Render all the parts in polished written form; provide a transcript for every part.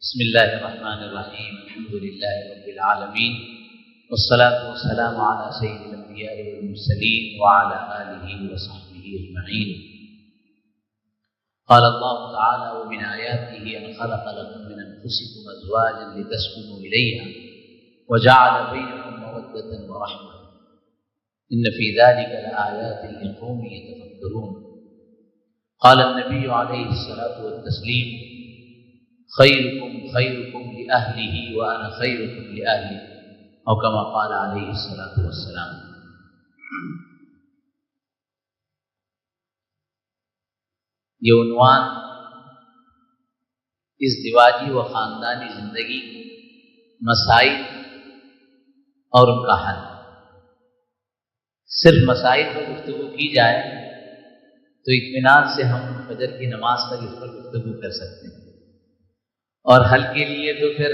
بسم الله الرحمن الرحيم. الحمد لله رب العالمين، والصلاة والسلام على سيد الأنبياء والمرسلين وعلى آله وصحبه أجمعين. قال الله تعالى: ومن آياته أن خلق لكم من أنفسكم أزواجا لتسكنوا إليها وجعل بينكم مودة ورحمة إن في ذلك لآيات لقوم يتفكرون. قال النبي عليه الصلاة والتسليم: خيركم خيركم لأهله وأنا خيركم لأهلي، أو كما قال عليه الصلاة والسلام. یہ عنوان ازدواجی و خاندانی زندگی، مسائل اور ان کا حل. صرف مسائل پر گفتگو کی جائے تو اطمینان سے ہم فجر کی نماز تک اس پر گفتگو کر سکتے ہیں، اور حل کے لیے تو پھر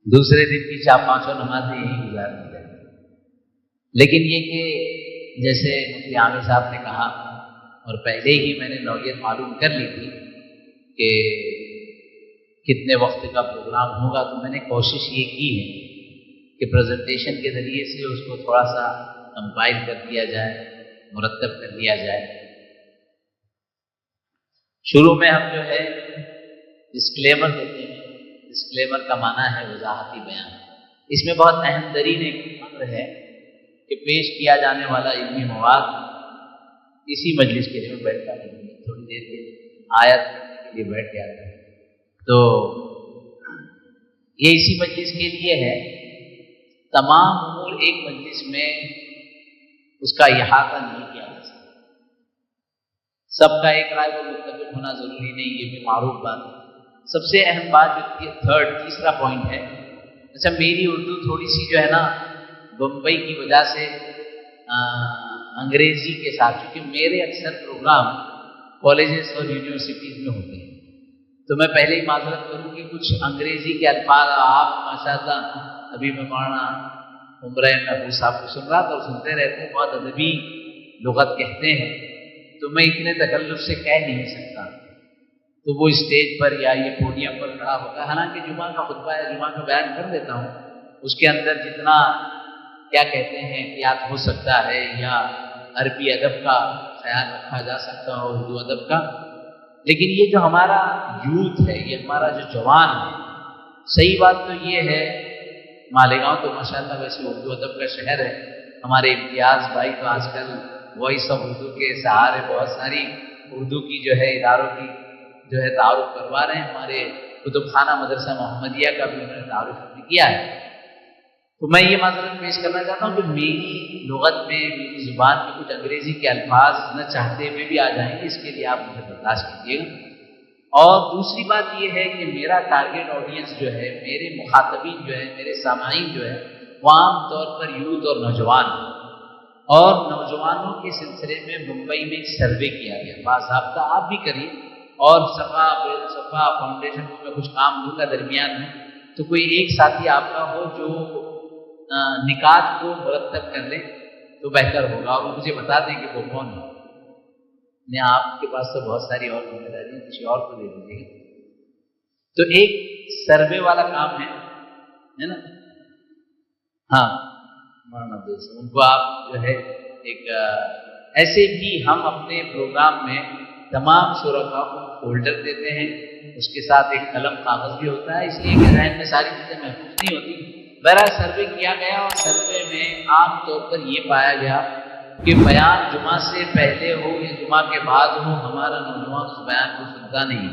دوسرے دن کی 4-5 نمازیں یہی گزار دی جائیں. لیکن یہ کہ جیسے مفتی عامر صاحب نے کہا، اور پہلے ہی میں نے نوعیت معلوم کر لی تھی کہ کتنے وقت کا پروگرام ہوگا، تو میں نے کوشش یہ کی ہے کہ پریزنٹیشن کے ذریعے سے اس کو تھوڑا سا کمپائل کر دیا جائے، مرتب کر لیا جائے. شروع میں ہم جو ہے ڈسکلیمر دیتے ہیں. ڈسکلیمر کا معنی ہے وضاحتی بیان. اس میں بہت اہم ترین ایک امر ہے کہ پیش کیا جانے والا علمی مواد اسی مجلس کے لیے بیٹھتا نہیں ہے، تھوڑی دیر کے آیت پڑھنے کے لیے بیٹھ جاتا ہے. تو یہ اسی مجلس کے لیے ہے. تمام امور ایک مجلس میں اس کا احاطہ نہیں کیا جا سکتا. سب کا ایک رائے پر متفق ہونا ضروری نہیں، یہ بھی معروف بات ہے. سب سے اہم بات جو تیسرا پوائنٹ ہے، اچھا میری اردو تھوڑی سی جو ہے نا بمبئی کی وجہ سے انگریزی کے ساتھ، چونکہ میرے اکثر پروگرام کالجز اور یونیورسٹیز میں ہوتے ہیں، تو میں پہلے ہی معذرت کروں کہ کچھ انگریزی کے الفاظ آپ ماشاءاللہ ابھی میں مولانا عمرہ محبوب صاحب کو سن رہا تھا اور سنتے رہتے ہیں، بہت ادبی لغت کہتے ہیں، تو میں اتنے تکلف سے کہہ نہیں سکتا. تو وہ اسٹیج پر یا یہ پوڈیم پر کھڑا ہوگا، حالانکہ جمعہ کا خطبہ یا جمعہ کا بیان کر دیتا ہوں، اس کے اندر جتنا کیا کہتے ہیں احتیاط ہو سکتا ہے یا عربی ادب کا خیال رکھا جا سکتا ہو، اردو ادب کا. لیکن یہ جو ہمارا یوتھ ہے، یہ ہمارا جو جوان ہے، صحیح بات تو یہ ہے، مالیگاؤں تو ماشاءاللہ ویسے اردو ادب کا شہر ہے. ہمارے امتیاز بھائی تو آج کل وائس آف اردو کے سہارے بہت ساری اردو کی جو ہے اداروں کی جو ہے تعارف کروا رہے ہیں. ہمارے کتب خانہ مدرسہ محمدیہ کا بھی انہوں نے تعارف کیا ہے. تو میں یہ معذرت پیش کرنا چاہتا ہوں کہ میری لغت میں، میری زبان میں کچھ انگریزی کے الفاظ نہ چاہتے ہوئے بھی آ جائیں گے، اس کے لیے آپ مجھے برداشت کیجیے گا. اور دوسری بات یہ ہے کہ میرا ٹارگیٹ آڈینس جو ہے، میرے مخاطبین جو ہے، میرے سامعین جو ہے، وہ عام طور پر یوتھ اور نوجوان ہیں. اور نوجوانوں کے سلسلے میں ممبئی میں ایک سروے کیا گیا، باضابطہ آپ بھی کریے، اور صفا فاؤنڈیشن کو میں کچھ کام دوں گا درمیان میں، تو کوئی ایک ساتھی آپ کا ہو جو نکات کو مرتب کر لے تو بہتر ہوگا، اور وہ مجھے بتا دیں کہ وہ کون ہے. آپ کے پاس تو بہت ساری اور ذمہ داریاں، کسی اور کو دے دیجیے گا. تو ایک سروے والا کام ہے نا. ہاں مولانا دوست، ان کو آپ جو ہے ایک ایسے بھی ہم اپنے پروگرام میں تمام شرکاء کو فولڈر دیتے ہیں، اس کے ساتھ ایک قلم کاغذ بھی ہوتا ہے، اس لیے کہ ذہن میں ساری چیزیں محفوظ نہیں ہوتی. بہرحال سروے کیا گیا، اور سروے میں عام طور پر یہ پایا گیا کہ بیان جمعہ سے پہلے ہو یا جمعہ کے بعد ہو، ہمارا نوجوان اس بیان کو سنتا نہیں.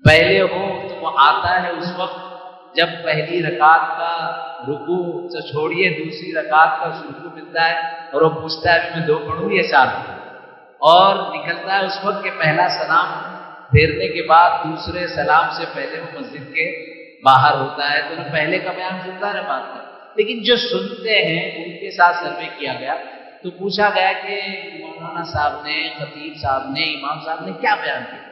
پہلے ہو تو وہ آتا ہے اس وقت جب پہلی رکعت کا رکوع تو چھوڑیے، دوسری رکعت کا رکوع ملتا ہے، اور وہ پوچھتا ہے ابھی میں 2 پڑھوں یا 4 پڑھوں، اور نکلتا ہے اس وقت کہ پہلا سلام پھیرنے کے بعد دوسرے سلام سے پہلے وہ مسجد کے باہر ہوتا ہے. تو نہ پہلے کا بیان سنتا ہے بات کا. لیکن جو سنتے ہیں ان کے ساتھ سروے کیا گیا، تو پوچھا گیا کہ مولانا صاحب نے، خطیب صاحب نے، امام صاحب نے کیا بیان کیا،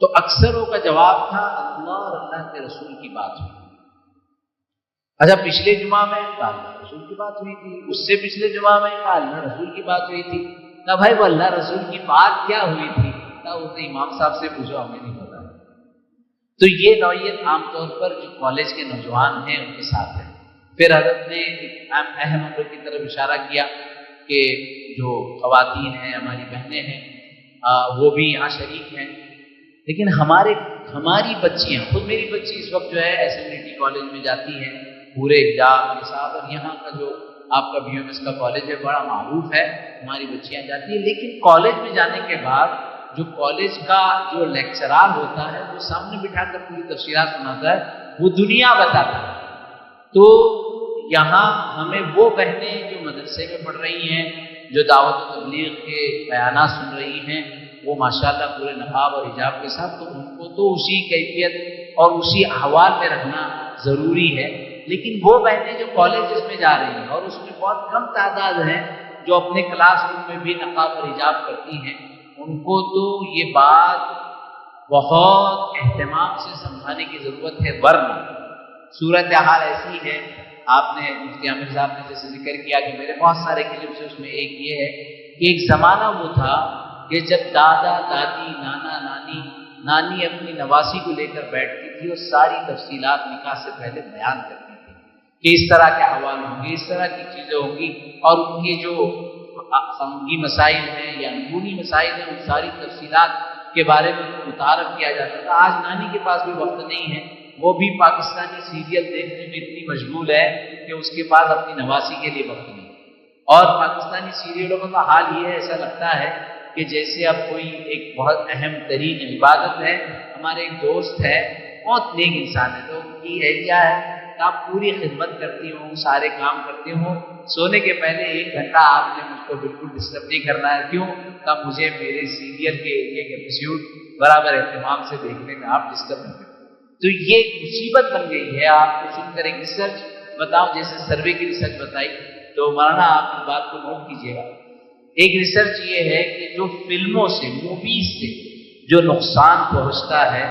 تو اکثروں کا جواب تھا اللہ اور اللہ کے رسول کی بات ہوئی. اچھا پچھلے جمعہ میں اللہ رسول کی بات ہوئی تھی، اس سے پچھلے جمعہ میں اللہ رسول کی بات ہوئی تھی. کہا بھائی وہ اللہ رسول کی بات کیا ہوئی تھی؟ پتا وہ تو امام صاحب سے پوچھو، ہمیں نہیں پتا۔ تو یہ نوعیت عام طور پر جو کالج کے نوجوان ہیں ان کے ساتھ ہے۔ پھر حضرت نے اہم امر کی طرف اشارہ کیا کہ جو خواتین ہیں، ہماری بہنیں ہیں، وہ بھی یہاں شریک ہیں، لیکن ہماری بچیاں، خود میری بچی اس وقت جو ہے SMT کالج میں جاتی ہیں پورے حجاب کے ساتھ، اور یہاں کا جو آپ کا BMS کا کالج ہے بڑا معروف ہے، ہماری بچیاں جاتی ہیں، لیکن کالج میں جانے کے بعد جو کالج کا جو لیکچرار ہوتا ہے وہ سامنے بٹھا کر پوری تفصیلات سناتا ہے، وہ دنیا بتاتا ہے۔ تو یہاں ہمیں وہ بہنیں جو مدرسے میں پڑھ رہی ہیں، جو دعوت و تبلیغ کے بیانات سن رہی ہیں، وہ ماشاءاللہ پورے نقاب اور حجاب کے ساتھ، تو ان کو تو اسی کیفیت اور اسی احوال میں رکھنا ضروری ہے۔ لیکن وہ بہنیں جو کالجز میں جا رہی ہیں، اور اس میں بہت کم تعداد ہیں جو اپنے کلاس روم میں بھی نقاب اور حجاب کرتی ہیں، ان کو تو یہ بات بہت اہتمام سے سمجھانے کی ضرورت ہے، ورنہ صورتحال ایسی ہے، آپ نے مفتی عامر صاحب نے جیسے ذکر کیا کہ میرے بہت سارے کلپس اس میں ایک یہ ہے کہ ایک زمانہ وہ تھا کہ جب دادا دادی نانا نانی اپنی نواسی کو لے کر بیٹھتی تھی اور ساری تفصیلات نکاح سے پہلے بیان کرتی تھی کہ اس طرح کے احوال ہوں گے، اس طرح کی چیزیں ہوں گی، اور ان کے جو خانگی مسائل ہیں یا اندرونی مسائل ہیں ان ساری تفصیلات کے بارے میں متعارف کیا جاتا تھا۔ آج نانی کے پاس بھی وقت نہیں ہے، وہ بھی پاکستانی سیریل دیکھنے میں اتنی مشغول ہے کہ اس کے پاس اپنی نواسی کے لیے وقت نہیں۔ اور پاکستانی سیریلوں کا حال یہ ہے، ایسا لگتا ہے کہ جیسے اب کوئی ایک بہت اہم ترین عبادت ہے۔ ہمارے ایک دوست ہے، بہت نیک انسان ہے، تو ان کی ایریا ہے کہ آپ پوری خدمت کرتی ہوں، سارے کام کرتی ہوں، سونے کے پہلے 1 گھنٹہ آپ نے مجھ کو بالکل ڈسٹرب نہیں کرنا ہے۔ کیوں؟ کہ مجھے میرے سیریل کے ایک ایپیسوڈ برابر اہتمام سے دیکھنے میں آپ ڈسٹرب نہیں کرتے۔ تو یہ ایک مصیبت بن گئی ہے۔ آپ کو سن کر ایک ریسرچ بتاؤں، جیسے سروے کی ریسرچ بتائی، تو مولانا آپ اس بات کو نوٹ کیجیے گا۔ ایک ریسرچ یہ ہے کہ جو فلموں سے، موویز سے جو نقصان پہنچتا ہے،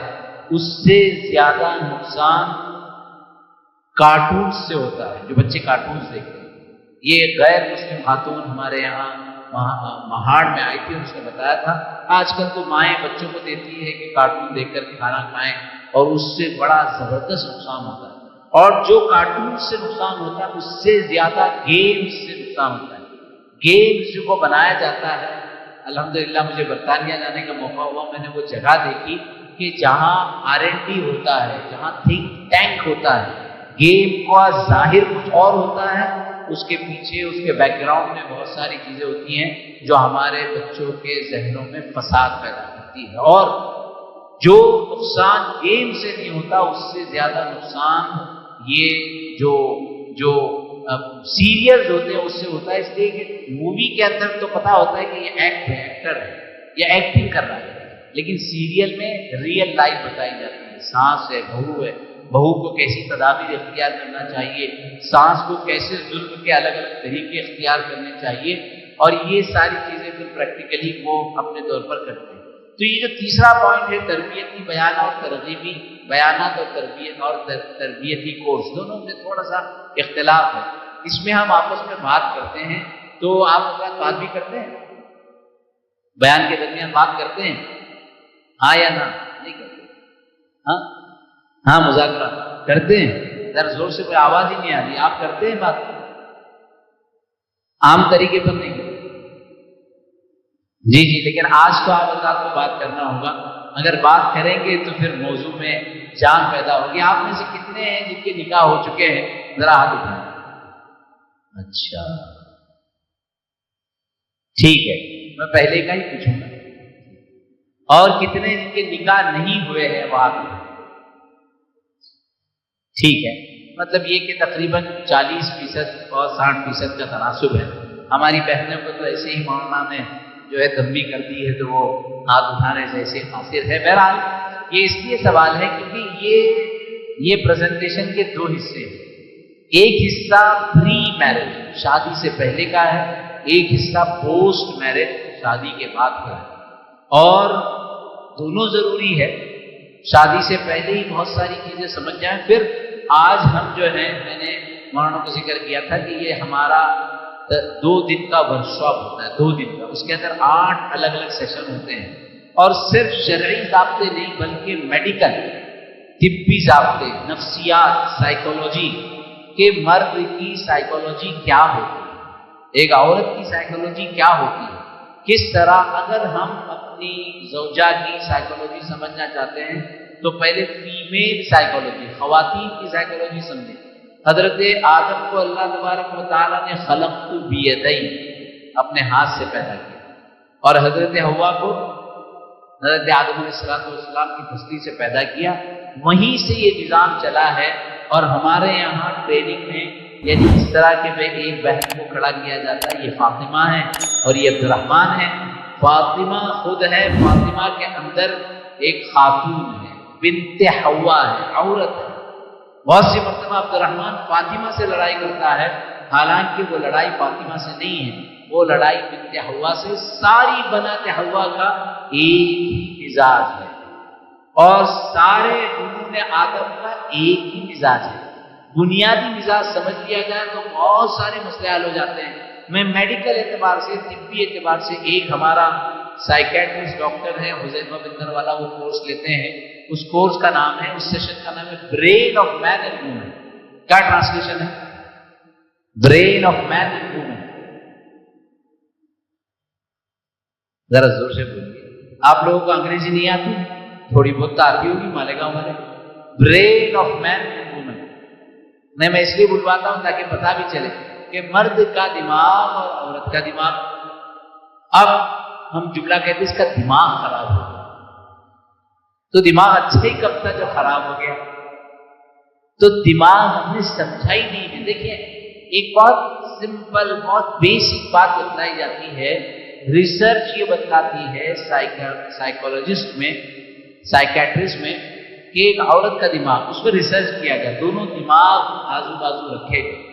اس سے زیادہ نقصان کارٹونز سے ہوتا ہے، جو بچے کارٹونز دیکھتے ہیں۔ یہ غیر مسلم خاتون ہمارے یہاں مہاڑ میں آئی تھی اور اس نے بتایا تھا آج کل تو مائیں بچوں کو دیتی ہے کہ کارٹون دیکھ کر کھانا کھائیں، اور اس سے بڑا زبردست نقصان ہوتا ہے۔ اور جو کارٹون سے نقصان ہوتا ہے اس سے زیادہ گیمز سے نقصان ہوتا ہے۔ گیمز جو بنایا جاتا ہے، الحمدللہ مجھے برطانیہ جانے کا موقع ہوا، میں نے وہ جگہ دیکھی کہ جہاں R&D ہوتا ہے، جہاں تھنک ٹینک ہوتا ہے، گیم کا ظاہر کچھ اور ہوتا ہے، اس کے پیچھے اس کے بیک گراؤنڈ میں بہت ساری چیزیں ہوتی ہیں جو ہمارے بچوں کے ذہنوں میں فساد پیدا کرتی ہے۔ اور جو نقصان گیم سے نہیں ہوتا اس سے زیادہ نقصان یہ جو سیریلز ہوتے ہیں اس سے ہوتا ہے، اس لیے کہ مووی کے اندر تو پتا ہوتا ہے کہ یہ ایکٹر ہے یا ایکٹنگ کر رہا ہے، لیکن سیریل میں ریئل لائف بتائی جاتی ہے۔ سانس ہے، بہو کو کیسی تدابیر اختیار کرنا چاہیے، سانس کو کیسے ظلم کے الگ الگ طریقے اختیار کرنے چاہیے، اور یہ ساری چیزیں پھر پریکٹیکلی وہ اپنے طور پر کرتے ہیں۔ تو یہ جو تیسرا پوائنٹ ہے، تربیتی بیانات اور ترغیبی بیانات اور تربیتی کورس، دونوں میں تھوڑا سا اختلاف ہے۔ اس میں ہم آپس میں بات کرتے ہیں، تو آپ بات بھی کرتے ہیں، بیان کے درمیان بات کرتے ہیں، ہاں یا نہ؟ نہیں کرتے؟ ہاں مذاکرہ کرتے ہیں، ذرا زور سے کوئی آواز ہی نہیں آ رہی، آپ کرتے ہیں بات؟ عام طریقے پر نہیں کرتے؟ جی، لیکن آج تو آپ حضرات کو بات کرنا ہوگا، اگر بات کریں گے تو پھر موضوع میں جان پیدا ہوگی۔ آپ میں سے کتنے ہیں جن کے نکاح ہو چکے ہیں؟ ذرا ہاتھ اٹھائیں۔ اچھا ٹھیک ہے، میں پہلے کا ہی پوچھوں گا۔ اور کتنے جن کے نکاح نہیں ہوئے ہیں وہ ہاتھ اٹھائیں۔ ٹھیک ہے، مطلب یہ کہ تقریباً 40% اور 60% کا تناسب ہے۔ ہماری بہنوں کو تو ایسے ہی مولانا نے جو ہے تنبیہ کر دی ہے تو وہ ہاتھ اٹھانے سے ایسے قاصر ہے۔ بہرحال یہ اس لیے سوال ہے کیونکہ یہ پریزنٹیشن کے 2 حصے ہیں۔ ایک حصہ پری میرج، شادی سے پہلے کا ہے، ایک حصہ پوسٹ میرج، شادی کے بعد کا ہے، اور دونوں ضروری ہے۔ شادی سے پہلے ہی بہت ساری چیزیں سمجھ جائیں، پھر آج ہم جو ہے، میں نے مولانا کو ذکر کیا تھا کہ یہ ہمارا 2 دن کا ورکشاپ ہوتا ہے، 2 دن کا، اس کے اندر 8 الگ الگ سیشن ہوتے ہیں، اور صرف شرعی ضابطے نہیں بلکہ میڈیکل، طبی ضابطے، نفسیات، سائیکولوجی کہ مرد کی سائیکولوجی کیا ہوتی ہے، ایک عورت کی سائیکولوجی کیا ہوتی ہے، کس طرح اگر ہم اپنی زوجہ کی سائیکولوجی سمجھنا چاہتے ہیں تو پہلے فیمیل سائیکولوجی، خواتین کی سائیکولوجی سمجھیں۔ حضرت آدم کو اللہ تبارک و تعالیٰ نے خلقت بیدی، اپنے ہاتھ سے پیدا کیا، اور حضرت حوا کو حضرت آدم علیہ السلام کی پسلی سے پیدا کیا۔ وہیں سے یہ نظام چلا ہے، اور ہمارے یہاں ٹریننگ میں یعنی اس طرح کے ایک بہن کو کھڑا کیا جاتا ہے، یہ فاطمہ ہے اور یہ عبد الرحمن ہے۔ فاطمہ خود ہے، فاطمہ کے اندر ایک خاتون ہے، بنت حوا ہے، عورت ہے۔ بہت سی مرتبہ عبد الرحمن فاطمہ سے لڑائی کرتا ہے، حالانکہ وہ لڑائی فاطمہ سے نہیں ہے، وہ لڑائی بنت حوا سے۔ ساری بنات حوا کا ایک ہی مزاج ہے، اور سارے فنون آدم کا ایک ہی مزاج ہے۔ بنیادی مزاج سمجھ لیا جائے تو بہت سارے مسئلے حل ہو جاتے ہیں۔ میں میڈیکل اعتبار سے، طبی اعتبار سے، ایک ہمارا سائیکیٹرسٹ ڈاکٹر ہے حذیفہ بندر والا، وہ کورس لیتے ہیں، اس کورس کا نام ہے، اس سیشن کا نام ہے brain of man and woman. کیا ٹرانسلیشن ہے؟ Brain of man and woman. ذرا زور سے بولیے، آپ لوگوں کو انگریزی نہیں آتی؟ تھوڑی بہت تو آتی ہوگی، مالیگاؤں والے۔ Brain of man and woman نہیں، میں اس لیے بلواتا ہوں تاکہ پتا بھی چلے کہ مرد کا دماغ اور عورت کا دماغ۔ اب ہم جملہ کہتے ہیں اس کا دماغ خراب ہو گیا، تو دماغ اچھا ہی کب تھا جو خراب ہو گیا؟ تو دماغ ہم نے سمجھا ہی نہیں ہے۔ دیکھیے ایک بہت سمپل، بہت بیسک بات بتلائی جاتی ہے، ریسرچ یہ بتلاتی ہے سائیکولوجسٹ میں، سائیکیٹرسٹ میں، کہ ایک عورت کا دماغ، اس پر ریسرچ کیا گیا، دونوں دماغ آزو بازو رکھے گئے،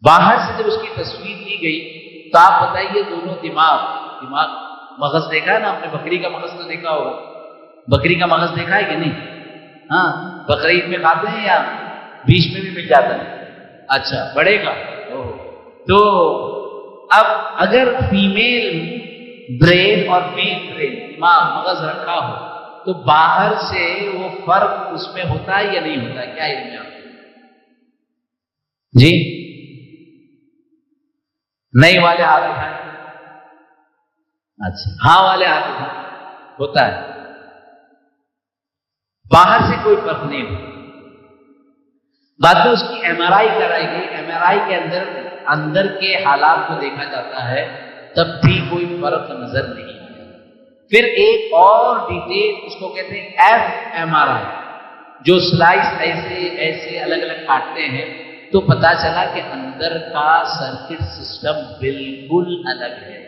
باہر سے جب اس کی تصویر لی گئی تو آپ بتائیے دونوں دماغ مغز دیکھا ہے نا آپ نے؟ بکری کا مغز تو دیکھا ہوگا، بکری کا مغز دیکھا ہے کہ نہیں؟ ہاں، بقرعید میں کھاتے ہیں یا بیچ میں بھی مل جاتا ہے؟ اچھا، بڑھے گا۔ تو اب اگر فیمیل برین اور میل برین، دماغ مغز رکھا ہو تو باہر سے وہ فرق اس میں ہوتا ہے یا نہیں ہوتا ہے؟ کیا علم ہے آپ کو؟ جی نہیں والے ہاتھ اٹھائیں، اچھا ہاں والے ہاتھ اٹھائیں، ہوتا ہے، باہر سے کوئی فرق نہیں ہوتا۔ بعد میں اس کی ایم آر آئی کرائی گئی، ایم آر آئی کے اندر کے حالات کو دیکھا جاتا ہے، تب بھی کوئی فرق نظر نہیں آیا۔ پھر ایک اور ڈیٹیل، اس کو کہتے ہیں ایف ایم آر آئی، جو سلائس ایسے الگ الگ کاٹتے ہیں تو پتا چلا کہ اندر کا سرکٹ سسٹم بالکل الگ ہے۔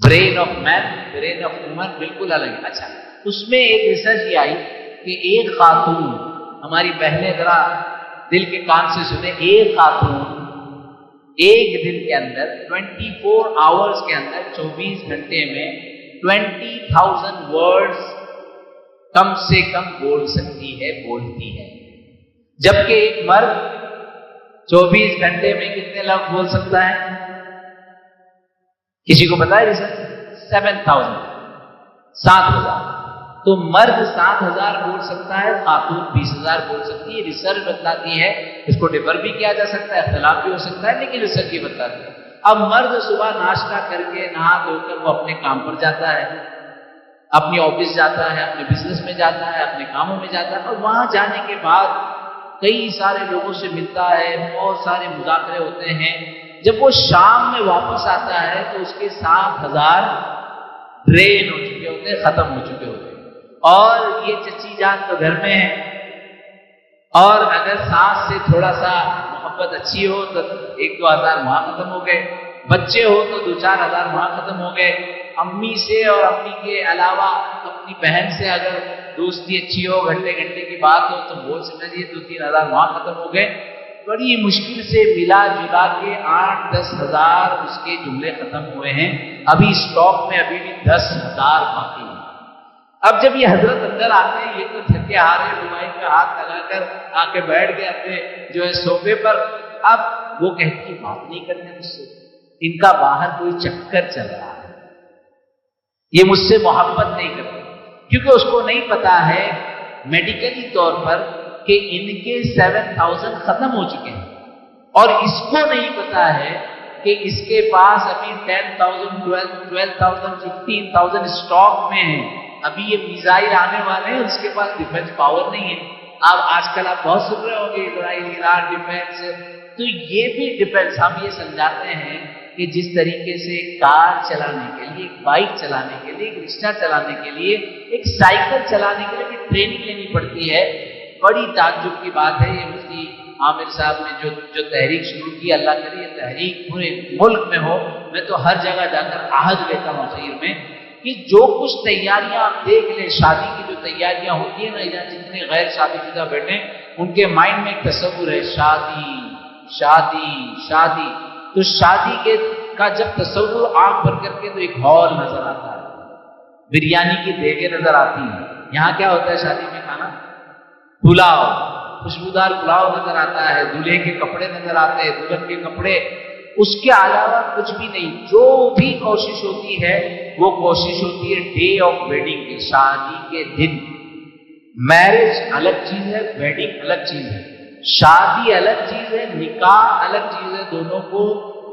Brain of man, brain of woman بالکل الگ ہے۔ اچھا، اس میں ایک ریسرچ یہ آئی کہ ایک خاتون، ہماری بہنیں ذرا دل کے کان سے سنیں، ایک خاتون ایک دن کے اندر 24 آورز کے اندر، 24 گھنٹے میں 20,000 ورڈز کم سے کم بول سکتی ہے، بولتی ہے، جبکہ ایک مرد 24 گھنٹے میں کتنے لفظ بول سکتا ہے؟ کسی کو پتا ہے ریسرچ؟ 7,000، 7,000۔ تو مرد 7,000 بول سکتا ہے، خاتون 20,000 بول سکتی ہے۔ ریسرچ بتلاتی ہے، اس کو ڈفر بھی کیا جا سکتا ہے، اختلاف بھی ہو سکتا ہے، لیکن ریسرچ یہ بتلاتی ہے۔ اب مرد صبح ناشتہ کر کے نہا دھو کر وہ اپنے کام پر جاتا ہے، اپنی آفس جاتا ہے، اپنے بزنس میں جاتا ہے، اپنے کاموں میں جاتا ہے، اور وہاں جانے کے بعد کئی سارے لوگوں سے ملتا ہے، بہت سارے مذاکرے ہوتے ہیں۔ جب وہ شام میں واپس آتا ہے تو اس کے 7,000 ڈرین ہو چکے ہوتے ہیں، ختم ہو چکے ہوتے ہیں، اور یہ چچی جان تو گھر میں ہے، اور اگر ساس سے تھوڑا سا محبت اچھی ہو تو 1-2 ہزار وہاں ختم ہو گئے، بچے ہو تو 2-4 ہزار وہاں ختم ہو گئے، امی سے اور امی کے علاوہ اپنی بہن سے اگر دوستی اچھی ہو، گھنٹے کی بات ہو تو بول سمجھیے 2-3 ہزار وہاں ختم ہو گئے۔ بڑی مشکل سے ملا جلا کے 8-10 ہزار اس کے جملے ختم ہوئے ہیں، ابھی اسٹاک میں ابھی بھی 10,000 باقی ہیں۔ اب جب یہ حضرت اندر آتے ہیں، یہ تو تھکے ہارے موبائل پہ ہاتھ لگا کر آ کے بیٹھ گئے اپنے جو ہے صوفے پر۔ اب وہ کہتی بات نہیں کرتے مجھ سے، ان کا باہر کوئی چکر چل رہا ہے۔ یہ مجھ سے محبت نہیں کرتی، کیونکہ اس کو نہیں پتا ہے میڈیکلی طور پر کہ ان کے 7,000 ختم ہو چکے ہیں، اور اس کو نہیں پتا ہے کہ اس کے پاس ابھی 10,000 12,000 15,000 اسٹاک میں ہیں، ابھی یہ میزائل آنے والے ہیں، اس کے پاس ڈیفنس پاور نہیں ہے۔ اب آج کل آپ بہت سن رہے ہوں گے اسرائیل ایران ڈیفنس، تو یہ بھی ڈیفنس ہم یہ سمجھاتے ہیں کہ جس طریقے سے کار چلانے کے لیے، ایک بائک چلانے کے لیے، ایک رکشہ چلانے کے لیے، ایک سائیکل چلانے کے لیے بھی ٹریننگ لینی پڑتی ہے۔ بڑی تعجب کی بات ہے، یہ مفتی عامر صاحب نے جو تحریک شروع کی، اللہ کرے یہ تحریک پورے ملک میں ہو۔ میں تو ہر جگہ جا کر عہد لیتا ہوں خیر میں کہ جو کچھ تیاریاں آپ دیکھ لیں، شادی کی جو تیاریاں ہوتی ہیں نا، یہاں جتنے غیر شادی شدہ بیٹھے ان کے مائنڈ میں ایک تصور ہے، شادی شادی شادی، تو شادی کا جب تصور آنکھ بھر کر کے تو ایک ہال نظر آتا ہے، بریانی کی دیگیں نظر آتی ہیں۔ یہاں کیا ہوتا ہے شادی میں کھانا؟ پلاؤ، خوشبودار پلاؤ نظر آتا ہے، دولہے کے کپڑے نظر آتے ہیں، دلہن کے کپڑے، اس کے علاوہ کچھ بھی نہیں۔ جو بھی کوشش ہوتی ہے وہ کوشش ہوتی ہے ڈے آف ویڈنگ کی، شادی کے دن۔ میرج الگ چیز ہے، ویڈنگ الگ چیز ہے، شادی الگ چیز ہے، نکاح الگ چیز ہے، دونوں کو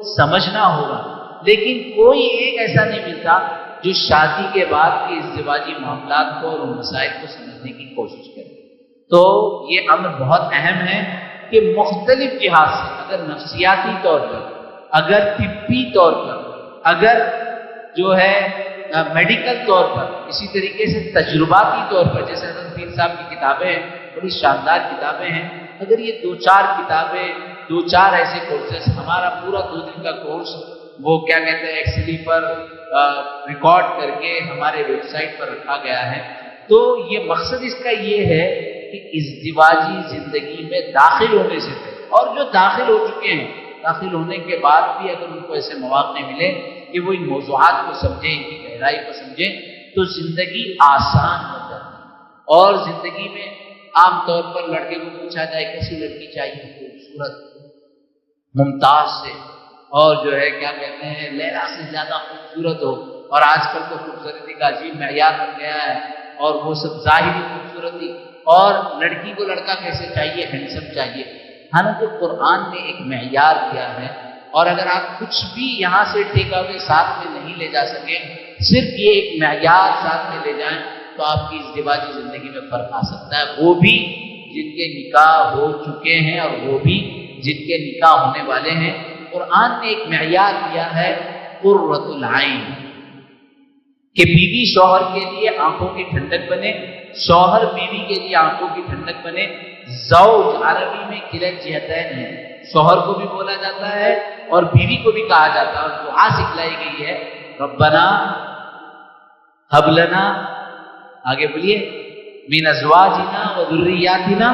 سمجھنا ہوگا۔ لیکن کوئی ایک ایسا نہیں ملتا جو شادی کے بعد کے ازدواجی معاملات کو اور مسائل کو سمجھنے کی کوشش کرے۔ تو یہ امر بہت اہم ہے کہ مختلف لحاظ سے، اگر نفسیاتی طور پر، اگر طبی طور پر، اگر جو ہے میڈیکل طور پر، اسی طریقے سے تجرباتی طور پر، جیسے حضرت پیر صاحب کی کتابیں ہیں، بڑی شاندار کتابیں ہیں، اگر یہ 2-4 کتابیں، 2-4 ایسے کورسز، ہمارا پورا 2 دن کا کورس وہ کیا کہتے ہیں ایکسلی پر ریکارڈ کر کے ہمارے ویب سائٹ پر رکھا گیا ہے، تو یہ مقصد اس کا یہ ہے کہ ازدواجی زندگی میں داخل ہونے سے پہلے، اور جو داخل ہو چکے ہیں، داخل ہونے کے بعد بھی اگر ان کو ایسے مواقع ملے کہ وہ ان موضوعات کو سمجھیں، ان کی گہرائی کو سمجھیں، تو زندگی آسان ہو جاتی ہے۔ اور زندگی میں عام طور پر لڑکے کو پوچھا جائے کیسی لڑکی چاہیے، خوبصورت، ممتاز سے، اور جو ہے کیا کہتے ہیں لیلا سے زیادہ خوبصورت ہو، اور آج کل تو خوبصورتی کا عجیب معیار بن گیا ہے، اور وہ سب ظاہری خوبصورتی، اور لڑکی کو لڑکا کیسے چاہیے، ہینڈسم چاہیے۔ حالانکہ قرآن نے ایک معیار دیا ہے، اور اگر آپ کچھ بھی یہاں سے ٹیک اوے ساتھ میں نہیں لے جا سکیں، صرف یہ ایک معیار ساتھ میں لے جائیں، تو آپ کی ازدواجی زندگی میں فرق آ سکتا ہے۔ وہ بھی جن کے نکاح ہو چکے ہیں، اور وہ بھی جن کے نکاح ہونے والے ہیں۔ قرآن نے ایک معیار دیا ہے قرۃ العین، کہ بیوی شوہر کے لیے آنکھوں کی ٹھنڈک بنے، شوہر بیوی کے لیے آنکھوں کی ٹھنڈک بنے۔ زوج عربی میں کلا الجہتین ہے، شوہر کو بھی بولا جاتا ہے اور بیوی کو بھی کہا جاتا ہے، اور دعا سکھلائی گئی ہے، ربنا ہب لنا، آگے بولیے، من ازواجنا و ذریاتنا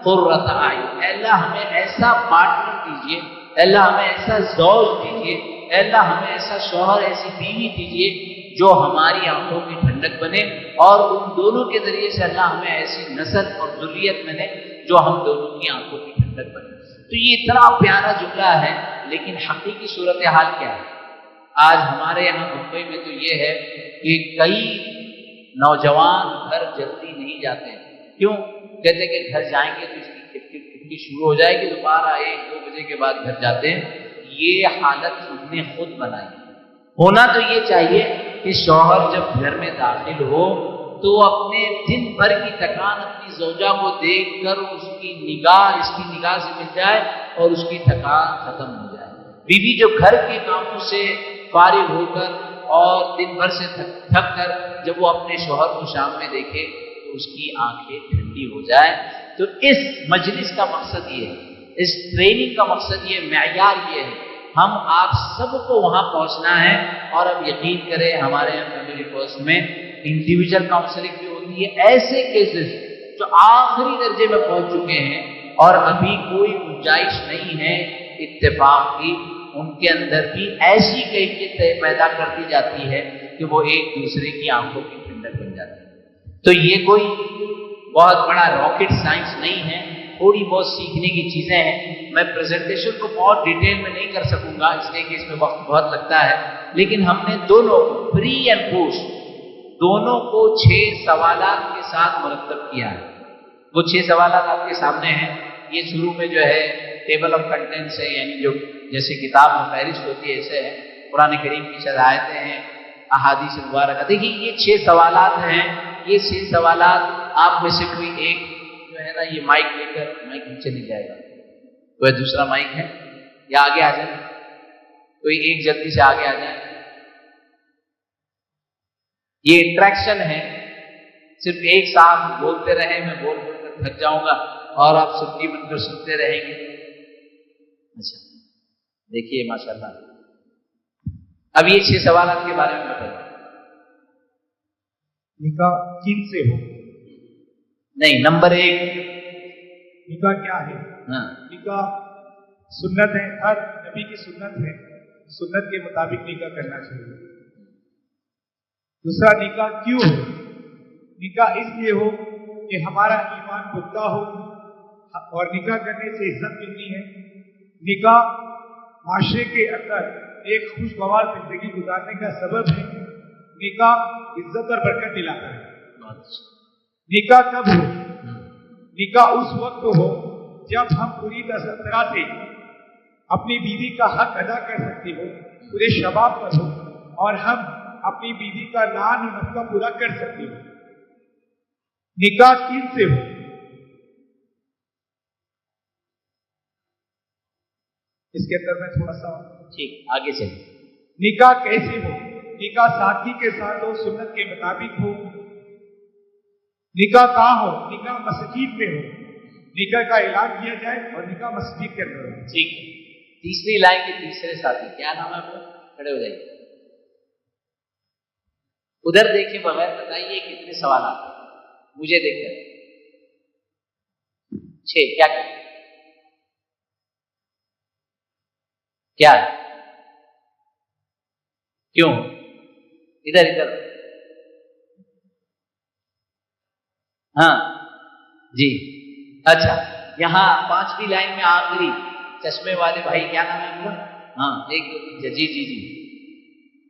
قرۃ اعین، اے اللہ ہمیں ایسا پارٹنر دیجیے، اے اللہ ہمیں ایسا زوج دیجیے، اے اللہ ہمیں ایسا شوہر، ایسی بیوی دیجیے جو ہماری آنکھوں کی ٹھنڈک بنے، اور ان دونوں کے ذریعے سے اللہ ہمیں ایسی نسل اور ذریت بنے جو ہم دونوں کی آنکھوں کی ٹھنڈک بنے۔ تو یہ اتنا پیارا جملہ ہے، لیکن حقیقی صورتحال کیا ہے؟ آج ہمارے یہاں ممبئی میں تو یہ ہے کہ کئی نوجوان گھر جلدی نہیں جاتے ہیں۔ کیوں؟ کہتے ہیں کہ گھر جائیں گے تو اس کی کھٹکی شروع ہو جائے گی، دوبارہ 1-2 بجے کے بعد گھر جاتے ہیں۔ یہ حالت ہم نے خود بنائی۔ ہونا تو یہ چاہیے کہ شوہر جب گھر میں داخل ہو تو اپنے دن بھر کی تھکان اپنی زوجہ کو دیکھ کر اس کی نگاہ سے مل جائے اور اس کی تھکان ختم ہو جائے۔ بیوی جو گھر کے کاموں سے فارغ ہو کر اور دن بھر سے تھک کر جب وہ اپنے شوہر کو شام میں دیکھے تو اس کی آنکھیں ٹھنڈی ہو جائے۔ تو اس مجلس کا مقصد یہ ہے، اس ٹریننگ کا مقصد یہ، معیار یہ ہے، ہم آپ سب کو وہاں پہنچنا ہے۔ اور اب یقین کریں ہمارے یہاں فیملی کورس میں انڈیویجول کاؤنسلنگ بھی ہوتی ہے، ایسے کیسز جو آخری درجے میں پہنچ چکے ہیں اور ابھی کوئی گنجائش نہیں ہے اتفاق کی، ان کے اندر بھی ایسی کیفیت پیدا کر دی جاتی ہے کہ وہ ایک دوسرے کی آنکھوں کی ٹھنڈک بن جاتی ہے۔ تو یہ کوئی بہت بڑا راکٹ سائنس نہیں ہے، تھوڑی بہت سیکھنے کی چیزیں ہیں. میں پریزنٹیشن کو بہت ڈیٹیل میں نہیں کر سکوں گا اس لیے کہ اس میں وقت بہت لگتا ہے، لیکن ہم نے دونوں پری اینڈ پوسٹ دونوں کو 6 سوالات کے ساتھ مرتب کیا ہے. وہ 6 سوالات آپ کے سامنے ہیں. یہ شروع میں جو ہے ٹیبل آف کنٹینٹس ہے، یعنی جو جیسے کتاب میں فہرست ہوتی ہے ایسے ہے. قرآن کریم کی چند آیتیں ہیں، احادیث مبارکہ. دیکھیے یہ 6 سوالات ہیں. یہ 6 سوالات آپ میں سے کوئی ایک جو ہے نا یہ مائک لے کر، مائک نیچے نہیں جائے گا، کوئی دوسرا مائک ہے یا آگے آ جائے، کوئی ایک جلدی سے آگے آ جائے. یہ انٹریکشن ہے، صرف ایک ساتھ بولتے رہے، میں بول بول کر تھک جاؤں گا اور آپ سنی بن کر سنتے رہیں گے. اچھا دیکھیے ماشاءاللہ اب یہ 6 سوالات کے بارے میں بتائیے. نکاح کن سے ہو؟ نہیں، نمبر 1 نکاح کیا ہے؟ ہاں نکاح سنت ہے، ہر نبی کی سنت ہے، سنت کے مطابق نکاح کرنا چاہیے. دوسرا نکاح کیوں ہو؟ نکاح اس لیے ہو کہ ہمارا ایمان پختہ ہو اور نکاح کرنے سے عزت ملتی ہے. نکاح معاشرے کے اندر ایک خوشگوار زندگی گزارنے کا سبب ہے. نکاح عزت اور برکت دلاتا ہے. نکاح کب ہو؟ نکاح اس وقت ہو جب ہم پوری طرح سے اپنی بیوی کا حق ادا کر سکتے ہو، پورے شباب پر ہو، اور ہم اپنی بیوی کا لان و نفقہ پورا کر سکتے ہو. نکاح کن سے ہو؟ اس کے اندر میں تھوڑا سا ٹھیک آگے چلیے. نکاح کیسے ہو؟ نکاح سادگی کے ساتھ ہو، سنت کے مطابق ہو. نکاح کہاں ہو؟ نکاح مسجد میں ہو. نکاح کا اعلان کیا جائے اور نکاح مسجد کے اندر ہو. ٹھیک ہے. تیسری لائن کے تیسرے ساتھی کیا نام ہے آپ کا؟ کھڑے ہو جائیے. ادھر دیکھے بغیر بتائیے کتنے سوالات ہیں. مجھے دیکھ کر 6 کیا کہ کیا ہے؟ کیوں؟ ادھر ادھر. ہاں جی اچھا. یہاں 5ویں لائن میں آخری چشمے والے بھائی کیا نام ہے آپ کا؟ ہاں 1 2 3 جی جی جی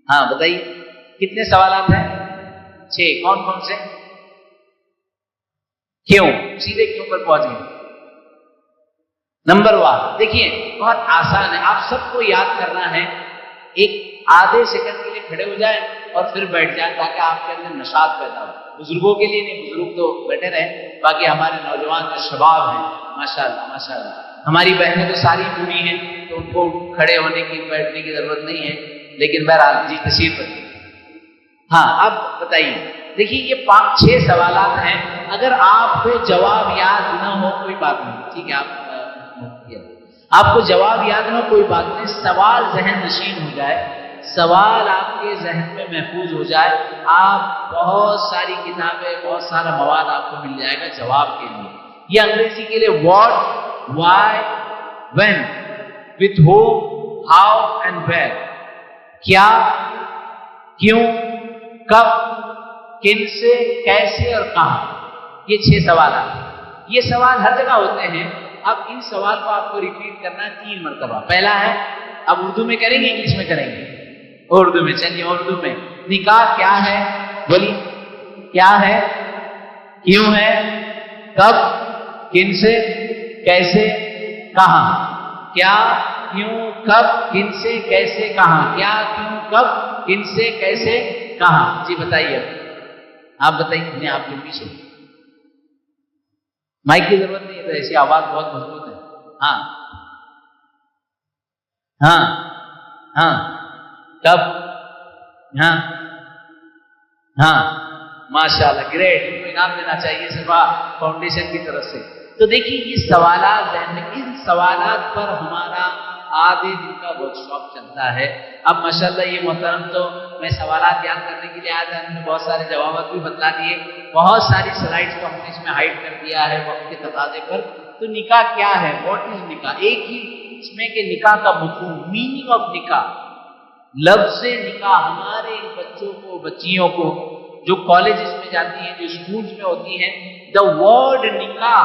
ہاں بتائیے کتنے سوالات ہیں؟ 6. کون کون سے؟ کیوں؟ سیدھے کیوں پر پہنچ گئے. نمبر 1 دیکھیے بہت آسان ہے، آپ سب کو یاد کرنا ہے. ایک آدھے سیکنڈ کے لیے کھڑے ہو جائیں اور پھر بیٹھ جائیں تاکہ آپ کے اندر نشاط پیدا ہو. بزرگوں کے لیے نہیں، بزرگ تو بیٹھے رہے، باقی ہمارے نوجوان جو شباب ہیں ماشاءاللہ ماشاءاللہ. ہماری بہنیں تو ساری بوڑھی ہیں تو ان کو کھڑے ہونے کی بیٹھنے کی ضرورت نہیں ہے، لیکن بہرحال جی تشریف رکھیں. ہاں اب بتائیے. دیکھیے یہ 6 سوالات ہیں. اگر آپ کو جواب یاد نہ ہو کوئی بات نہیں، ٹھیک ہے، آپ کو جواب یاد نہ ہو کوئی بات نہیں. سوال ذہن نشین ہو جائے، سوال آپ کے ذہن میں محفوظ ہو جائے، آپ بہت ساری کتابیں، بہت سارا مواد آپ کو مل جائے گا جواب کے لیے. یہ انگریزی کے لیے what, why, when, with whom, how and where. کیا، کیوں، کب، کن سے، کیسے اور کہاں. یہ 6 سوالات ہیں. یہ سوال ہر جگہ ہوتے ہیں. اب ان سوال کو آپ کو ریپیٹ کرنا ہے 3 مرتبہ. پہلا ہے، اب اردو میں کریں گے انگلش میں کریں گے؟ اردو میں. چلیے اردو میں. نکاح کیا ہے؟ بولیے کیا ہے، کیوں ہے، کب، کن سے، کیسے، کہاں. کیا، کیوں، کب، کن سے، کیسے، کہاں. کیا، کیوں، کب، کن سے، کیسے، کہاں. جی بتائیے. آپ بتائیے. نہیں آپ کے پیچھے مائک کی ضرورت نہیں ہے تو ایسی آواز بہت مضبوط ہے. ہاں ہاں ہاں کب، ہاں ہاں ماشاءاللہ گریٹ. ان کو انعام دینا چاہیے صفا فاؤنڈیشن کی طرف سے. تو دیکھیے یہ سوالات ذہن میں، ان سوالات پر ہمارا آدھے دن کا ورک شاپ چلتا ہے. اب ماشاءاللہ یہ محترم تو میں سوالات یاد کرنے کے لیے آیا تھا، نے بہت سارے جوابات بھی بتلا دیے. بہت ساری سلائڈز کو ہم نے اس میں ہائڈ کر دیا ہے وقت کے تقاضے پر. تو نکاح کیا ہے؟ واٹ از نکاح. ایک ہی اس میں کہ نکاح کا مفہوم، میننگ آف نکاح. لفظ نکاح ہمارے بچوں کو، بچیوں کو جو کالجز میں جاتی ہیں، جو اسکولز میں ہوتی ہیں، دا ورڈ نکاح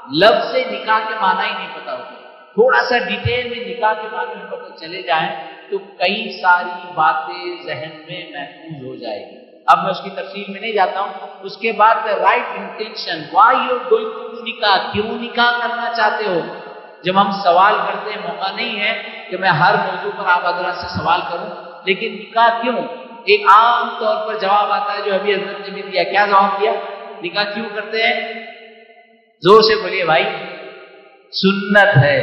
لفظ نکاح کے معنی ہی نہیں پتا ہوتے. تھوڑا سا ڈیٹیل میں نکاح کے بارے میں پتہ چلے جائیں تو کئی ساری باتیں ذہن میں محفوظ ہو جائے گی. اب میں اس کی تفصیل میں نہیں جاتا ہوں. اس کے بعد right intention, why you are going to do نکاح، کیوں نکاح کرنا چاہتے ہو. جب ہم سوال کرتے ہیں، موقع نہیں ہے کہ میں ہر موضوع پر آپ حضرات سے سوال کروں، لیکن نکاح کیوں، ایک عام طور پر جواب آتا ہے جو ابھی حضرت نے بھی دیا. کیا جواب دیا؟ نکاح کیوں کرتے ہیں؟ زور سے بولیے بھائی. سنت ہے.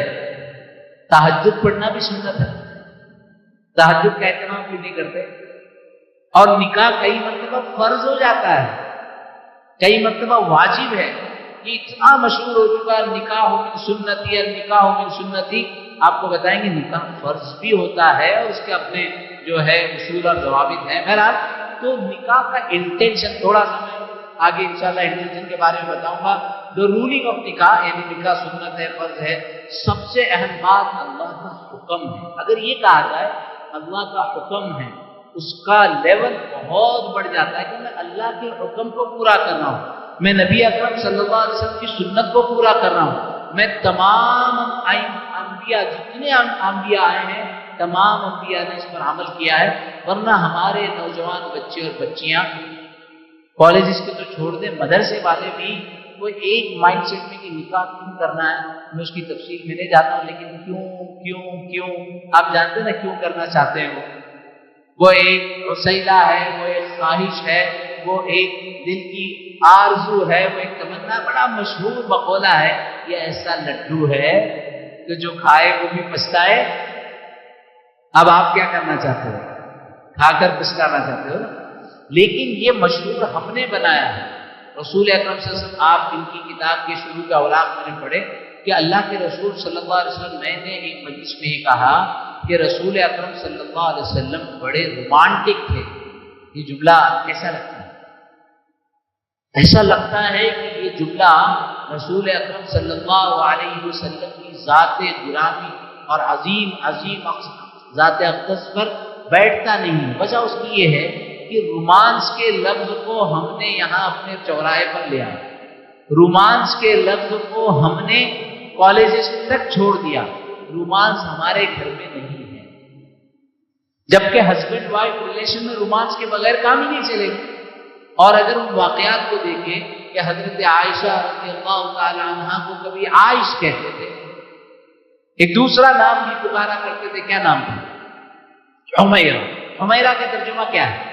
تہجد پڑھنا بھی سنت ہے. تہجد کا اہتمام کیوں نہیں کرتے؟ اور نکاح کئی مرتبہ فرض ہو جاتا ہے، کئی مرتبہ واجب ہے. یہ اتنا مشہور ہو چکا نکاح من سنتی، نکاح من سنتی. آپ کو بتائیں گے نکاح فرض بھی ہوتا ہے اور اس کے اپنے جو ہے اصول اور ضوابط ہیں. بہرحال تو نکاح کا انٹینشن تھوڑا سا میں آگے انشاءاللہ انٹینشن کے بارے میں بتاؤں گا. جو رولنگ آف نکاح، یعنی نکاح سنت ہے، فرض ہے. سب سے اہم بات اللہ کا حکم ہے. اگر یہ کہا جائے اللہ کا حکم ہے، اس کا لیول بہت بڑھ جاتا ہے کہ میں اللہ کے حکم کو پورا کر رہا ہوں، میں نبی اکرم صلی اللہ علیہ وسلم کی سنت کو پورا کر رہا ہوں، میں تمام انبیاء، جتنے انبیاء آئے ہیں تمام انبیاء نے اس پر عمل کیا ہے. ورنہ ہمارے نوجوان بچے اور بچیاں کالجز کے تو چھوڑ دیں، مدرسے والے بھی وہ ایک مائنڈ سیٹ میں کہ نکاح کیوں کرنا ہے. میں اس کی تفصیل میں نہیں جاتا ہوں، لیکن کیوں آپ جانتے ہیں نا کیوں کرنا چاہتے ہیں. وہ ایک وسیلہ ہے، وہ ایک خواہش ہے، وہ ایک دل کی آرزو ہے، وہ ایک تمنا. بڑا مشہور مقولہ ہے، یہ ایسا لڈو ہے کہ جو کھائے وہ بھی پچھتائے. اب آپ کیا کرنا چاہتے ہو؟ کھا کر پچھتانا چاہتے ہو. لیکن یہ مشہور ہم نے بنایا ہے. رسول اکرم صلی اللہ علیہ وسلم، آپ ان کی کتاب کے شروع کے اوراق میں نے پڑھے کہ اللہ کے رسول صلی اللہ علیہ وسلم، میں نے ایک مجلس میں یہ کہا کہ رسول اکرم صلی اللہ علیہ وسلم بڑے رومانٹک تھے. یہ جملہ کیسا لگتا ہے؟ ایسا لگتا ہے کہ یہ جملہ رسول اکرم صلی اللہ علیہ وسلم کی ذات غرامی اور عظیم ذات اقدس پر بیٹھتا نہیں. وجہ اس کی یہ ہے کہ رومانس کے لفظ کو ہم نے یہاں اپنے چوراہے پر لیا، رومانس کے لفظ کو ہم نے کالجز تک چھوڑ دیا. رومانس ہمارے گھر میں نہیں ہے، جبکہ ہسبینڈ وائف ریلیشن میں رومانس کے بغیر کام ہی نہیں چلے گا. اور اگر ان واقعات کو دیکھیں کہ حضرت عائشہ رضی اللہ تعالی عنہا کو کبھی عائش کہتے تھے، ایک دوسرا نام بھی پکارا کرتے تھے. کیا نام تھا؟ حمیرہ. حمیرہ کا ترجمہ کیا ہے؟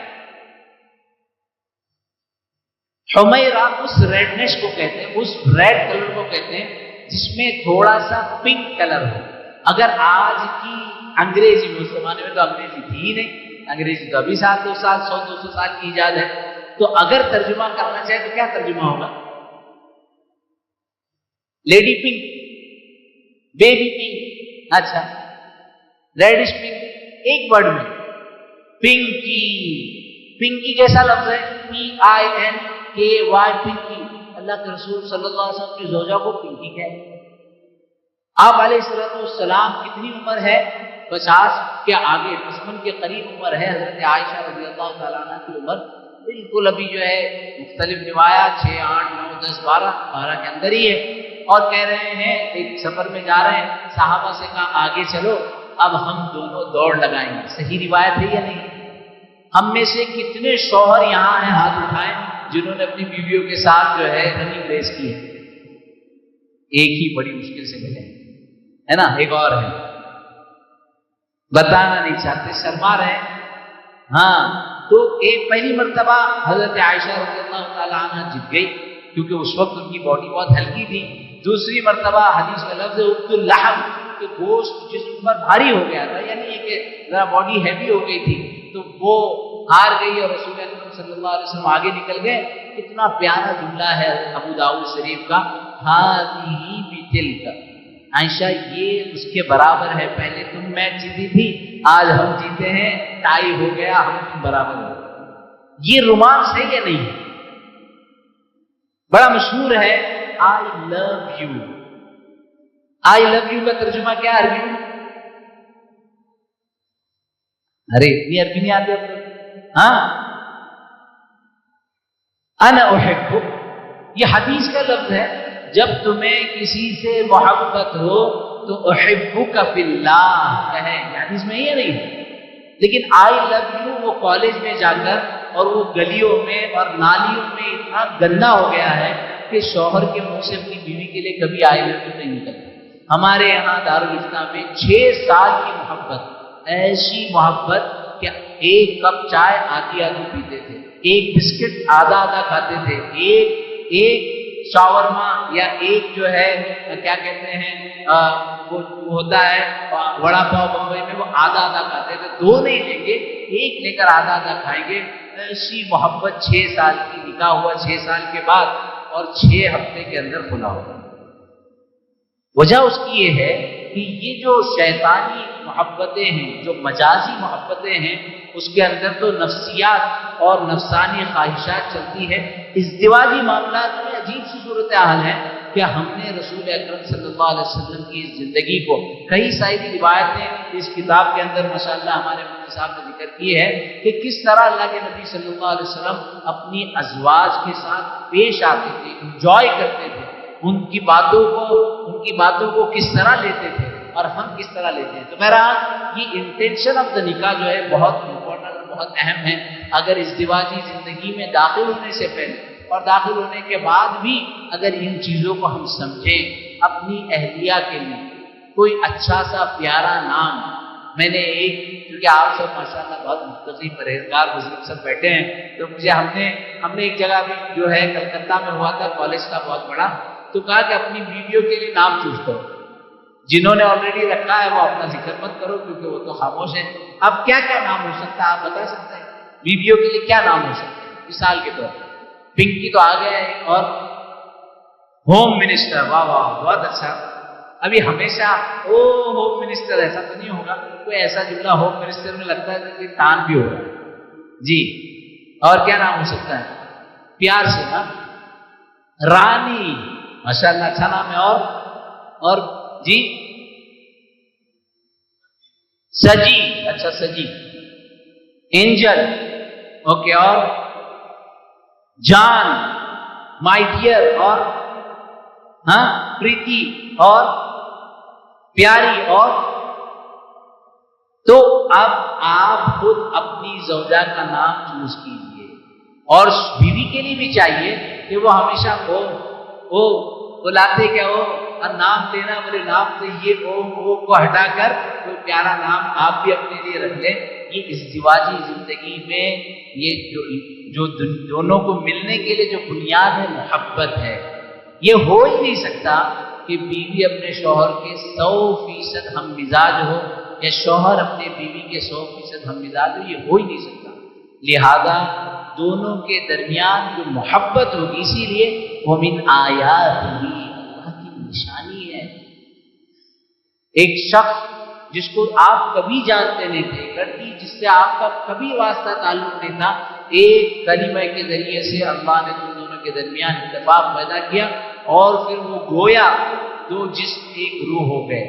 حمیرہ اس ریڈنیس کو کہتے ہیں، اس ریڈ کلر کو کہتے ہیں جس میں تھوڑا سا پنک کلر ہو. اگر آج کی انگریزی میں، اس زمانے میں تو انگریزی تھی ہی نہیں، انگریزی تو ابھی 100 200 سال کی ایجاد ہے. تو اگر ترجمہ کرنا چاہے تو کیا ترجمہ ہوگا؟ Lady pink, baby pink. اچھا، ریڈش پنک. ایک ورڈ میں پنکی. پنکی کیسا لفظ ہے؟ PINKY، پنکی. اللہ کے رسول صلی اللہ علیہ وسلم کی زوجہ کو پنکی کہتے ہیں. آپ علیہ السلام کتنی عمر ہے؟ 50 کے آگے، 55 کے قریب عمر ہے. حضرت عائشہ رضی اللہ تعالیٰ عنہ کی عمر بالکل ابھی جو ہے مختلف روایات 6 8 9 10 12 کے اندر ہی ہے. اور کہہ رہے ہیں ایک سفر میں جا رہے ہیں، صحابہ سے کہا آگے چلو، اب ہم دونوں دوڑ لگائیں گے. صحیح روایت ہے یا نہیں؟ ہم میں سے کتنے شوہر یہاں ہیں، ہاتھ اٹھائیں جنہوں نے اپنی بیویوں کے ساتھ جو ہے رننگ ریس کی ہے. ایک ہی بڑی مشکل سے ملے ہے نا. ایک اور ہے، بتانا نہیں چاہتے، شرما رہے ہیں. ہاں، تو ایک پہلی مرتبہ حضرت عائشہ رضی اللہ تعالیٰ عنہ جیت گئی کیونکہ اس وقت ان کی باڈی بہت ہلکی تھی. دوسری مرتبہ حدیث کا لفظ عبد اللحم، کہ گوشت جسم پر بھاری ہو گیا تھا، یعنی یہ کہ ذرا باڈی ہیوی ہو گئی تھی، تو وہ ہار گئی اور رسول اکرم صلی اللہ علیہ وسلم آگے نکل گئے. کتنا پیارا جملہ ہے ابو داؤد شریف کا، ہذہ بتلک. عائشہ یہ اس کے برابر ہے، پہلے تم میچ جیتی تھی، آج ہم جیتے ہیں، ٹائی ہو گیا، ہم تم برابر ہو. یہ رومانس ہے یا نہیں؟ بڑا مشہور ہے آئی love you. I love you کا ترجمہ کیا عربی میں؟ ارے اتنی عربی نہیں آتی آپ کو؟ ہاں، انا احبک، یہ حدیث کا لفظ ہے. جب تمہیں کسی سے محبت ہو تو احبک فی اللہ کہے، حدیث میں یہ نہیں ہے، لیکن آئی لو یو وہ کالج میں جا کر اور وہ گلیوں میں اور نالیوں میں اتنا گندا ہو گیا ہے کہ شوہر کے منہ سے اپنی بیوی کے لیے کبھی آئی لو یو نہیں نکلتا۔ ہمارے یہاں دارالفتہ میں 6 سال کی محبت، ایسی محبت کہ ایک کپ چائے آدھی آدھی پیتے تھے، ایک بسکٹ آدھا آدھا کھاتے تھے، ایک شاورما یا ایک جو ہے کیا کہتے ہیں وہ ہوتا ہے وڑا پاؤ بمبئی میں، وہ آدھا آدھا کھاتے تھے، 2 نہیں لیں گے، ایک لے کر آدھا آدھا کھائیں گے۔ ایسی محبت 6 سال کی، نکاح ہوا 6 سال کے بعد اور 6 ہفتے کے اندر کھلا ہوگا۔ وجہ اس کی یہ ہے کہ یہ جو شیطانی محبتیں ہیں، جو مجازی محبتیں ہیں، اس کے اندر تو نفسیات اور نفسانی خواہشات چلتی ہے۔ ازدواجی معاملات میں عجیب سی صورتحال ہے کہ ہم نے رسول اکرم صلی اللہ علیہ وسلم کی اس زندگی کو، کئی ساری روایتیں اس کتاب کے اندر ماشاءاللہ ہمارے مفتی صاحب نے ذکر کی ہے کہ کس طرح اللہ کے نبی صلی اللہ علیہ وسلم اپنی ازواج کے ساتھ پیش آتے تھے، انجوائے کرتے تھے، ان کی باتوں کو کس طرح لیتے تھے اور ہم کس طرح لیتے ہیں۔ تو بہرحال یہ انٹینشن آف دا نکاح جو ہے بہت امپورٹنٹ، بہت اہم ہے۔ اگر ازدواجی زندگی میں داخل ہونے سے پہلے اور داخل ہونے کے بعد بھی اگر ان چیزوں کو ہم سمجھیں، اپنی اہلیہ کے لیے کوئی اچھا سا پیارا نام، میں نے کیونکہ آپ سب ماشاءاللہ بہت متقی پرہیزگار بزرگ سب بیٹھے ہیں، تو مجھے ہم نے ایک جگہ بھی جو ہے کلکتہ میں ہوا تھا، کالج کا بہت بڑا، تو کہا کہ اپنی بیویوں کے لیے نام چوز کرو، جنہوں نے آلریڈی رکھا ہے وہ اپنا ذکر مت کرو کیونکہ وہ تو خاموش ہے۔ اب کیا کیا نام ہو سکتا ہے آپ بتا سکتے ہیں؟ بیویوں کے لیے کیا نام ہو سکتا ہے؟ مثال کے طور پر پنکی تو آ گیا ہے، اور ہوم منسٹر، واہ واہ بہت اچھا۔ ابھی ہمیشہ ہوم منسٹر ایسا تو نہیں ہوگا، کوئی ایسا جملہ ہوم منسٹر میں لگتا ہے کہ تان بھی ہو رہا ہے جی۔ اور کیا نام ہو سکتا ہے پیار سے؟ نا رانی، ماشاءاللہ اچھا نام ہے۔ اور جی سجی، اچھا سجی، اینجل، اوکے، اور جان، مائی ڈیئر، اور پریتی، اور پیاری، اور تو اب آپ خود اپنی زوجہ کا نام چوز کیجیے، اور بیوی کے لیے بھی چاہیے کہ وہ ہمیشہ بلاتے کیا ہو، اور نام لینا بولے نام سے یہ وہ کو ہٹا کر کوئی پیارا نام آپ بھی اپنے لیے رکھ لیں۔ یہ ازدواجی زندگی میں یہ جو دونوں کو ملنے کے لیے جو بنیاد ہے محبت ہے، یہ ہو ہی نہیں سکتا کہ بیوی اپنے شوہر کے 100% ہم مزاج ہو یا شوہر اپنے بیوی کے 100% ہم مزاج ہو، یہ ہو ہی نہیں سکتا۔ لہذا دونوں کے درمیان جو محبت ہوگی، اسی لیے وہ من آیات نشانی ہے۔ ایک شخص جس کو آپ کبھی جانتے نہیں تھے، لڑکی جس سے آپ کا کبھی واسطہ تعلق نہیں تھا، ایک کلمہ کے ذریعے سے اللہ نے تم دونوں کے درمیان اتفاق پیدا کیا، اور پھر وہ گویا 2 جسم ایک روح ہو گئے،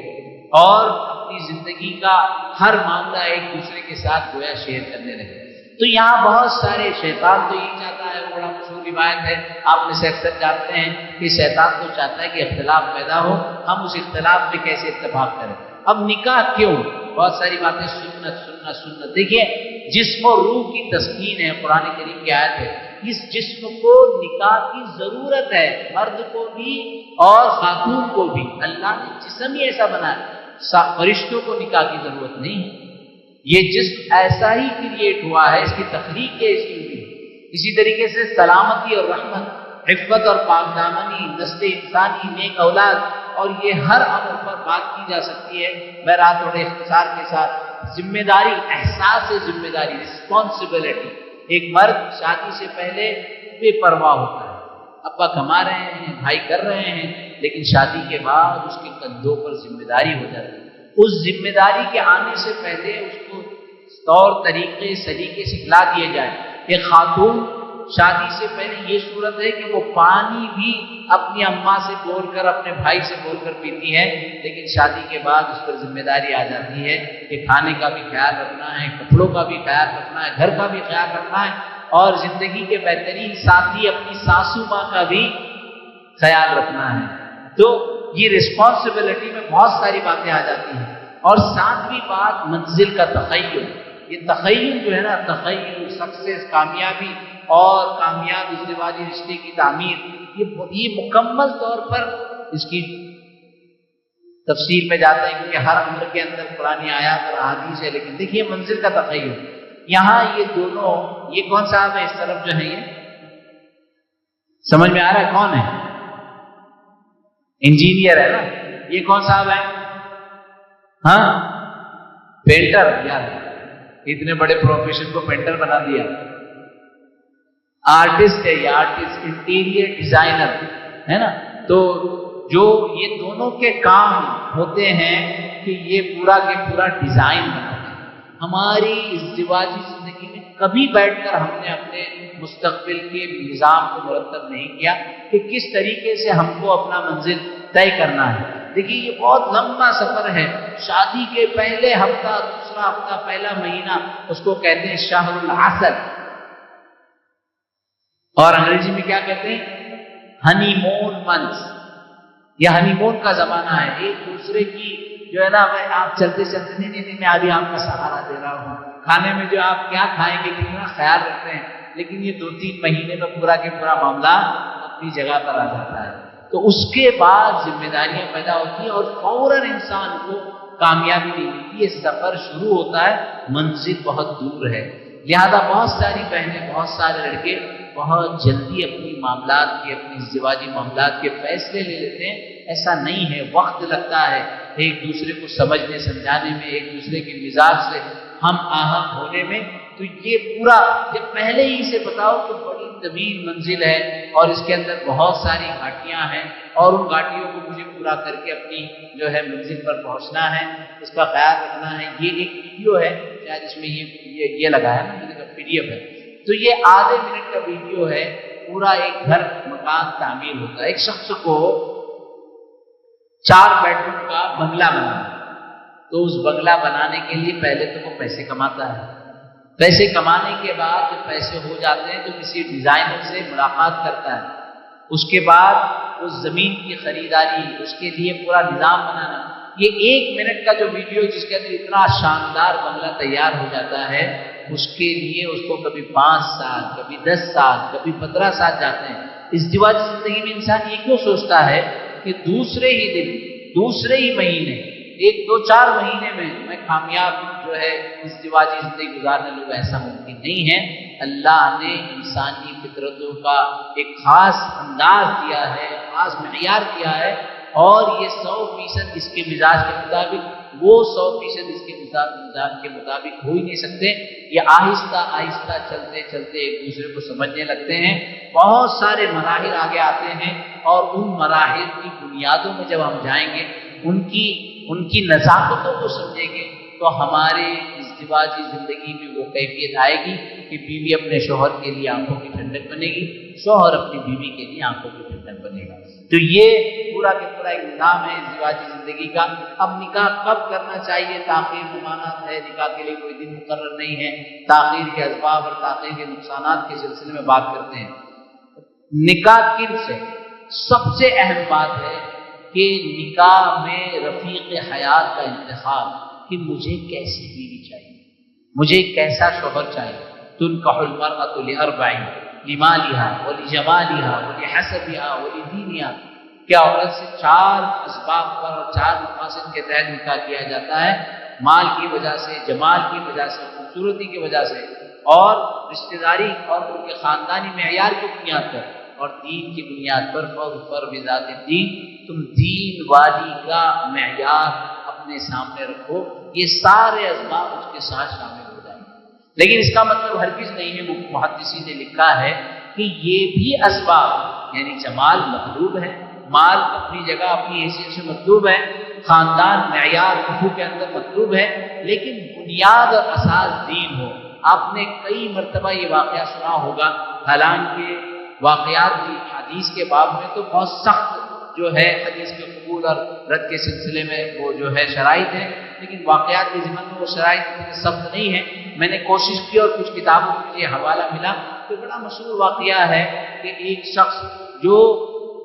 اور اپنی زندگی کا ہر معاملہ ایک دوسرے کے ساتھ گویا شیئر کرنے لگے۔ تو یہاں بہت سارے، شیطان تو یہی چاہتا ہے، بڑا مشہور روایت ہے، آپ میں سے اکثر جانتے ہیں کہ شیطان تو چاہتا ہے کہ اختلاف پیدا ہو، ہم اس اختلاف میں کیسے اتفاق کریں۔ اب نکاح کیوں؟ بہت ساری باتیں سنت سنت سنت، دیکھیے جسم و روح کی تسکین ہے، قرآن کریم کی آیت ہے، اس جسم کو نکاح کی ضرورت ہے، مرد کو بھی اور خاتون کو بھی، اللہ نے جسم ہی ایسا بنایا، فرشتوں کو نکاح کی ضرورت نہیں ہے، یہ جسم ایسا ہی کریٹ ہوا ہے، اس کی تخلیق ایسی ہوئی ہے۔ اسی طریقے سے سلامتی اور رحمت، عفت اور پاک دامنی، نسل انسانی، نیک اولاد، اور یہ ہر امر پر بات کی جا سکتی ہے۔ بہرحال تھوڑے اختصار کے ساتھ، ذمہ داری، احساس ذمہ داری، رسپانسبلٹی۔ ایک مرد شادی سے پہلے بے پرواہ ہوتا ہے، ابا کما رہے ہیں، بھائی کر رہے ہیں، لیکن شادی کے بعد اس کے کندھوں پر ذمہ داری ہو جاتی ہے۔ اس ذمہ داری کے آنے سے پہلے اس کو طور طریقے سلیقے سکھلا دیے جائیں۔ ایک خاتون شادی سے پہلے یہ صورت ہے کہ وہ پانی بھی اپنی اماں سے بول کر، اپنے بھائی سے بول کر پیتی ہے، لیکن شادی کے بعد اس پر ذمہ داری آ جاتی ہے کہ کھانے کا بھی خیال رکھنا ہے، کپڑوں کا بھی خیال رکھنا ہے، گھر کا بھی خیال رکھنا ہے، اور زندگی کے بہترین ساتھی اپنی ساسو ماں کا بھی خیال رکھنا ہے۔ تو یہ رسپانسبلٹی میں بہت ساری باتیں آ جاتی ہیں. اور ساتویں بات منزل کا تخیل. یہ تخیل جو ہے نا، تخیل، سکسیس، کامیابی اور کامیاب ازدواجی رشتے کی تعمیر، یہ مکمل طور پر اس کی تفصیل میں جاتے ہیں کیونکہ ہر امر کے اندر قرآن آیات اور احادیث ہے. لیکن دیکھیے منزل کا تخیل، یہاں یہ دونوں، یہ کون صاحب ہے اس طرف جو ہے، یہ سمجھ میں آ رہا ہے کون ہے؟ انجینئر ہے نا. یہ کون صاحب ہے؟ ہاں، پینٹر. یار اتنے بڑے پروفیشن کو پینٹر بنا دیا. آرٹسٹ ہے، یہ آرٹسٹ، انٹیریئر ڈیزائنر ہے نا. تو جو یہ دونوں کے کام ہوتے ہیں کہ یہ پورا کے پورا ڈیزائن بناتے ہیں. ہماری ازدواجی زندگی میں کبھی بیٹھ کر ہم نے اپنے مستقبل کے نظام کو مرتب نہیں کیا کہ کس طریقے سے ہم کو اپنا منزل طے کرنا ہے. دیکھیے یہ بہت لمبا سفر ہے. شادی کے پہلے ہفتہ، دوسرا ہفتہ، پہلا مہینہ، اس کو کہتے ہیں شہر العسل، اور انگریزی میں کیا کہتے ہیں؟ ہنی مون منتھ. یہ ہنی مون کا زمانہ ہے. ایک دوسرے کی جو ہے نا، آپ چلتے چلتے نہیں میں ابھی آپ کا سہارا دے رہا ہوں، کھانے میں جو آپ کیا کھائیں گے کتنا خیال رکھتے ہیں. لیکن یہ 2-3 مہینے میں پورا کے پورا معاملہ اپنی جگہ پر آ جاتا ہے. تو اس کے بعد ذمہ داریاں پیدا ہوتی ہیں اور فوراً انسان کو کامیابی نہیں ملتی. یہ سفر شروع ہوتا ہے، منزل بہت دور ہے. لہذا بہت ساری بہنیں، بہت سارے لڑکے بہت جلدی اپنی معاملات کے، اپنی ازدواجی معاملات کے فیصلے لے لیتے ہیں. ایسا نہیں ہے، وقت لگتا ہے ایک دوسرے کو سمجھنے سمجھانے میں، ایک دوسرے کے مزاج سے ہم آہنگ ہونے میں. تو یہ پورا جب پہلے ہی اسے بتاؤ کہ بڑی طویل منزل ہے اور اس کے اندر بہت ساری گھاٹیاں ہیں اور ان گھاٹیوں کو مجھے پورا کر کے اپنی جو ہے منزل پر پہنچنا ہے، اس کا خیال رکھنا ہے. یہ ایک ویڈیو ہے شاید اس میں یہ لگا ہے نا، میرے کا PDF ہے. تو یہ آدھے منٹ کا ویڈیو ہے. پورا ایک گھر مکان تعمیر ہوتا ہے. ایک شخص کو 4 بیڈروم کا بنگلہ بنانا. تو اس بنگلہ بنانے کے لیے پہلے تو وہ پیسے کماتا ہے. پیسے کمانے کے بعد جب پیسے ہو جاتے ہیں تو کسی ڈیزائنر سے ملاقات کرتا ہے. اس کے بعد اس زمین کی خریداری، اس کے لیے پورا نظام بنانا. یہ 1 منٹ کا جو ویڈیو جس کے اندر اتنا شاندار بنگلہ تیار ہو جاتا ہے، اس کے لیے اس کو کبھی 5 سال، کبھی 10 سال، کبھی 15 سال جاتے ہیں. ازدواجی زندگی میں انسان یہ کیوں سوچتا ہے کہ دوسرے ہی دن، دوسرے ہی مہینے، 1-2-4 مہینے میں کامیاب جو ہے ازدواجی زندگی گزارنے لوگ؟ ایسا ممکن نہیں ہے. اللہ نے انسانی فطرتوں کا ایک خاص انداز دیا ہے، خاص معیار دیا ہے، اور یہ 100% اس کے مزاج کے مطابق، وہ 100% اس کے مزاج کے مطابق ہو ہی نہیں سکتے. یہ آہستہ آہستہ چلتے چلتے ایک دوسرے کو سمجھنے لگتے ہیں. بہت سارے مراحل آگے آتے ہیں اور ان مراحل کی بنیادوں میں جب ہم جائیں گے، ان کی نزاکتوں کو سمجھیں گے، تو ہمارے ازدواجی زندگی میں وہ کیفیت آئے گی کہ بیوی اپنے شوہر کے لیے آنکھوں کی ٹھنڈک بنے گی، شوہر اپنی بیوی کے لیے آنکھوں کی ٹھنڈک بنے گا. تو یہ پورا کے پورا ایک نظام ہے ازدواجی زندگی کا. اب نکاح کب کرنا چاہیے؟ تاخیر ممانعت ہے. نکاح کے لیے کوئی دن مقرر نہیں ہے. تاخیر کے اسباب اور تاخیر کے نقصانات کے سلسلے میں بات کرتے ہیں. نکاح کن سے؟ سب سے اہم بات ہے کہ نکاح میں رفیق حیات کا انتخاب، کہ مجھے کیسی بیوی چاہیے، مجھے کیسا شوہر چاہیے. تنکح المرأة لأربع: لمالها ولجمالها ولحسبها ولدینها. کیا عورت سے 4 اسباب پر اور 4 مقاصد کے تحت نکاح کیا جاتا ہے: مال کی وجہ سے، جمال کی وجہ سے، خوبصورتی کی وجہ سے، اور رشتہ داری اور ان کے خاندانی معیار کی بنیاد پر، اور دین کی بنیاد پر. فاظفر بذات الدین. تم دین والی کا معیار اپنے سامنے رکھو. یہ سارے اسباب اس کے ساتھ شامل ہو جائیں گے. لیکن اس کا مطلب ہرگز نہیں ہے، محدثین نے لکھا ہے کہ یہ بھی اسباب، یعنی جمال مطلوب ہے، مال اپنی جگہ اپنی حیثیت سے مطلوب ہے، خاندان معیار رفو کے اندر مطلوب ہے، لیکن بنیاد اور اساس دین ہو. آپ نے کئی مرتبہ یہ واقعہ سنا ہوگا. حالانکہ واقعات کی حدیث کے باب میں تو بہت سخت جو ہے حدیث کے قبول اور رد کے سلسلے میں وہ جو ہے شرائط ہے، لیکن واقعات کے ضمن میں وہ شرائط اتنے سخت نہیں ہیں. میں نے کوشش کی اور کچھ کتابوں میں مجھے حوالہ ملا تو بڑا مشہور واقعہ ہے کہ ایک شخص جو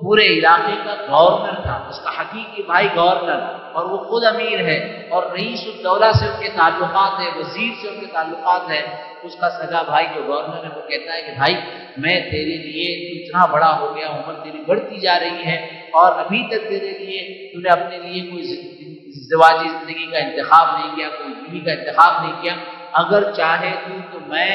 پورے علاقے کا گورنر تھا، اس کا حقیقی بھائی گورنر اور وہ خود امیر ہے اور رئیس الدولہ سے ان کے تعلقات ہے، وزیر سے ان کے تعلقات ہے، اس کا سگا بھائی جو گورنر ہے وہ کہتا ہے کہ بھائی میں تیرے لیے تو اتنا بڑا ہو گیا، عمر تیری بڑھتی جا رہی ہے اور ابھی تک تیرے لیے تو نے اپنے لیے کوئی ازدواجی زندگی کا انتخاب نہیں کیا، کوئی بیوی کا انتخاب نہیں کیا، اگر چاہے تو میں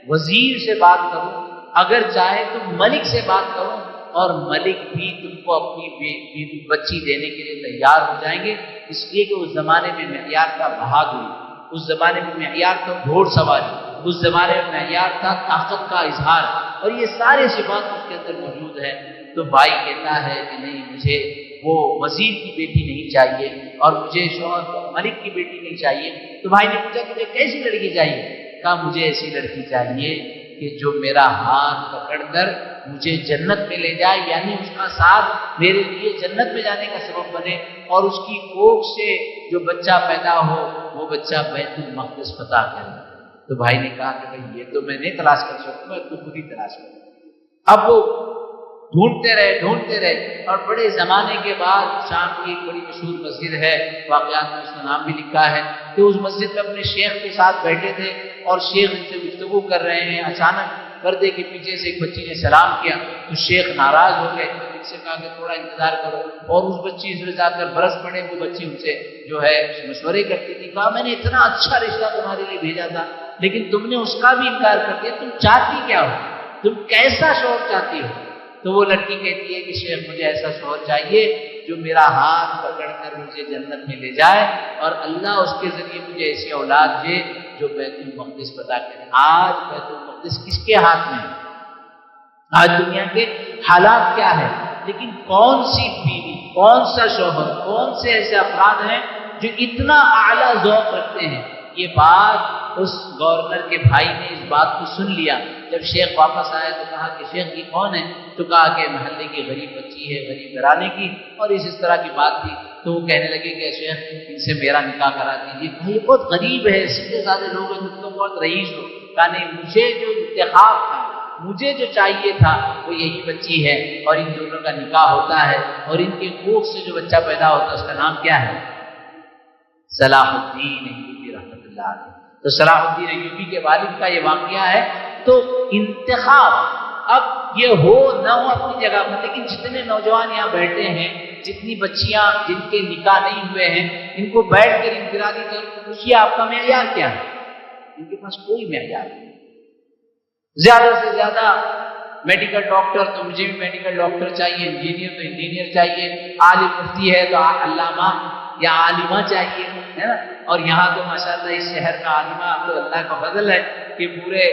وزیر سے بات کروں، اگر چاہے تو ملک سے بات کروں اور ملک بھی تم کو اپنی بیوی بچی دینے کے لیے تیار ہو جائیں گے، اس لیے کہ اس زمانے میں معیار تھا بہادری، اس زمانے میں معیار تھا گھوڑ سواری، اس زمانے میں معیار تھا طاقت کا اظہار، اور یہ سارے صفات اس کے اندر موجود ہیں۔ تو بھائی کہتا ہے کہ نہیں، مجھے وہ وزیر کی بیٹی نہیں چاہیے اور مجھے شوہر ملک کی بیٹی نہیں چاہیے۔ تو بھائی نے پوچھا تجھے کیسی لڑکی چاہیے؟ کہا مجھے ایسی لڑکی چاہیے کہ جو میرا ہاتھ پکڑ کر مجھے جنت میں لے جائے، یعنی اس کا ساتھ میرے لیے جنت میں جانے کا سبب بنے، اور اس کی کوکھ سے جو بچہ پیدا ہو وہ بچہ بیت المقدس فتح کرے۔ تو بھائی نے کہا کہ بھائی یہ تو میں نہیں تلاش کر سکتا، میں تو خود ہی تلاش کروں۔ اب وہ ڈھونڈتے رہے اور بڑے زمانے کے بعد شام کی ایک بڑی مشہور مسجد ہے، واقعات میں اس کا نام بھی لکھا ہے، کہ اس مسجد میں اپنے شیخ کے ساتھ بیٹھے تھے اور شیخ ان سے گفتگو کر رہے ہیں، اچانک پردے کے پیچھے سے ایک بچی نے سلام کیا تو شیخ ناراض ہو گئے، ان سے کہا کہ تھوڑا انتظار کرو، اور اس بچی سے جا کر برس پڑے۔ وہ بچی ان سے جو ہے مشورے کرتی تھی، کہا میں نے اتنا اچھا رشتہ تمہارے لیے بھیجا تھا لیکن تم نے اس کا بھی انکار کر دیا، تم چاہتی کیا ہو، تم کیسا شوہر چاہتی ہو؟ تو وہ لڑکی کہتی ہے کہ شیخ مجھے ایسا شوہر چاہیے جو میرا ہاتھ پکڑ کر مجھے جنت میں لے جائے اور اللہ اس کے ذریعے مجھے ایسی اولاد دے جو بیت المقدس فتح کرے۔ آج بیت المقدس کس کے ہاتھ میں ہے؟ آج دنیا کے حالات کیا ہے، لیکن کون سی بیوی، کون سا شوہر، کون سے ایسے افراد ہیں جو اتنا اعلیٰ ذوق رکھتے ہیں؟ یہ بات اس گورنر کے بھائی نے اس بات کو سن لیا۔ جب شیخ واپس آئے تو کہا کہ شیخ یہ کون ہے؟ تو کہا کہ محلے کی غریب بچی ہے، غریب گھرانے کی، اور اس طرح کی بات تھی۔ تو وہ کہنے لگے کہ شیخ ان سے میرا نکاح کرا دیجیے۔ کہا یہ بہت غریب ہے، سیدھے سادے لوگ ہیں، تم تو بہت رئیس ہو۔ کہا نہیں، مجھے جو انتخاب تھا، مجھے جو چاہیے تھا وہ یہی بچی ہے، اور ان دونوں کا نکاح ہوتا ہے اور ان کے کوکھ سے جو بچہ پیدا ہوتا ہے اس کا نام کیا ہے؟ صلاح الدین ایوبی رحمۃ اللہ علیہ۔ تو صلاح الدین ایوبی کے والد کا یہ واقعہ ہے۔ تو انتخاب اب یہ ہو نہ ہو اپنی جگہ پر، لیکن جتنے نوجوان یہاں بیٹھے ہیں، جتنی بچیاں جن کے نکاح نہیں ہوئے ہیں، ان کو بیٹھ کر انفرادی طور پر پوچھیے آپ کا معیار کیا ہے؟ ان کے پاس کوئی معیار نہیں۔ زیادہ سے زیادہ میڈیکل ڈاکٹر تو مجھے بھی میڈیکل ڈاکٹر چاہیے، انجینئر تو انجینئر چاہیے، عالم مفتی ہے تو علامہ یا عالمہ چاہیے، ہے نا؟ اور یہاں تو ماشاءاللہ اس شہر کا عالمہ تو اللہ کا فضل ہے کہ پورے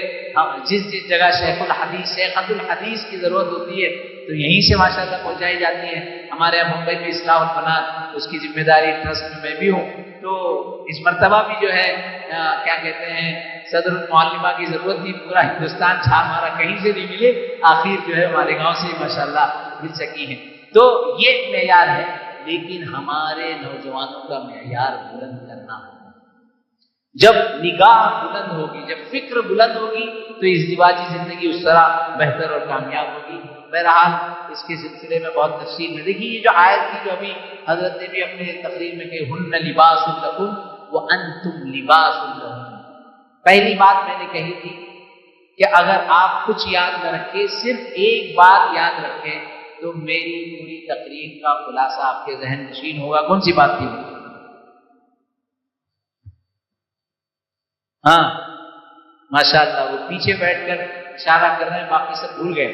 جس جگہ شیخ الحدیث، شیخۃ الحدیث کی ضرورت ہوتی ہے تو یہیں سے ماشاءاللہ پہنچائی جاتی ہے۔ ہمارے یہاں ممبئی میں اصلاح البنات، اس کی ذمہ داری ٹرسٹ میں میں بھی ہوں، تو اس مرتبہ بھی جو ہے کیا کہتے ہیں صدر المعلمہ کی ضرورت تھی، پورا ہندوستان چھان مارا، کہیں سے نہیں ملے، آخر جو ہے ہمارے گاؤں سے ماشاءاللہ مل سکی ہیں۔ تو یہ معیار ہے، لیکن ہمارے نوجوانوں کا معیار بلند کرنا ہوگا۔ جب نگاہ بلند ہوگی، جب فکر بلند ہوگی تو ازدواجی زندگی اس طرح بہتر اور کامیاب ہوگی۔ بہرحال اس کے سلسلے میں بہت تفصیل میں دیکھیے، یہ جو آیت تھی جو ابھی حضرت نے بھی اپنے تقریر میں کہ ہن لباس لکم وانتم لباس لہن۔ پہلی بات میں نے کہی تھی کہ اگر آپ کچھ یاد نہ رکھیں، صرف ایک بات یاد رکھیں تو میری پوری تقریر کا خلاصہ آپ کے ذہن نشین ہوگا۔ کون سی بات تھی؟ ہاں ماشاءاللہ، وہ پیچھے بیٹھ کر اشارہ کر رہے ہیں، باقی سب بھول گئے۔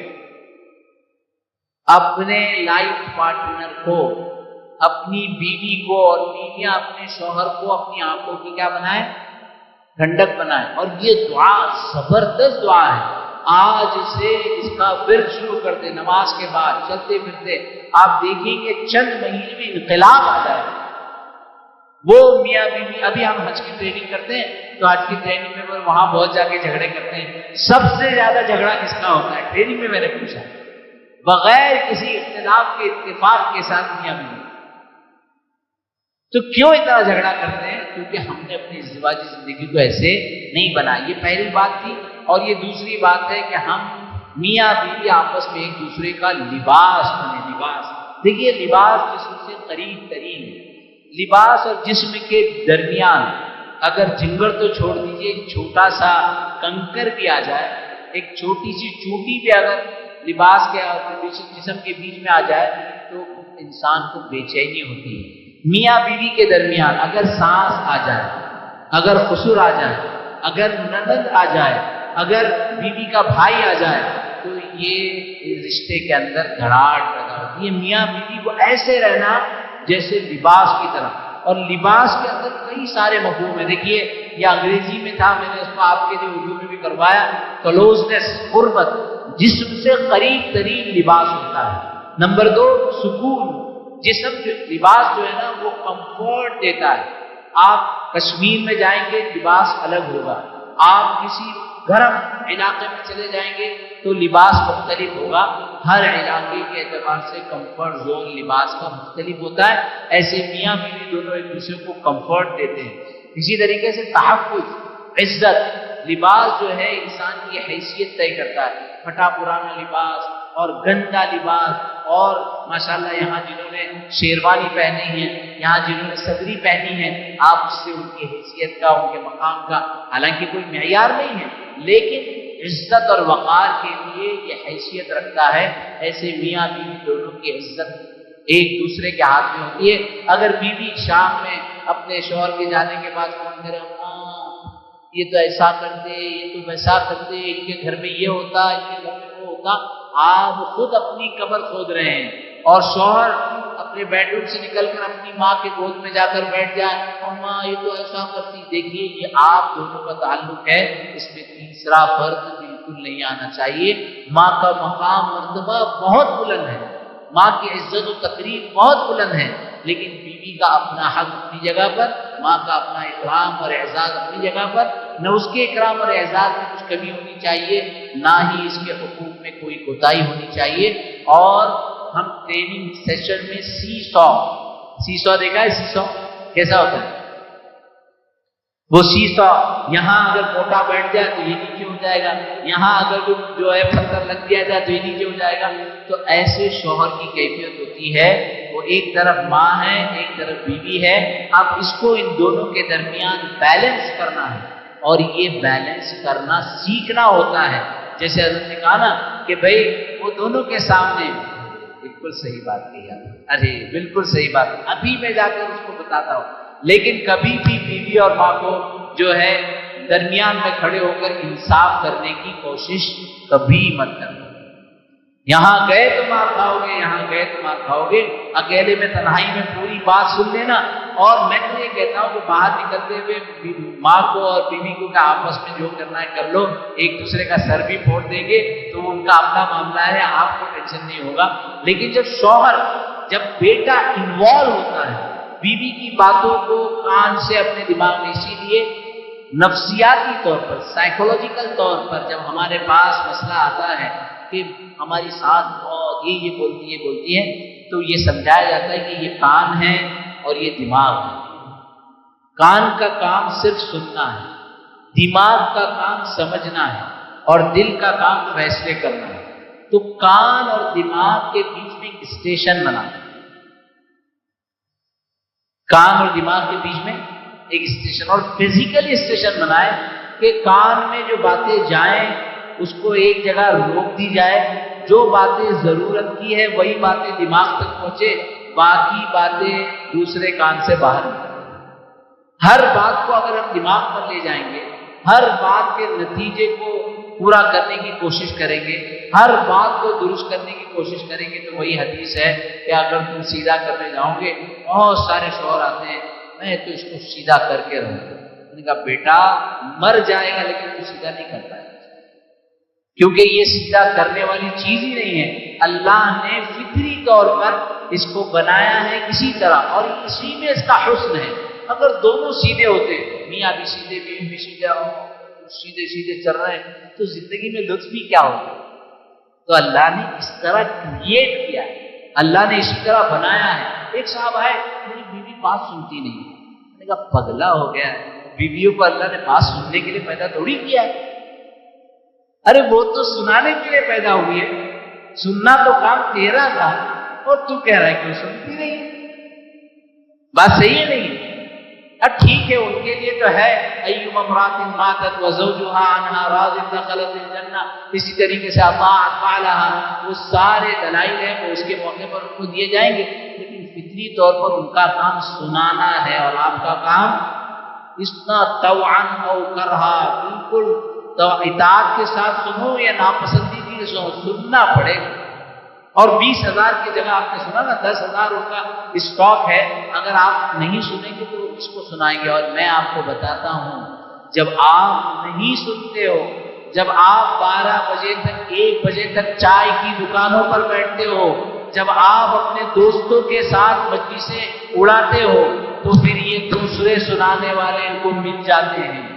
اپنے لائف پارٹنر کو، اپنی بیوی کو، اور بیویاں اپنے شوہر کو اپنی آنکھوں کی کیا بنائیں؟ ٹھنڈک بنائیں۔ اور یہ دعا زبردست دعا ہے، آج سے اس کا ورد شروع کر دیں، نماز کے بعد چلتے پھرتے آپ دیکھیں گے چند مہینے میں انقلاب آ جائے۔ وہ میاں بیوی، ابھی ہم حج کی ٹریننگ کرتے ہیں تو حج کی ٹریننگ میں وہاں بہت جا کے جھگڑے کرتے ہیں، سب سے زیادہ جھگڑا کس کا ہوتا ہے؟ ٹریننگ میں نے پوچھا، بغیر کسی اختلاف کے اتفاق کے ساتھ میاں بیوی۔ تو کیوں اتنا جھگڑا کرتے ہیں؟ کیونکہ ہم نے اپنی ازدواجی زندگی کو ایسے نہیں بنائی۔ یہ پہلی بات تھی۔ اور یہ دوسری بات ہے کہ ہم میاں بیوی آپس میں ایک دوسرے کا لباس بنے۔ لباس دیکھیے لباس جسم سے قریب ترین ہے. لباس اور جسم کے درمیان اگر جنگڑ تو چھوڑ دیجیے، ایک چھوٹا سا کنکر بھی آ جائے، ایک چھوٹی سی چوٹی بھی اگر لباس کے جسم کے بیچ میں آ جائے تو انسان کو بے چینی ہوتی ہے. میاں بیوی کے درمیان اگر سانس آ جائے، اگر خسر آ جائے، اگر نند آ جائے، اگر بیوی کا بھائی آ جائے تو یہ رشتے کے اندر دھڑاڑ پیدا ہوتی ہے. میاں بیوی کو ایسے رہنا جیسے لباس کی طرح. اور لباس کے اندر کئی سارے مفہوم ہیں. دیکھیے یہ انگریزی میں تھا، میں نے اس کو آپ کے لیے اردو میں بھی کروایا. کلوزنس، قربت، جسم سے قریب ترین لباس ہوتا ہے. نمبر 2 سکون. جسم لباس جو ہے نا وہ کمفرٹ دیتا ہے. آپ کشمیر میں جائیں گے لباس الگ ہوگا، آپ کسی گرم علاقے میں چلے جائیں گے تو لباس مختلف ہوگا. ہر علاقے کے اعتبار سے کمفرٹ زون لباس کا مختلف ہوتا ہے. ایسے میاں بیوی دونوں ایک دوسرے کو کمفرٹ دیتے ہیں. اسی طریقے سے تحفظ، عزت. لباس جو ہے انسان کی حیثیت طے کرتا ہے. پھٹا پرانا لباس اور گندا لباس، اور ماشاءاللہ یہاں جنہوں نے شیروانی پہنی ہے، یہاں جنہوں نے صدری پہنی ہے، آپ اس سے ان کی حیثیت کا، ان کے مقام کا حالانکہ کوئی معیار نہیں ہے، لیکن عزت اور وقار کے لیے یہ حیثیت رکھتا ہے. ایسے میاں بیوی دونوں کی عزت ایک دوسرے کے ہاتھ میں ہوتی ہے. اگر بیوی شام میں اپنے شوہر کے جانے کے بعد فون کرے، یہ تو ایسا کرتے، یہ تو ویسا کرتے، ان کے گھر میں یہ ہوتا، ان کے گھر میں وہ ہوتا، آپ خود اپنی قبر کھود رہے ہیں. اور شوہر اپنے بیڈ روم سے نکل کر اپنی ماں کے گود میں جا کر بیٹھ جائے، ماں یہ تو ایسا کرتی. دیکھیے یہ آپ دونوں کا تعلق ہے، اس میں تیسرا فرد بالکل نہیں آنا چاہیے. ماں کا مقام مرتبہ بہت بلند ہے، ماں کی عزت و تقریر بہت بلند ہے، لیکن بیوی کا اپنا حق اپنی جگہ پر، ماں کا اپنا اکرام اور اعزاز اپنی جگہ پر. نہ اس کے اکرام اور اعزاز میں کچھ کمی ہونی چاہیے، نہ ہی اس کے حقوق میں کوئی کوتاہی ہونی چاہیے. اور ہم ٹریننگ سیشن میں سی سو دیکھا ہے؟ سی سو کیسا ہوتا ہے؟ وہ سی سو یہاں اگر موٹا بیٹھ جائے تو یہ نیچے ہو جائے گا، یہاں اگر جو ہے پتھر لگ دیا جائے تو یہ نیچے ہو جائے گا. تو ایسے شوہر کی کیفیت ہوتی ہے، وہ ایک طرف ماں ہے، ایک طرف بیوی ہے. اب اس کو ان دونوں کے درمیان بیلنس کرنا ہے، اور یہ بیلنس کرنا سیکھنا ہوتا ہے. جیسے حضرت نے کہا نا کہ بھائی وہ دونوں کے سامنے، بالکل صحیح بات کہی آپ، ارے بالکل صحیح بات، ابھی میں جا کر اس کو بتاتا ہوں. لیکن کبھی بھی بیوی اور ماں کو جو ہے درمیان میں کھڑے ہو کر انصاف کرنے کی کوشش کبھی مت کرنا. یہاں گئے تو مار کھاؤ گے، یہاں گئے تو مار کھاؤ گے. اکیلے میں تنہائی میں پوری بات سن لینا. اور میں تو یہ کہتا ہوں کہ باہر نکلتے ہوئے ماں کو اور بیوی کو کہ آپس میں جو کرنا ہے کر لو، ایک دوسرے کا سر بھی پھوڑ دیں گے تو ان کا اپنا معاملہ ہے، آپ کو ٹینشن نہیں ہوگا. لیکن جب شوہر، جب بیٹا انوالو ہوتا ہے بیوی کی باتوں کو کان سے اپنے دماغ میں، اسی لیے نفسیاتی طور پر، سائیکولوجیکل طور پر جب ہمارے پاس مسئلہ آتا ہے کہ ہماری ساتھ بہت یہ بولتی ہے تو یہ سمجھایا جاتا ہے کہ یہ کان ہے اور یہ دماغ ہے. کان کا کام صرف سننا ہے، دماغ کا کام سمجھنا ہے، اور دل کا کام فیصلے کرنا ہے. تو کان اور دماغ کے بیچ میں ایک اسٹیشن بنا، کان اور دماغ کے بیچ میں ایک اسٹیشن، اور فزیکلی اسٹیشن بنائے کہ کان میں جو باتیں جائیں اس کو ایک جگہ روک دی جائے. جو باتیں ضرورت کی ہے وہی باتیں دماغ تک پہنچے، باقی باتیں دوسرے کان سے باہر نکلیں. ہر بات کو اگر ہم دماغ پر لے جائیں گے، ہر بات کے نتیجے کو پورا کرنے کی کوشش کریں گے، ہر بات کو درست کرنے کی کوشش کریں گے، تو وہی حدیث ہے کہ اگر تم سیدھا کرنے جاؤ گے، بہت سارے شوہر آتے ہیں میں تو اس کو سیدھا کر کے رہوں گا. میں نے کہا بیٹا مر جائے گا لیکن تو سیدھا نہیں کرتا ہے، کیونکہ یہ سیدھا کرنے والی چیز ہی نہیں ہے. اللہ نے فطری طور پر اس کو بنایا ہے اسی طرح، اور اسی میں اس کا حسن ہے. اگر دونوں سیدھے ہوتے، میاں بھی سیدھے بیوی بھی سیدھے، سیدھے سیدھے چل رہے ہیں، تو زندگی میں لطف بھی کیا ہوگا. تو اللہ نے اس طرح کریٹ کیا ہے، اللہ نے اسی طرح بنایا ہے. ایک صاحب ہے میری بیوی بات سنتی نہیں، میں نے کہا پگلا ہو گیا، بیویوں کو اللہ نے بات سننے کے لیے پیدا تھوڑی کیا ہے. ارے وہ تو سنانے کے لیے پیدا ہوئی ہے، سننا تو کام تیرا تھا. اور تو کہہ رہا ہے کہ وہ سنتی نہیں ہے. بات صحیح ہے نہیں؟ اب ٹھیک ہے، ان کے لیے تو ہے ایما امرات ماتت وزوجها عنها راض دخلت الجنہ، اسی طریقے سے اطاعت فعلها، وہ سارے دلائل ہیں وہ اس کے موقع پر ان کو دیے جائیں گے، لیکن فطری طور پر ان کا کام سنانا ہے، اور آپ کا کام اتنا طوعا او کرہا، بالکل اطاعت کے ساتھ سنو یا ناپسندیدگی کے سنو، سننا پڑے گا. اور 20,000 کی جگہ آپ نے سنا نا 10,000 ان کا اسٹاک ہے، اگر آپ نہیں سنیں گے تو اس کو سنائیں گے. اور میں آپ کو بتاتا ہوں، جب آپ نہیں سنتے ہو، جب آپ 12 بجے تک 1 بجے تک چائے کی دکانوں پر بیٹھتے ہو، جب آپ اپنے دوستوں کے ساتھ مجلسیں اڑاتے ہو، تو پھر یہ دوسرے سنانے والے ان کو مل جاتے ہیں.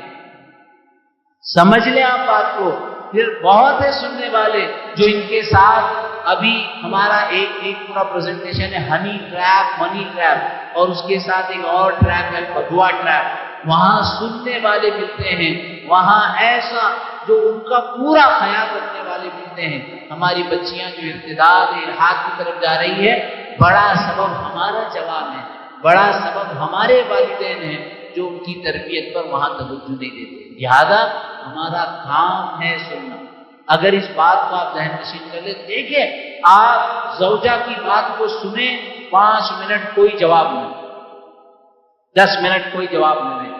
سمجھ لیں آپ بات کو. پھر بہت ہے سننے والے جو ان کے ساتھ، ابھی ہمارا ایک پورا پریزنٹیشن ہے ہنی ٹریپ، منی ٹریپ، اور اس کے ساتھ ایک اور ٹریپ ہے بدوا ٹریپ. وہاں سننے والے ملتے ہیں، وہاں ایسا جو ان کا پورا خیال رکھنے والے ملتے ہیں. ہماری بچیاں جو ارتداد الحاد کی طرف جا رہی ہے، بڑا سبب ہمارا جوان ہے، بڑا سبب ہمارے والدین ہیں جو ان کی تربیت پر وہاں توجہ نہیں دیتے. لہذا ہمارا کام ہے سننا. اگر اس بات کو آپ ذہن نشین کر لیں، دیکھیں آپ زوجہ کی بات کو سنیں، 5 منٹ کوئی جواب نہ دیں، 10 منٹ کوئی جواب نہ دیں،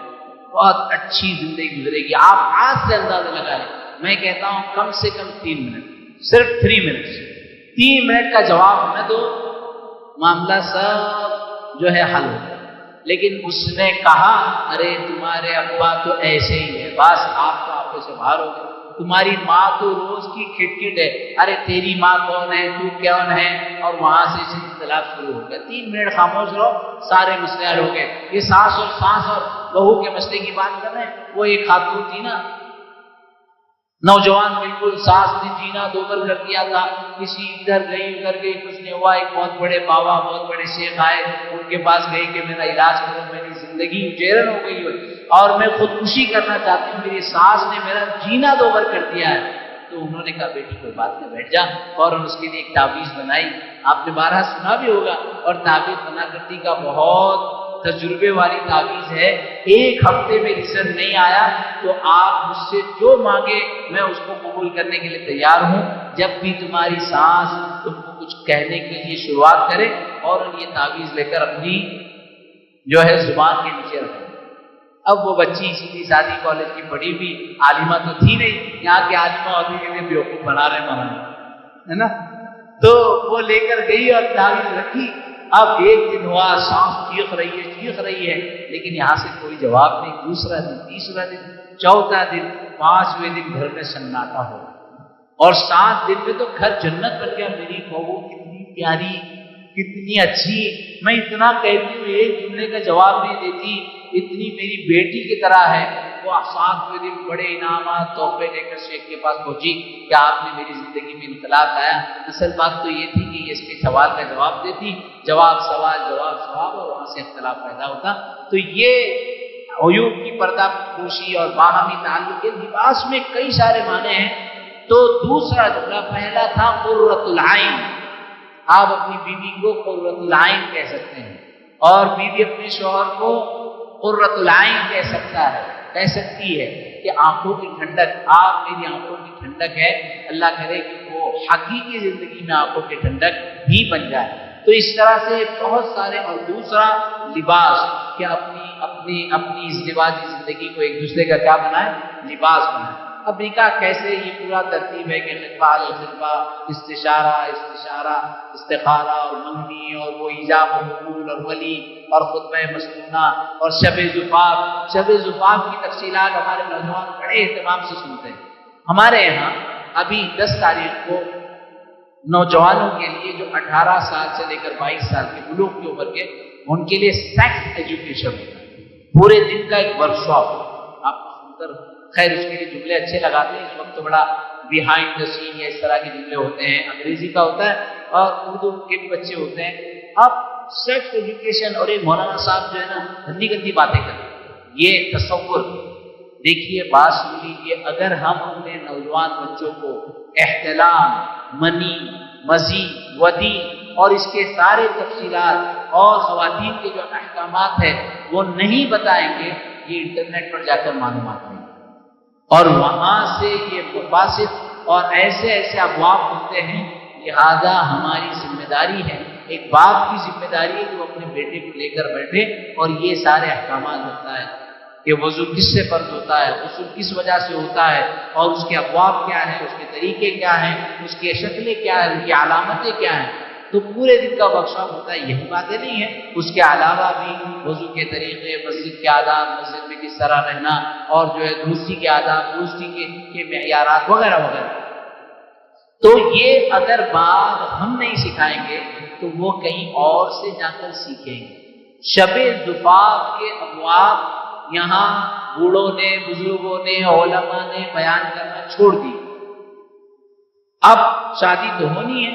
بہت اچھی زندگی گزرے گی. آپ ہاتھ سے اندازہ لگائیں، میں کہتا ہوں کم سے کم 3 منٹ، صرف 3 منٹ، 3 منٹ کا جواب نہ دو، معاملہ سب جو ہے حل ہو جائے. لیکن اس نے کہا ارے تمہارے ابا تو ایسے ہی ہے، بس آپ تو آپ سے باہر ہو گئے. تمہاری ماں تو روز کی کھٹکھٹ ہے، ارے تیری ماں کون ہے، تو کون ہے، اور وہاں سے اختلاف شروع ہو گیا. 3 منٹ خاموش رہو، سارے مسئلے حل ہو گئے. یہ ساس اور بہو کے مسئلے کی بات کر رہے ہیں. وہ ایک خاتون تھی نا، نوجوان، بالکل ساس نے جینا دوبر کر دیا تھا، کسی ادھر گئی کچھ نہیں ہوا. ایک بہت بڑے بابا، بہت بڑے شیخ آئے، ان کے پاس گئی کہ میرا علاج کرو، میری زندگی اجیرن ہو گئی ہے اور میں خودکشی کرنا چاہتی ہوں، میری ساس نے میرا جینا دوبر کر دیا ہے. تو انہوں نے کہا بیٹی کوئی بات نہیں، بیٹھ جا. فوراً اس کے لیے ایک تعویذ بنائی، آپ نے 12 سنا بھی ہوگا. اور تعویذ بنا کرتی کا بہت تجربے والی تعویذ ہے. 1 ہفتے میں رزلٹ نہیں آیا تو آپ مجھ سے جو مانگے میں اس کو قبول کرنے کے لیے تیار ہوں. جب بھی تمہاری سانس تم کو کچھ کہنے کے لیے شروعات کرے اور یہ تعویذ لے کر اپنی جو ہے زبان کے نیچے رکھے. اب وہ بچی سیدھی سادی کالج کی پڑھی بھی عالمہ تو تھی نہیں، یہاں کے عالمہ ہونے کے لیے بیوقوف بنا رہے مولانا، ہے نا. تو وہ لے کر گئی اور تعویذ رکھی. اب ایک دن ہوا، سانس چیخ رہی ہے، لیکن یہاں سے کوئی جواب نہیں. دوسرا دن، تیسرا دن، چوتھا دن، 5ویں دن گھر میں سناٹا ہو. اور 7 دن میں تو گھر جنت بن گیا. میری بہو کتنی پیاری، کتنی اچھی، میں اتنا کہتی ہوں ایک جملے کا جواب نہیں دیتی، اتنی میری بیٹی کی طرح ہے. وہ 7ویں دن بڑے انعامات تحفے لے کر شیخ کے پاس پہنچی کہ آپ نے میری زندگی میں انقلاب لایا. اصل بات تو یہ تھی کہ یہ اس کے سوال کا جواب دیتی، جواب سوال، اور وہاں سے اختلاف پیدا ہوتا. تو یہ عیوب کی پردہ پوشی اور باہمی تعلق کے لباس میں کئی سارے معنی ہیں. تو دوسرا جملہ، پہلا تھا قرۃ العین. آپ اپنی بیوی کو قرۃ العین کہہ سکتے ہیں، اور بیوی اپنے شوہر کو قرۃ العین کہہ سکتی ہے کہ آنکھوں کی ٹھنڈک، آپ میری آنکھوں کی ٹھنڈک ہے. اللہ کرے کہ وہ حقیقی زندگی میں آنکھوں کی ٹھنڈک بھی بن جائے. تو اس طرح سے بہت سارے. اور دوسرا لباس، کہ اپنی ازدواجی زندگی کو ایک دوسرے کا کیا بنائے، لباس بنائے. اب نکاح کیسے، یہ پورا ترتیب ہے کہ خطبہ الخطبہ، استشارہ، استخارہ اور منگنی، اور وہ ایجاب و قبول اور ولی اور خطبہ مسنونہ اور شب زفاف کی تفصیلات ہمارے نوجوان بڑے اہتمام سے سنتے ہیں. ہمارے یہاں ابھی 10 تاریخ کو نوجوانوں کے لیے جو 18 سال سے لے کر 22 سال کے بلوغ کی عمر کے، ان کے لیے سیکس ایجوکیشن ہوتا ہے. پورے دن کا ایک ورکشاپ. آپ سن کر خیر اس کے لیے جملے اچھے لگاتے ہیں. اس وقت تو بڑا بیہائنڈ دا سین یا اس طرح کے جملے ہوتے ہیں، انگریزی کا ہوتا ہے اور اردو کے بھی بچے ہوتے ہیں. اب سیکس ایجوکیشن، اور ایک مولانا صاحب جو ہے نا گندی باتیں کرتے ہیں. یہ تصور دیکھیے، بات سن لیجیے. اگر ہم اپنے نوجوان بچوں کو احتلام، منی، مزی، ودی اور اس کے سارے تفصیلات اور خواتین کے جو احکامات ہیں وہ نہیں بتائیں گے، یہ انٹرنیٹ پر جا کر معلومات لیں گے اور وہاں سے یہ مفاسد اور ایسے ایسے ابواب ہوتے ہیں۔ لہذا ہماری ذمہ داری ہے، ایک باپ کی ذمہ داری ہے کہ وہ اپنے بیٹے کو لے کر بیٹھے اور یہ سارے احکامات بتائے کہ وضو کس سے فرض ہوتا ہے، غسل کس وجہ سے ہوتا ہے، اور اس کے ابواب کیا ہیں، اس کے طریقے کیا ہیں، اس کی شکلیں کیا ہیں، ان کی علامتیں کیا ہیں۔ تو پورے دن کا ورکشاپ ہوتا ہے، یہی باتیں نہیں ہیں، اس کے علاوہ بھی وضو کے طریقے، مسجد کے آداب، مسجد میں کس طرح رہنا، اور جو ہے درستی کے آداب، درستی کے معیارات وغیرہ وغیرہ۔ تو یہ اگر بات ہم نہیں سکھائیں گے تو وہ کہیں اور سے جا کر سیکھیں گے۔ شب زفاف کے ابواب یہاں بوڑھوں نے، بزرگوں نے، علماء نے بیان کرنا چھوڑ دی۔ اب شادی تو ہونی ہے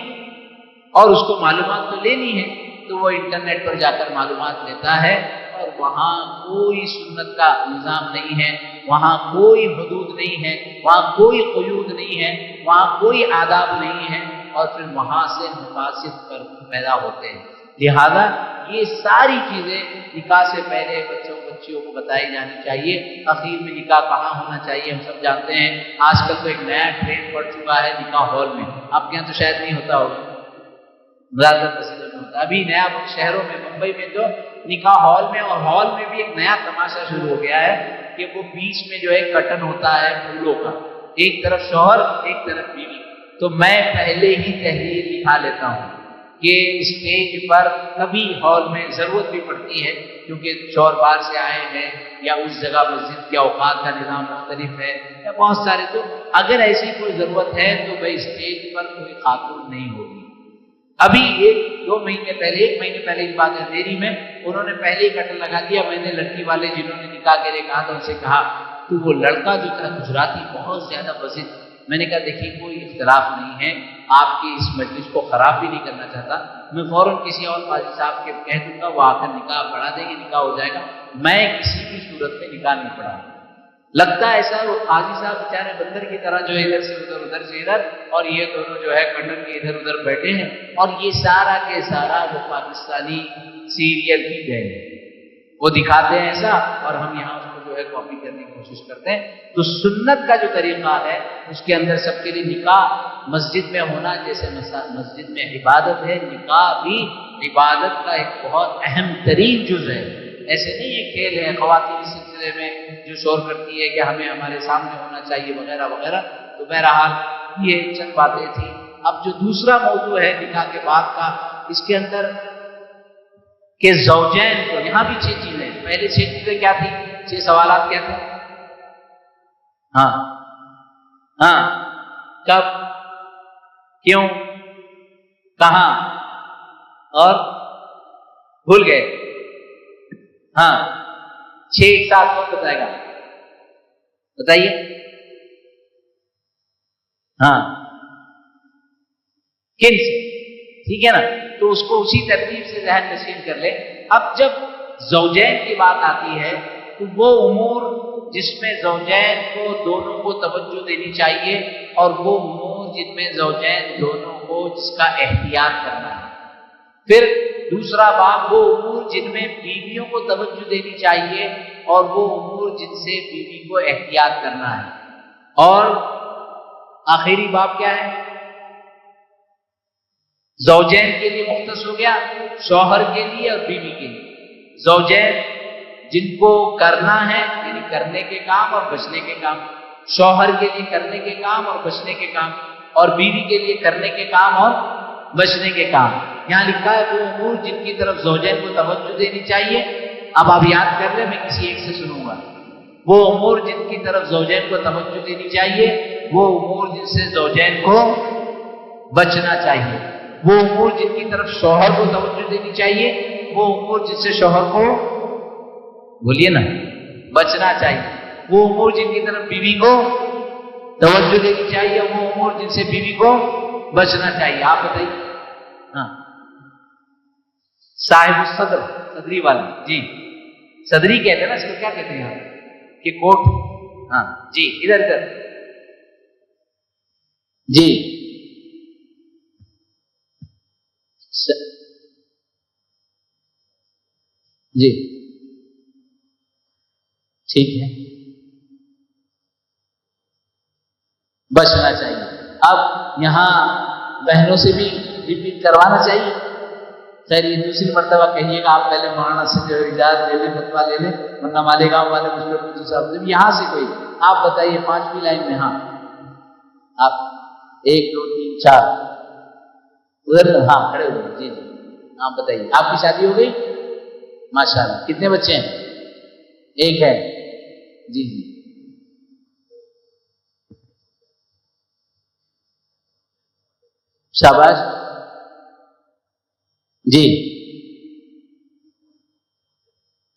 اور اس کو معلومات تو لینی ہے، تو وہ انٹرنیٹ پر جا کر معلومات لیتا ہے، اور وہاں کوئی سنت کا نظام نہیں ہے، وہاں کوئی حدود نہیں ہے، وہاں کوئی قیود نہیں ہے، وہاں کوئی آداب نہیں ہے، اور پھر وہاں سے مفاسد پیدا ہوتے ہیں۔ لہذا یہ ساری چیزیں نکاح سے پہلے بچیوں کو بتائی جانی چاہیے۔ اخیر میں نکاح کہاں ہونا چاہیے ہم سب جانتے ہیں۔ آج کل تو ایک نیا ٹرینڈ پڑ چکا ہے نکاح ہال میں، آپ کے یہاں تو شاید نہیں ہوتا ہوگا، زیادہ مسجدوں میں ہوتا ہے۔ ابھی نیا شہروں میں، ممبئی میں تو نکاح ہال میں، اور ہال میں بھی ایک نیا تماشا شروع ہو گیا ہے کہ وہ بیچ میں جو ہے کرٹن ہوتا ہے پھولوں کا، ایک طرف شوہر ایک طرف بیوی۔ تو میں پہلے ہی تحریر لکھا لیتا ہوں کہ اسٹیج پر کبھی ہال میں ضرورت بھی پڑتی ہے کیونکہ شوہر باہر سے آئے ہیں، یا اس جگہ مسجد کے اوقات کا نظام مختلف ہے، یا بہت سارے، تو اگر ایسی کوئی ضرورت ہے تو بھائی اسٹیج پر کوئی خاتون نہیں ہوگی۔ ابھی ایک مہینے پہلے کی بات ہے، دیری میں انہوں نے پہلے ہی کٹر لگا دیا۔ میں نے لڑکی والے جنہوں نے نکاح کے لیے کہا تھا ان سے کہا تو وہ لڑکا جو تھا گجراتی، بہت زیادہ بزد۔ میں نے کہا دیکھیے کوئی اختلاف نہیں ہے، آپ کی اس مجلس کو خراب بھی نہیں کرنا چاہتا، میں فوراً کسی اور قاضی صاحب کے کہہ دوں گا، وہ آ کر نکاح پڑھا دیں گے، نکاح ہو جائے گا۔ میں کسی بھی صورت میں نکاح نہیں پڑھا۔ لگتا ہے ایسا وہ قاضی صاحب بیچارے بندر کی طرح جو ادھر سے ادھر، ادھر سے ادھر، اور یہ دونوں جو ہے کٹر کے ادھر ادھر بیٹھے ہیں، اور یہ سارا کے سارا وہ پاکستانی سیریل کی دین ہے، وہ دکھاتے ہیں ایسا، اور ہم یہاں اس کو جو ہے کاپی کرنے کی کوشش کرتے ہیں۔ تو سنت کا جو طریقہ ہے اس کے اندر سب کے لیے نکاح مسجد میں ہونا، جیسے مسجد میں عبادت ہے، نکاح بھی عبادت کا ایک بہت اہم ترین جز ہے۔ ایسے نہیں یہ کھیل ہے، خواتین اس سلسلے میں جو شور کرتی ہے کہ ہمیں ہمارے سامنے ہونا چاہیے وغیرہ وغیرہ۔ تو بہرحال یہ چند باتیں تھیں۔ اب جو دوسرا موضوع ہے نکاح کے بعد کا، اس کے اندر کہ زوجین کو، یہاں بھی 6 چیزیں، پہلے 6 چیزیں کیا تھی، 6 سوالات کیا تھے؟ ہاں کب، کیوں، کہاں، اور بھول گئے؟ 6 ایک ساتھ کون بتائے گا؟ بتائیے۔ کن سے؟ ٹھیک ہے نا، تو اس کو اسی ترتیب سے ذہن نشین کر لے۔ اب جب زوجین کی بات آتی ہے تو وہ امور جس میں زوجین کو دونوں کو توجہ دینی چاہیے، اور وہ امور جن میں زوجین دونوں کو جس کا احتیاط کرنا ہے۔ پھر دوسرا باب وہ امور جن میں بیویوں کو توجہ دینی چاہیے، اور وہ امور جن سے بیوی کو احتیاط کرنا ہے۔ اور آخری باب کیا ہے؟ زوجین کے لیے مختص ہو گیا، شوہر کے لیے اور بیوی کے لیے۔ زوجین جن کو کرنا ہے، یعنی کرنے کے کام اور بچنے کے کام، شوہر کے لیے کرنے کے کام اور بچنے کے کام، اور بیوی کے لیے کرنے کے کام اور بچنے کے کام۔ یہاں لکھا ہے وہ امور جن کی طرف زوجین کو توجہ دینی چاہیے۔ اب آپ یاد کر لیں، میں کسی ایک سے سنوں گا۔ وہ امور جن کی طرف زوجین کو توجہ دینی چاہیے، وہ امور جن سے زوجین کو بچنا چاہیے، وہ امور جن کی طرف شوہر کو توجہ دینی چاہیے، وہ امور جن سے شوہر کو، بولیے نا، بچنا چاہیے، وہ امور جن کی طرف بیوی کو توجہ دینی چاہیے، وہ امور جن سے بیوی کو بچنا چاہیے۔ آپ بتائیے۔ صاحب الصدر، صدری والا، جی صدری کہتے ہیں نا اس کو، کیا کہتے ہیں آپ کہ کوٹ؟ جی ادھر جی جی ٹھیک ہے، بچنا چاہیے. اب یہاں بہنوں سے بھی ریپیٹ کروانا چاہیے. خیر یہ دوسری مرتبہ کہیے گا، آپ پہلے مولانا سے جو اجازت لے لیں، فتویٰ لے لیں، ورنہ مالیگاؤں والے مجھ پر کچھ صاحب یہاں سے کوئی آپ بتائیے 5ویں لائن میں. ہاں آپ 1 2 3 4 ادھر، ہاں کھڑے ہوئے. جی جی آپ بتائیے، آپ کی شادی ہو گئی؟ ماشاء اللہ. کتنے بچے ہیں؟ 1 ہے. جی جی شاباش. جی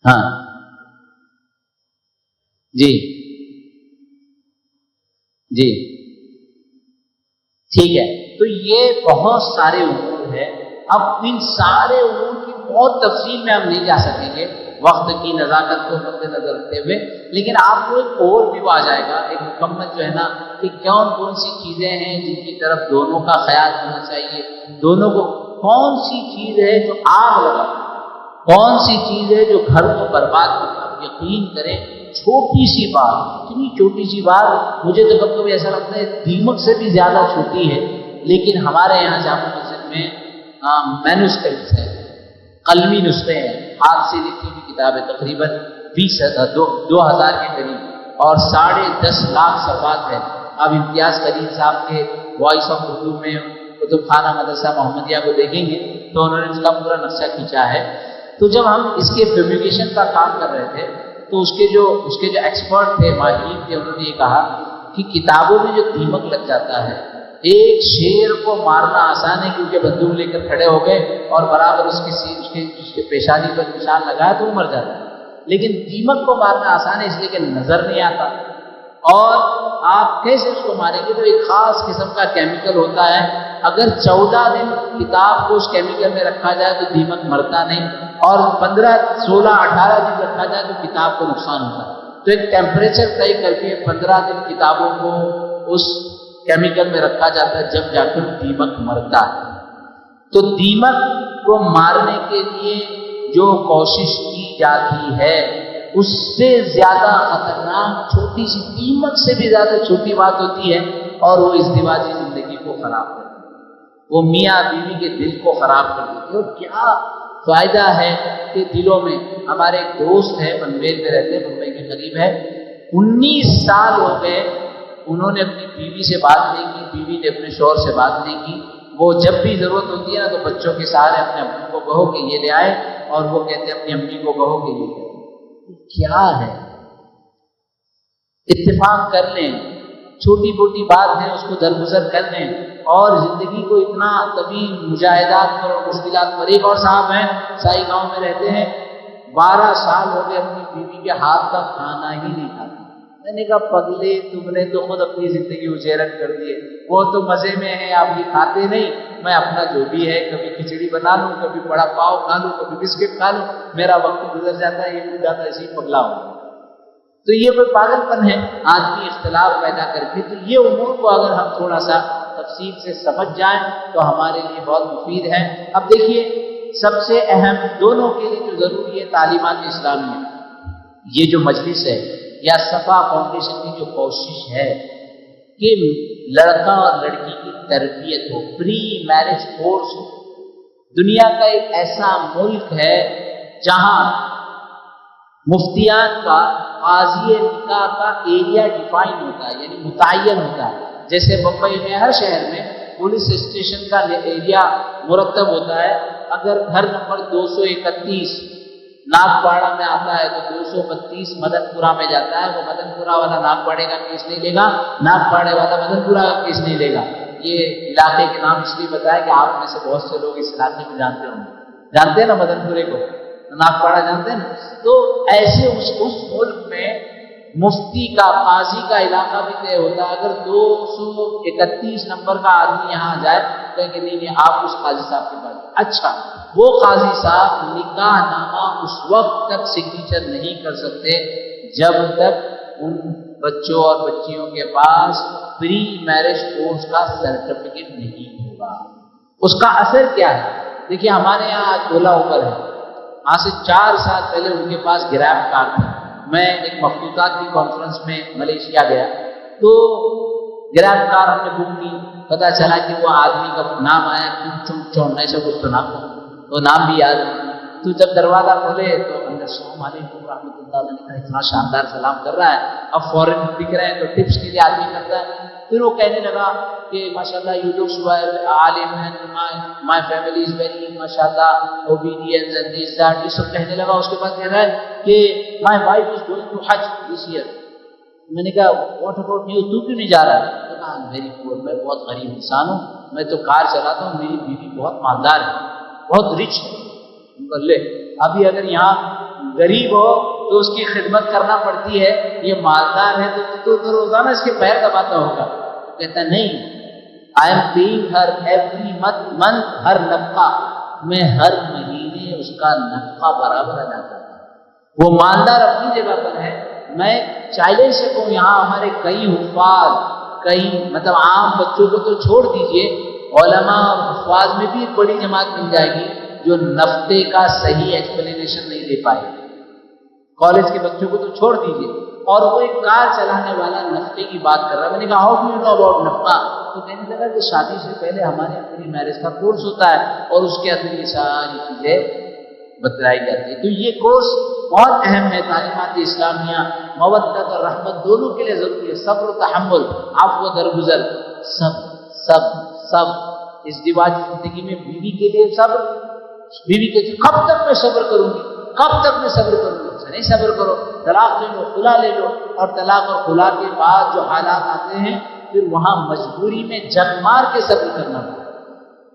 ہاں جی جی ٹھیک ہے. تو یہ بہت سارے امور ہیں. اب ان سارے امور کی بہت تفصیل میں ہم نہیں جا سکیں گے وقت کی نزاکت کو مد نظر رکھتے ہوئے، لیکن آپ کو ایک اوور ویو آ جائے گا، ایک مکمل جو ہے نا کہ کون سی چیزیں ہیں جن کی طرف دونوں کا خیال ہونا چاہیے. دونوں کو کون سی چیز ہے جو آگ لگا، کون سی چیز ہے جو گھر کو برباد کرتا. یقین کریں چھوٹی سی بات، اتنی چھوٹی سی بات مجھے تو کبھی کبھی ایسا لگتا ہے دیمک سے بھی زیادہ چھوٹی ہے، لیکن ہمارے یہاں جامع مسجد میں مینوسکرپٹس ہے، قلمی نسخے ہیں، ہاتھ سے لکھی ہوئی کتابیں تقریباً 20,000 کے قریب اور 10.5 لاکھ صفحات ہے. اب امتیاز خلیل صاحب کے وائس آف اردو میں کتب خانہ مدرسہ محمدیہ کو دیکھیں گے تو انہوں نے اس کا پورا نقشہ کھینچا ہے. تو جب ہم اس کے فیبریکیشن کا کام کر رہے تھے تو اس کے جو ایکسپرٹ تھے، ماہرین تھے، انہوں نے یہ کہا کہ کتابوں میں جو دیمک لگ جاتا ہے، ایک شیر کو مارنا آسان ہے کیونکہ بندوق لے کر کھڑے ہو گئے اور برابر اس کے پیشانی پر نشان لگایا تو وہ مر جاتا ہے. لیکن دیمک کو مارنا آسان ہے اس لیے کہ نظر نہیں آتا، اور آپ کیسے اس کو ماریں گے؟ تو ایک خاص قسم کا کیمیکل ہوتا ہے. اگر 14 دن کتاب کو اس کیمیکل میں رکھا جائے تو دیمک مرتا نہیں، اور 15 16 18 دن رکھا جائے تو کتاب کو نقصان ہوتا ہے. تو ایک ٹیمپریچر طے کر کے 15 دن کتابوں کو اس کیمیکل میں رکھا جاتا ہے، جب جا کر دیمک مرتا ہے. تو دیمک کو مارنے کے لیے جو کوشش کی جاتی ہے اس سے زیادہ خطرناک چھوٹی سی دیمک سے بھی زیادہ چھوٹی بات ہوتی ہے، اور وہ ازدواجی زندگی کو خراب کر دیتی ہے، وہ میاں بیوی کے دل کو خراب کر دیتی ہے. اور کیا فائدہ ہے کہ دلوں میں. ہمارے ایک دوست ہے پنویل میں رہتے ہیں، ممبئی کے قریب ہے، 19 سال ہو گئے انہوں نے اپنی بیوی سے بات نہیں کی، بیوی نے اپنے شوہر سے بات نہیں کی. وہ جب بھی ضرورت ہوتی ہے نا تو بچوں کے سہارے اپنے ابو کو کہو کہ یہ لے آئے، اور وہ کہتے ہیں اپنی امی کو کہو کہ یہ لے آئے. کیا ہے؟ اتفاق کر لیں، چھوٹی موٹی بات ہے اس کو درگزر کر لیں، اور زندگی کو اتنا طویل مجاہدات پر اور مشکلات پر. ایک اور صاحب ہیں سائی گاؤں میں رہتے ہیں، 12 سال ہو گئے اپنی بیوی کے ہاتھ کا کھانا ہی نہیں کھاتے. میں نے کہا پگلے تم نے تو خود اپنی زندگی اجیرت کر دی ہے، وہ تو مزے میں ہے، آپ یہ کھاتے نہیں، میں اپنا جو بھی ہے کبھی کھچڑی بنا لوں، کبھی بڑا پاؤ کھا لوں، کبھی بسکٹ کھا لوں، میرا وقت گزر جاتا ہے، یہ زیادہ ایسے ہی پگلا ہو. تو یہ کوئی پاگل پن ہے آدمی اختلاف پیدا کر کے. تو یہ امور کو اگر ہم تھوڑا سا تفصیل سے سمجھ جائیں تو ہمارے لیے بہت مفید ہے. اب دیکھیے سب سے اہم دونوں کے لیے جو ضروری ہے تعلیمات اسلامیہ. یہ جو مجلس ہے یا صفا فاؤنڈیشن کی جو کوشش ہے کہ لڑکا اور لڑکی کی تربیت ہو، پری میرج کورس ہو. دنیا کا ایک ایسا ملک ہے جہاں مفتیان کا قاضی نکاح کا ایریا ڈیفائن ہوتا ہے، یعنی متعین ہوتا ہے. جیسے بمبئی میں ہر شہر میں پولیس اسٹیشن کا ایریا مرتب ہوتا ہے. اگر گھر نمبر 231 ناگپاڑا میں آتا ہے تو 232 مدن پورہ میں جاتا ہے. وہ مدن پورہ والا ناگپاڑے کا کیس نہیں لے گا، ناگپاڑے والا مدن پورہ کا کیس نہیں لے گا. یہ علاقے کے نام اس لیے بتایا کہ آپ میں سے بہت سے لوگ اس علاقے میں جانتے ہوں گے، جانتے ہیں نا مدن پورے کو، ناگپاڑا جانتے ہیں نا. تو ایسے اس ملک میں مفتی کا قاضی کا علاقہ بھی طے ہوتا ہے. اگر 231 نمبر کا آدمی یہاں جائے کہیں کہ نہیں آپ اس قاضی صاحب کے پاس. اچھا وہ قاضی صاحب نکاح نامہ اس وقت تک سگنیچر نہیں کر سکتے جب تک ان بچوں اور بچیوں کے پاس پری میرج کورس کا سرٹیفکیٹ نہیں ہوگا. اس کا اثر کیا ہے؟ دیکھیے ہمارے یہاں آج اولا اوبر ہے، آج سے 4 سال پہلے ان کے پاس گریب کار تھا. میں ایک مخطوطات کی کانفرنس میں ملیشیا گیا تو گریب کار ہم نے بک کی، پتا چلا کہ وہ آدمی کا نام آیا چون ایسا کچھ تو نام تھا، وہ نام بھی یاد ہے. تو جب دروازہ کھولے تو اندر السلام علیکم رحمۃ اللہ علیہ کا اتنا شاندار سلام کر رہا ہے. اب فورن دکھ رہے ہیں تو ٹپس کے لیے آدمی کرتا ہے. پھر وہ کہنے لگا کہ ماشاء اللہ یو لک عالم ہے، مائی فیملی از ویری ماشاء اللہ اوبیڈینس اینڈ دس دیٹ، یہ سب کہنے لگا. اس کے بعد کہہ رہا ہے کہ my wife is going to حج دس ایئر. میں نے کہا واٹ اباؤٹ یو، تو کیوں نہیں جا رہا ہے؟ تو کہا میری پور، میں بہت غریب انسان ہوں، میں تو کار چلاتا ہوں، میری بیوی بہت مالدار ہے، بہت رچ ہے. لے ابھی اگر یہاں غریب ہو تو اس کی خدمت کرنا پڑتی ہے، یہ مالدار ہے تو روزانہ اس کے پیر دباتا ہوگا. کہتا نہیں، آئی ایم پیئنگ ہر ایوری منتھ ہر نفقہ، میں ہر مہینے اس کا نفقہ برابر ادا کرتا ہوں. وہ مالدار اپنی جگہ پر ہے. میں چیلنج سے کہوں یہاں ہمارے کئی حفاظ، کئی مطلب عام بچوں کو تو چھوڑ دیجئے، علماء اور حفاظ میں بھی ایک بڑی جماعت مل جائے گی جو نفقے کا صحیح ایکسپلینیشن نہیں دے پائے. کالج کے بچوں کو تو چھوڑ دیجئے، اور وہ ایک کار چلانے والا نفقے کی بات کر رہا ہے. میں نے کہا how do you know about نفقہ؟ تو کہنے لگا کہ شادی سے پہلے ہمارے یہاں پری میرج کا کورس ہوتا ہے اور اس کے اندر یہ ساری چیزیں بتلائی جاتی ہے. تو یہ کورس بہت اہم ہے. تعلیمات اسلامیہ مودت اور رحمت دونوں کے لیے ضروری ہے. صبر و تحمل، عفو و درگزر، سب سب سب. ازدواجی زندگی میں بیوی کے لیے صبر، بیوی کے کب تک میں صبر کروں گی، کب تک میں صبر کروں گی؟ نہیں صبر کرو، طلاق لے لو، خلا لے لو. اور طلاق اور خلا کے بعد جو حالات آتے ہیں پھر وہاں مجبوری میں جگ مار کے صبر کرنا پڑتا ہے.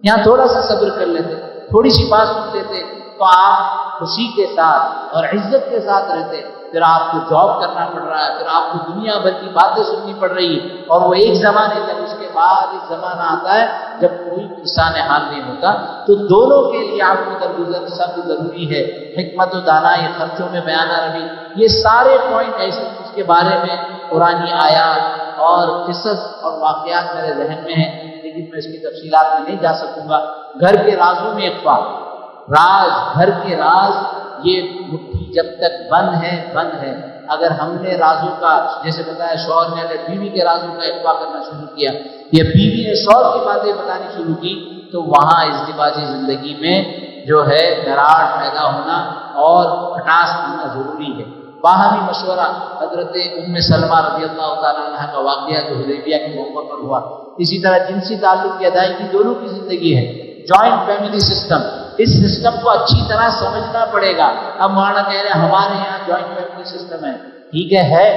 یہاں تھوڑا سا صبر کر لیتے، تھوڑی سی بات سن لیتے تو آپ خوشی کے ساتھ اور عزت کے ساتھ رہتے. پھر آپ کو جاب کرنا پڑ رہا ہے، پھر آپ کو دنیا بھر کی باتیں سننی پڑ رہی ہے، اور وہ ایک زمانے تک. اس کے بعد ایک زمانہ آتا ہے جب کوئی انسان حال نہیں ہوتا. تو دونوں کے لیے آپ کو درگزر سب ضروری ہے. حکمت و دانائی، خرچوں میں بیانہ روی، یہ سارے پوائنٹ ایسے اس کے بارے میں قرآنی آیات اور قصص اور واقعات میرے ذہن میں ہیں، لیکن میں اس کی تفصیلات میں نہیں جا سکوں گا. گھر کے رازوں میں اخفا، راز، گھر کے راز، یہ مٹھی جب تک بند ہے بند ہے. اگر ہم نے رازوں کا، جیسے بتایا شوہر نے اگر بیوی کے رازوں کا اخفا کرنا شروع کیا یا بیوی نے شوہر کی باتیں بتانی شروع کی تو وہاں ازدواجی زندگی میں جو ہے دراڑ پیدا ہونا اور کھٹاس ہونا ضروری ہے. باہمی مشورہ، حضرت ام سلمہ رضی اللہ تعالیٰ عنہ کا واقعہ جو حدیبیہ کے موقع پر ہوا. اسی طرح جنسی تعلق کی ادائیگی دونوں کی زندگی ہے. جوائنٹ فیملی سسٹم، اس سسٹم کو اچھی طرح سمجھنا پڑے گا. اب مولانا کہہ رہے ہیں ہمارے یہاں جوائنٹ فیملی سسٹم ہے، ٹھیک ہے،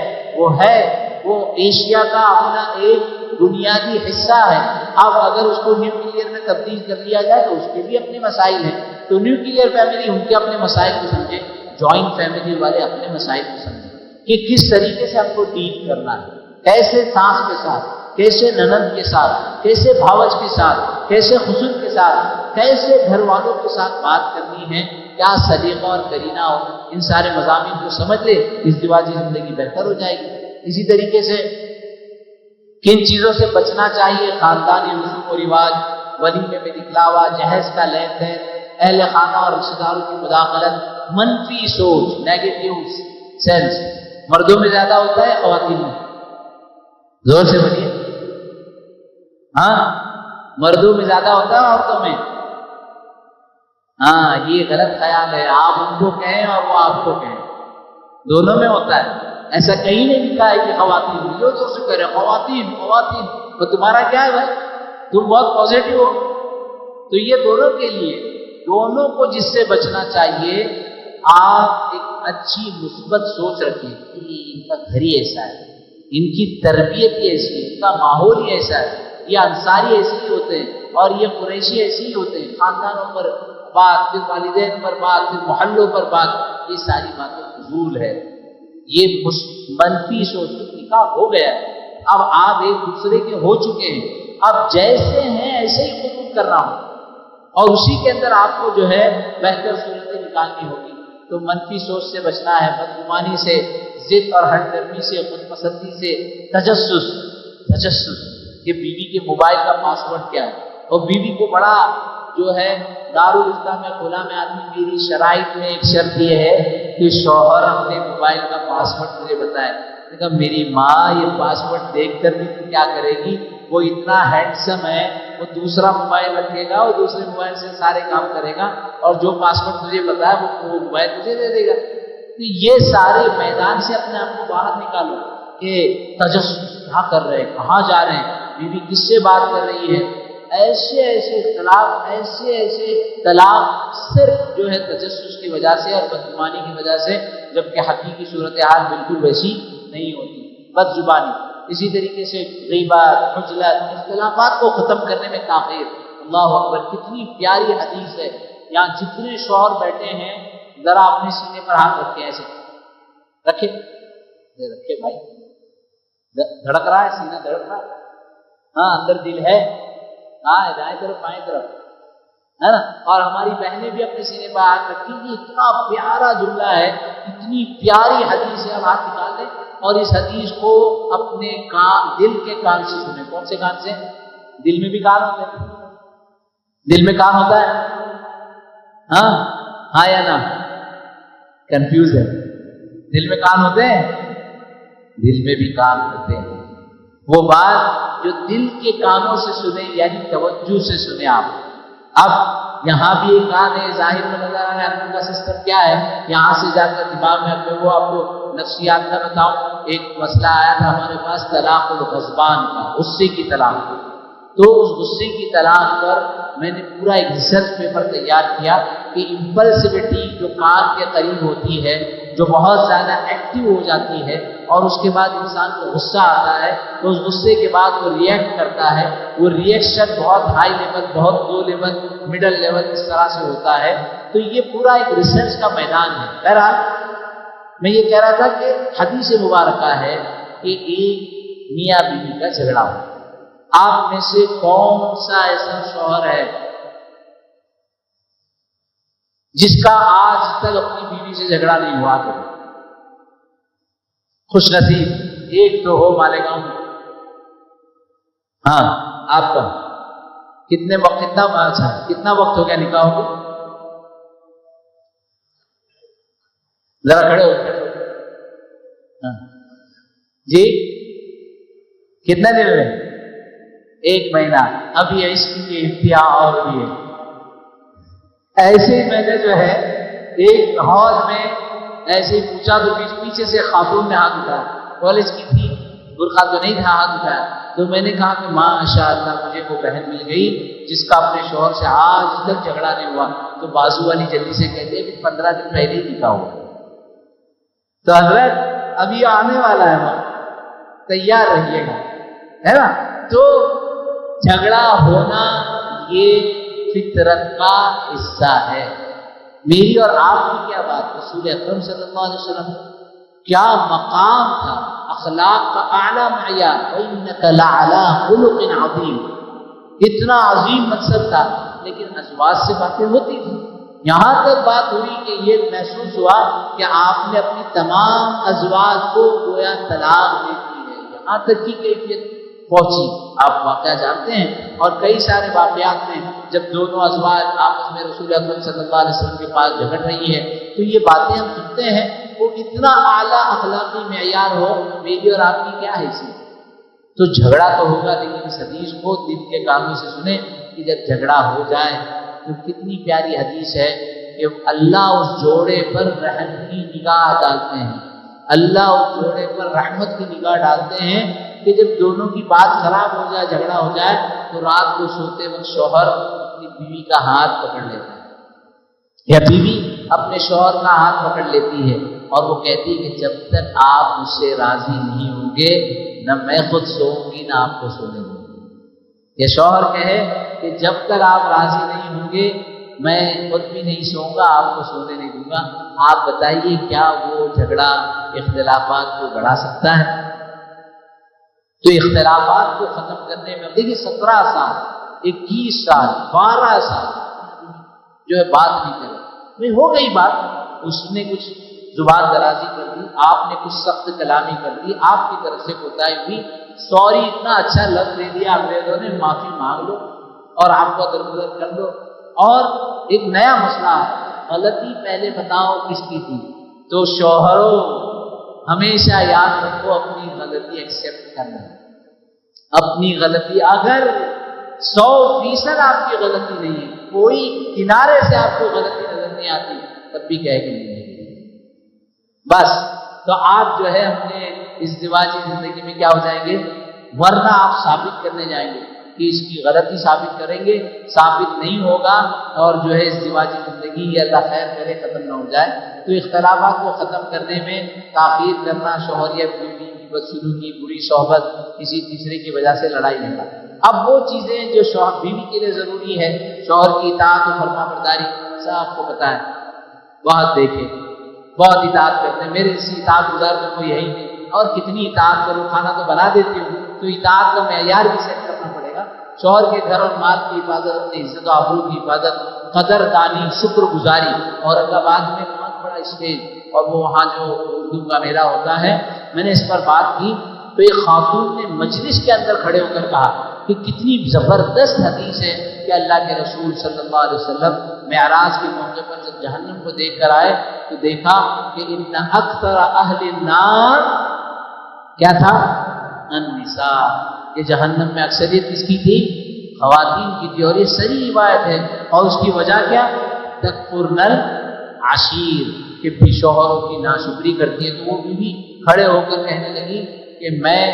وہ ایشیا کا اپنا ایک بنیادی حصہ ہے. اب اگر اس کو نیوکلیئر میں تبدیل کر لیا جائے تو اس کے بھی اپنے مسائل ہیں. تو نیوکلیئر فیملی ان کے اپنے مسائل کو سمجھے، جوائنٹ فیملی والے اپنے مسائل کو سمجھیں کہ کس طریقے سے ہم کو ڈیل کرنا ہے، کیسے ساس کے ساتھ، کیسے ننند کے ساتھ، کیسے بھاوج کے ساتھ، کیسے خسر کے ساتھ، کیسے گھر والوں کے ساتھ بات کرنی ہے، کیا سلیقہ اور کرینہ ہو. ان سارے مضامین کو سمجھ لے، ازدواجی زندگی بہتر ہو جائے گی. اسی طریقے سے کن چیزوں سے بچنا چاہیے؟ خاندانی رسوم و رواج، ولیمے میں دکھلاوا، جہیز کا لین دین، اہل خانہ اور رشتہ داروں کی مداخلت، منفی سوچ، نیگیٹو سینس مردوں میں زیادہ ہوتا ہے خواتین میں؟ زور سے بولیے. ہاں، مردوں میں زیادہ ہوتا ہے عورتوں میں؟ ہاں، یہ غلط خیال ہے. آپ ان کو کہیں اور وہ آپ کو کہیں، دونوں میں ہوتا ہے. ایسا کہیں نہیں لکھا ہے کہ خواتین میں. جو زور سے کہہ رہے خواتین خواتین، تو تمہارا کیا ہے بھائی؟ تم بہت پازیٹیو ہو. تو یہ دونوں کے لیے، دونوں کو جس سے بچنا چاہیے، آپ ایک اچھی مثبت سوچ رکھیں کہ ان کا گھر ہی ایسا ہے، ان کی تربیت ہی ایسی ہے، ان کا ماحول ہی ایسا ہے، یہ انصاری ایسے ہی ہوتے ہیں اور یہ قریشی ایسے ہی ہوتے ہیں. خاندانوں پر بات، پھر والدین پر بات، پھر محلوں پر بات، یہ ساری باتیں فضول ہے. یہ منفی سوچ. نکاح ہو گیا، اب آپ ایک دوسرے کے ہو چکے ہیں، اب جیسے ہیں ایسے ہی قبول کرنا ہو اور اسی کے اندر آپ کو جو ہے بہتر صورتیں نکالنی ہوگی. تو منفی سوچ سے بچنا ہے، بدگمانی سے، ضد اور ہٹ درمی سے، خود پسندی سے، تجسس کہ بیوی کے موبائل کا پاس ورڈ کیا ہے، اور بیوی کو بڑا جو ہے دارالاسلام میں کھلا میں آدمی، میری شرائط میں ایک شرط یہ ہے کہ شوہر اپنے موبائل کا پاسورڈ مجھے بتائے۔ میں نے کہا میری ماں یہ پاسورڈ دیکھ کر بھی کیا کرے گی، وہ اتنا ہینڈسم ہے، وہ دوسرا موبائل رکھے گا اور دوسرے موبائل سے سارے کام کرے گا، اور جو پاسورڈ تجھے بتایا وہ موبائل تجھے دے دے گا۔ تو یہ سارے میدان سے اپنے آپ کو باہر نکالو کہ تجسس کیا کر رہے ہیں، کہاں جا رہے ہیں، بیوی کس سے بات کر رہی ہے۔ ایسے ایسے اختلاف، ایسے ایسے طلاق صرف جو ہے تجسس کی وجہ سے اور بدگمانی کی وجہ سے، جبکہ حقیقی صورتحال بالکل ویسی نہیں ہوتی، بد زبانی۔ اسی طریقے سے غیبت، عجلت، اختلافات کو ختم کرنے میں تاخیر۔ اللہ اکبر، کتنی پیاری حدیث ہے۔ یہاں جتنے شوہر بیٹھے ہیں ذرا اپنے سینے پر ہاتھ رکھے، ایسے رکھے رکھے بھائی، دھڑک رہا ہے سینہ، دھڑک رہا ہے، ہاں اندر دل ہے، ہاں دائیں طرف بائیں طرف ہے نا۔ اور ہماری بہنیں بھی اپنے سینے پر ہاتھ رکھیں گی۔ اتنا پیارا جملہ ہے، اتنی پیاری حدیث ہے، اب ہاتھ نکال دیں اور اس حدیث کو اپنے کان، دل کے کان سے سنیں۔ کون سے کان سے؟ دل میں بھی کان ہوتا ہے، دل میں کان ہوتا ہے، ہاں ہاں یا نا؟ کنفیوز ہے، دل میں کان ہوتے ہیں، دل میں بھی کان ہوتے ہیں۔ وہ بات جو دل کے کانوں سے سنیں، یعنی توجہ سے سنیں آپ۔ اب یہاں بھی ایک کان ہے، ظاہر میں نظر آ رہا ہے، اندر کا سسٹم کیا ہے، یہاں سے جا کر دماغ میں اپنے وہ آپ کو نفسیات کا بتاؤں۔ ایک مسئلہ آیا تھا ہمارے پاس طلاق الغضبان کا، غصے کی طلاق۔ تو اس غصے کی طلاق پر میں نے پورا ایک ریسرچ پیپر تیار کیا کہ امپلسیوٹی جو کان کے قریب ہوتی ہے، جو بہت زیادہ ایکٹیو ہو جاتی ہے اور اس کے بعد انسان کو غصہ آتا ہے، تو اس غصے کے بعد وہ ریئیکٹ کرتا ہے، وہ ریئیکشن بہت ہائی لیول، بہت لو لیول، مڈل لیول اس طرح سے ہوتا ہے۔ تو یہ پورا ایک ریسرچ کا میدان ہے۔ بہرحال میں یہ کہہ رہا تھا کہ حدیث مبارکہ ہے کہ ایک میاں بیوی کا جھگڑا ہو۔ آپ میں سے کون سا ایسا شوہر ہے جس کا آج تک اپنی بیوی سے جھگڑا نہیں ہوا؟ تو خوش نصیب ایک تو ہو مالیگاؤں میں۔ ہاں آپ کا کتنا وقت ہو گیا نکاح کو؟ ذرا کھڑے ہو ہاں جی، کتنے دن میں؟ 1 مہینہ۔ ابھی عشق کی انتہا اور بھی ہے۔ ایسے میں نے جو ہے ایک ہال میں ایسے پوچھا تو پیچھے سے خاتون نے ہاتھ اٹھایا، کالج کی تھی، برقع تو نہیں تھا، ہاتھ اٹھایا۔ تو میں نے کہا کہ ماشاء اللہ مجھے وہ بہن مل گئی جس کا اپنے شوہر سے آج تک جھگڑا نہیں ہوا۔ تو بازو والی جلدی سے کہتے ہیں کہ 15 دن پہلے ہی نکاح ہوا۔ تو حضرت ابھی آنے والا ہے، وہاں تیار رہیے گا، ہے نا۔ تو جھگڑا ہونا یہ فطرت کا حصہ ہے۔ میری اور آپ کی کیا بات، رسول اکرم صلی اللہ علیہ وسلم کیا مقام تھا، اخلاق کا اعلیٰ معیار، وَإِنَّكَ لَعَلَىٰ خُلُقٍ عَظِيمٍ، اتنا عظیم منصب تھا، لیکن ازواج سے باتیں ہوتی تھیں۔ یہاں تک بات ہوئی کہ یہ محسوس ہوا کہ آپ نے اپنی تمام ازواج کو گویا طلاق دے دی ہے، یہاں تک کی کیفیت پہنچی۔ آپ واقعہ جانتے ہیں، اور کئی سارے واقعات میں جب دونوں ازواج آپس میں رسول اکرم صلی اللہ علیہ وسلم کے پاس جھگڑ رہی ہے تو یہ باتیں ہم سنتے ہیں۔ وہ اتنا اعلیٰ اخلاقی معیار ہو، میری اور آپ کی کیا حیثیت؟ تو جھگڑا تو ہوگا، لیکن اس حدیث کو دل کے کانوں سے سنیں کہ جب جھگڑا ہو جائے تو کتنی پیاری حدیث ہے کہ اللہ اس جوڑے پر رحم کی نگاہ ڈالتے ہیں، اللہ اس جوڑے پر رحمت کی نگاہ ڈالتے ہیں کہ جب دونوں کی بات خراب ہو جائے، جھگڑا ہو جائے، تو رات کو سوتے وقت شوہر اپنی بیوی کا ہاتھ پکڑ لیتا ہے یا بیوی اپنے شوہر کا ہاتھ پکڑ لیتی ہے، اور وہ کہتی ہے کہ جب تک آپ مجھ سے راضی نہیں ہوں گے نہ میں خود سوؤں گی نہ آپ کو سونے دوں گی۔ یہ شوہر کہے کہ جب تک آپ راضی نہیں ہوں گے میں خود بھی نہیں سوؤں گا، آپ کو سونے نہیں دوں گا۔ آپ بتائیے کیا وہ جھگڑا اختلافات کو بڑھا سکتا ہے؟ تو اختلافات کو ختم کرنے میں دیکھیے 17 سال 21 سال 12 سال جو ہے بات نہیں کرے، نہیں ہو گئی بات، اس نے کچھ زبان درازی کر دی، آپ نے کچھ سخت کلامی کر دی، آپ کی طرف سے کوتاہی ہوئی، سوری اتنا اچھا لفظ دے دیا انگریزوں نے، معافی مانگ لو اور آپ کو درگزر کر دو۔ اور ایک نیا مسئلہ ہے، غلطی پہلے بتاؤ کس کی تھی. تو شوہروں ہمیشہ یاد رکھو اپنی غلطی ایکسیپٹ کرنا. اپنی غلطی اگر 100% آپ کی غلطی نہیں ہے، کوئی کنارے سے آپ کو غلطی نظر نہیں آتی، تب بھی کہہ کے نہیں بس. تو آپ جو ہے اپنے ازدواجی زندگی میں کیا ہو جائیں گے، ورنہ آپ ثابت کرنے جائیں گے کہ اس کی غلطی ثابت کریں گے، ثابت نہیں ہوگا اور جو ہے ازدواجی زندگی یہ اللہ خیر کرے ختم نہ ہو جائے. تو اختلافات کو ختم کرنے میں تاخیر کرنا، شوہر یا بیوی کی بدسلوکی، بری صحبت، کسی تیسرے کی وجہ سے لڑائی جھگڑا. اب وہ چیزیں جو شوہر بیوی کے لیے ضروری ہے، شوہر کی اطاعت و فرما برداری، سب آپ کو پتہ ہے، بہت دیکھے بہت اطاعت کرتے ہیں. میرے جیسی اطاعت گزار تو کوئی ہے ہی نہیں، اور کتنی اطاعت کروں، کھانا تو بنا دیتی ہوں. تو اطاعت کا معیار بھی سیٹ کرنا پڑے گا. شوہر کے گھر اور مال کی حفاظت، اپنی عزت و آبرو کی حفاظت، قدر دانی، شکر گزاری. اورنگ آباد میں بہت بڑا اسٹیج، اور وہ وہاں جو اردو کا میلہ ہوتا ہے، میں نے اس پر بات کی تو ایک خاتون نے مجلس کے اندر کھڑے ہو کر کہا کہ کتنی زبردست حدیث ہے کہ اللہ کے رسول صلی اللہ علیہ وسلم معراج کے موقع پر جب جہنم کو دیکھ کر آئے تو دیکھا کہ ان اکثر اہل النار کیا تھا، النساء. یہ جہنم میں اکثریت کس کی تھی، خواتین کی تھی. اور یہ صحیح روایت ہے. اور اس کی وجہ کیا، تکفرن العشیر، کہ بھی شوہروں کی ناشکری کرتی ہے. تو وہ بھی کھڑے ہو کر کہنے لگی کہ میں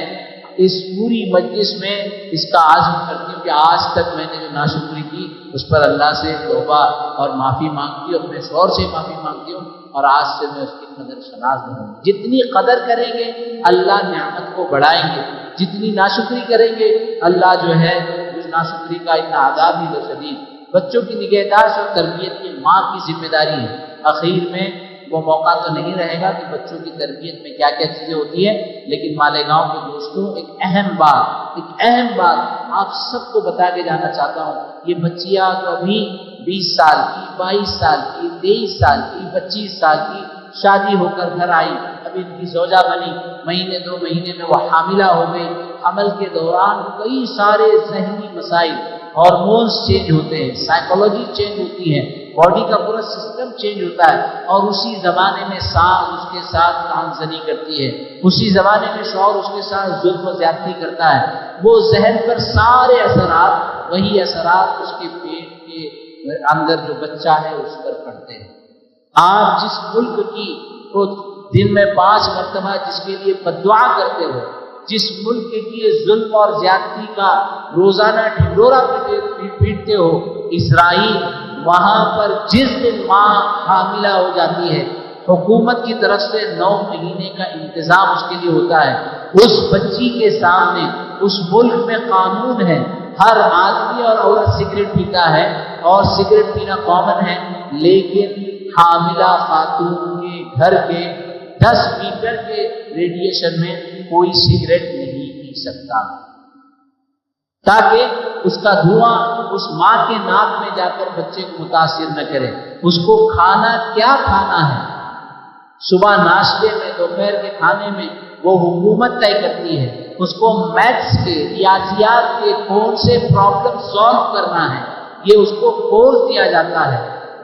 اس پوری مجلس میں اس کا عزم کرتی ہوں کہ آج تک میں نے جو ناشکری کی اس پر اللہ سے توبہ اور معافی مانگتی ہوں، اپنے شوہر سے معافی مانگتی ہوں، اور آج سے میں اس کی قدر شناس بنوں گی. جتنی قدر کریں گے اللہ نعمت کو بڑھائیں گے، جتنی ناشکری کریں گے اللہ جو ہے اس ناشکری کا اتنا عذاب ہی تو شدید. بچوں کی نگہداشت اور تربیت کی ماں کی ذمہ داری ہے. اخیر میں وہ موقع تو نہیں رہے گا کہ بچوں کی تربیت میں کیا کیا چیزیں ہوتی ہیں، لیکن مالیگاؤں کے دوستوں ایک اہم بات آپ سب کو بتا کے جانا چاہتا ہوں. یہ بچیاں تو ابھی 20 سال کی، 22 سال کی، 23 سال کی، 25 سال کی شادی ہو کر گھر آئی، ابھی ان کی زوجہ بنی، مہینے 2 مہینے میں وہ حاملہ ہو گئی. حمل کے دوران کئی سارے ذہنی مسائل، ہارمونز چینج ہوتے ہیں، سائیکولوجی چینج ہوتی ہے، باڈی کا پورا سسٹم چینج ہوتا ہے. اور اسی زمانے میں ساس اس کے ساتھ کانزنی کرتی ہے، اسی زمانے میں شوہر اس کے ساتھ ظلم و زیادتی کرتا ہے. وہ ذہن پر سارے اثرات، وہی اثرات اس کے پیٹ کے اندر جو بچہ ہے اس پر پڑتے ہیں. آپ جس ملک کی کو دن میں 5 مرتبہ جس کے لیے بددعا کرتے ہو، جس ملک کی ظلم اور زیادتی کا روزانہ ڈھنڈورا پیٹتے ہو، اسرائیل، وہاں پر جس دن ماں حاملہ ہو جاتی ہے حکومت کی طرف سے 9 مہینے کا انتظام اس کے لیے ہوتا ہے. اس بچی کے سامنے اس ملک میں قانون ہے، ہر آدمی اور عورت سگریٹ پیتا ہے اور سگریٹ پینا کامن ہے، لیکن حاملہ خاتون کے گھر کے 10 میٹر کے ریڈیشن میں کوئی سگریٹ نہیں پی سکتا، تاکہ اس کا دھواں اس ماں کے ناک میں جا کر بچے کو متاثر نہ کرے. اس کو کھانا کیا کھانا ہے، صبح ناشتے میں، دوپہر کے کھانے میں، وہ حکومت طے کرتی ہے. اس کو میتھس کے، ریاضیات کے کون سے پرابلم سالو کرنا ہے، یہ اس کو کورس دیا جاتا ہے.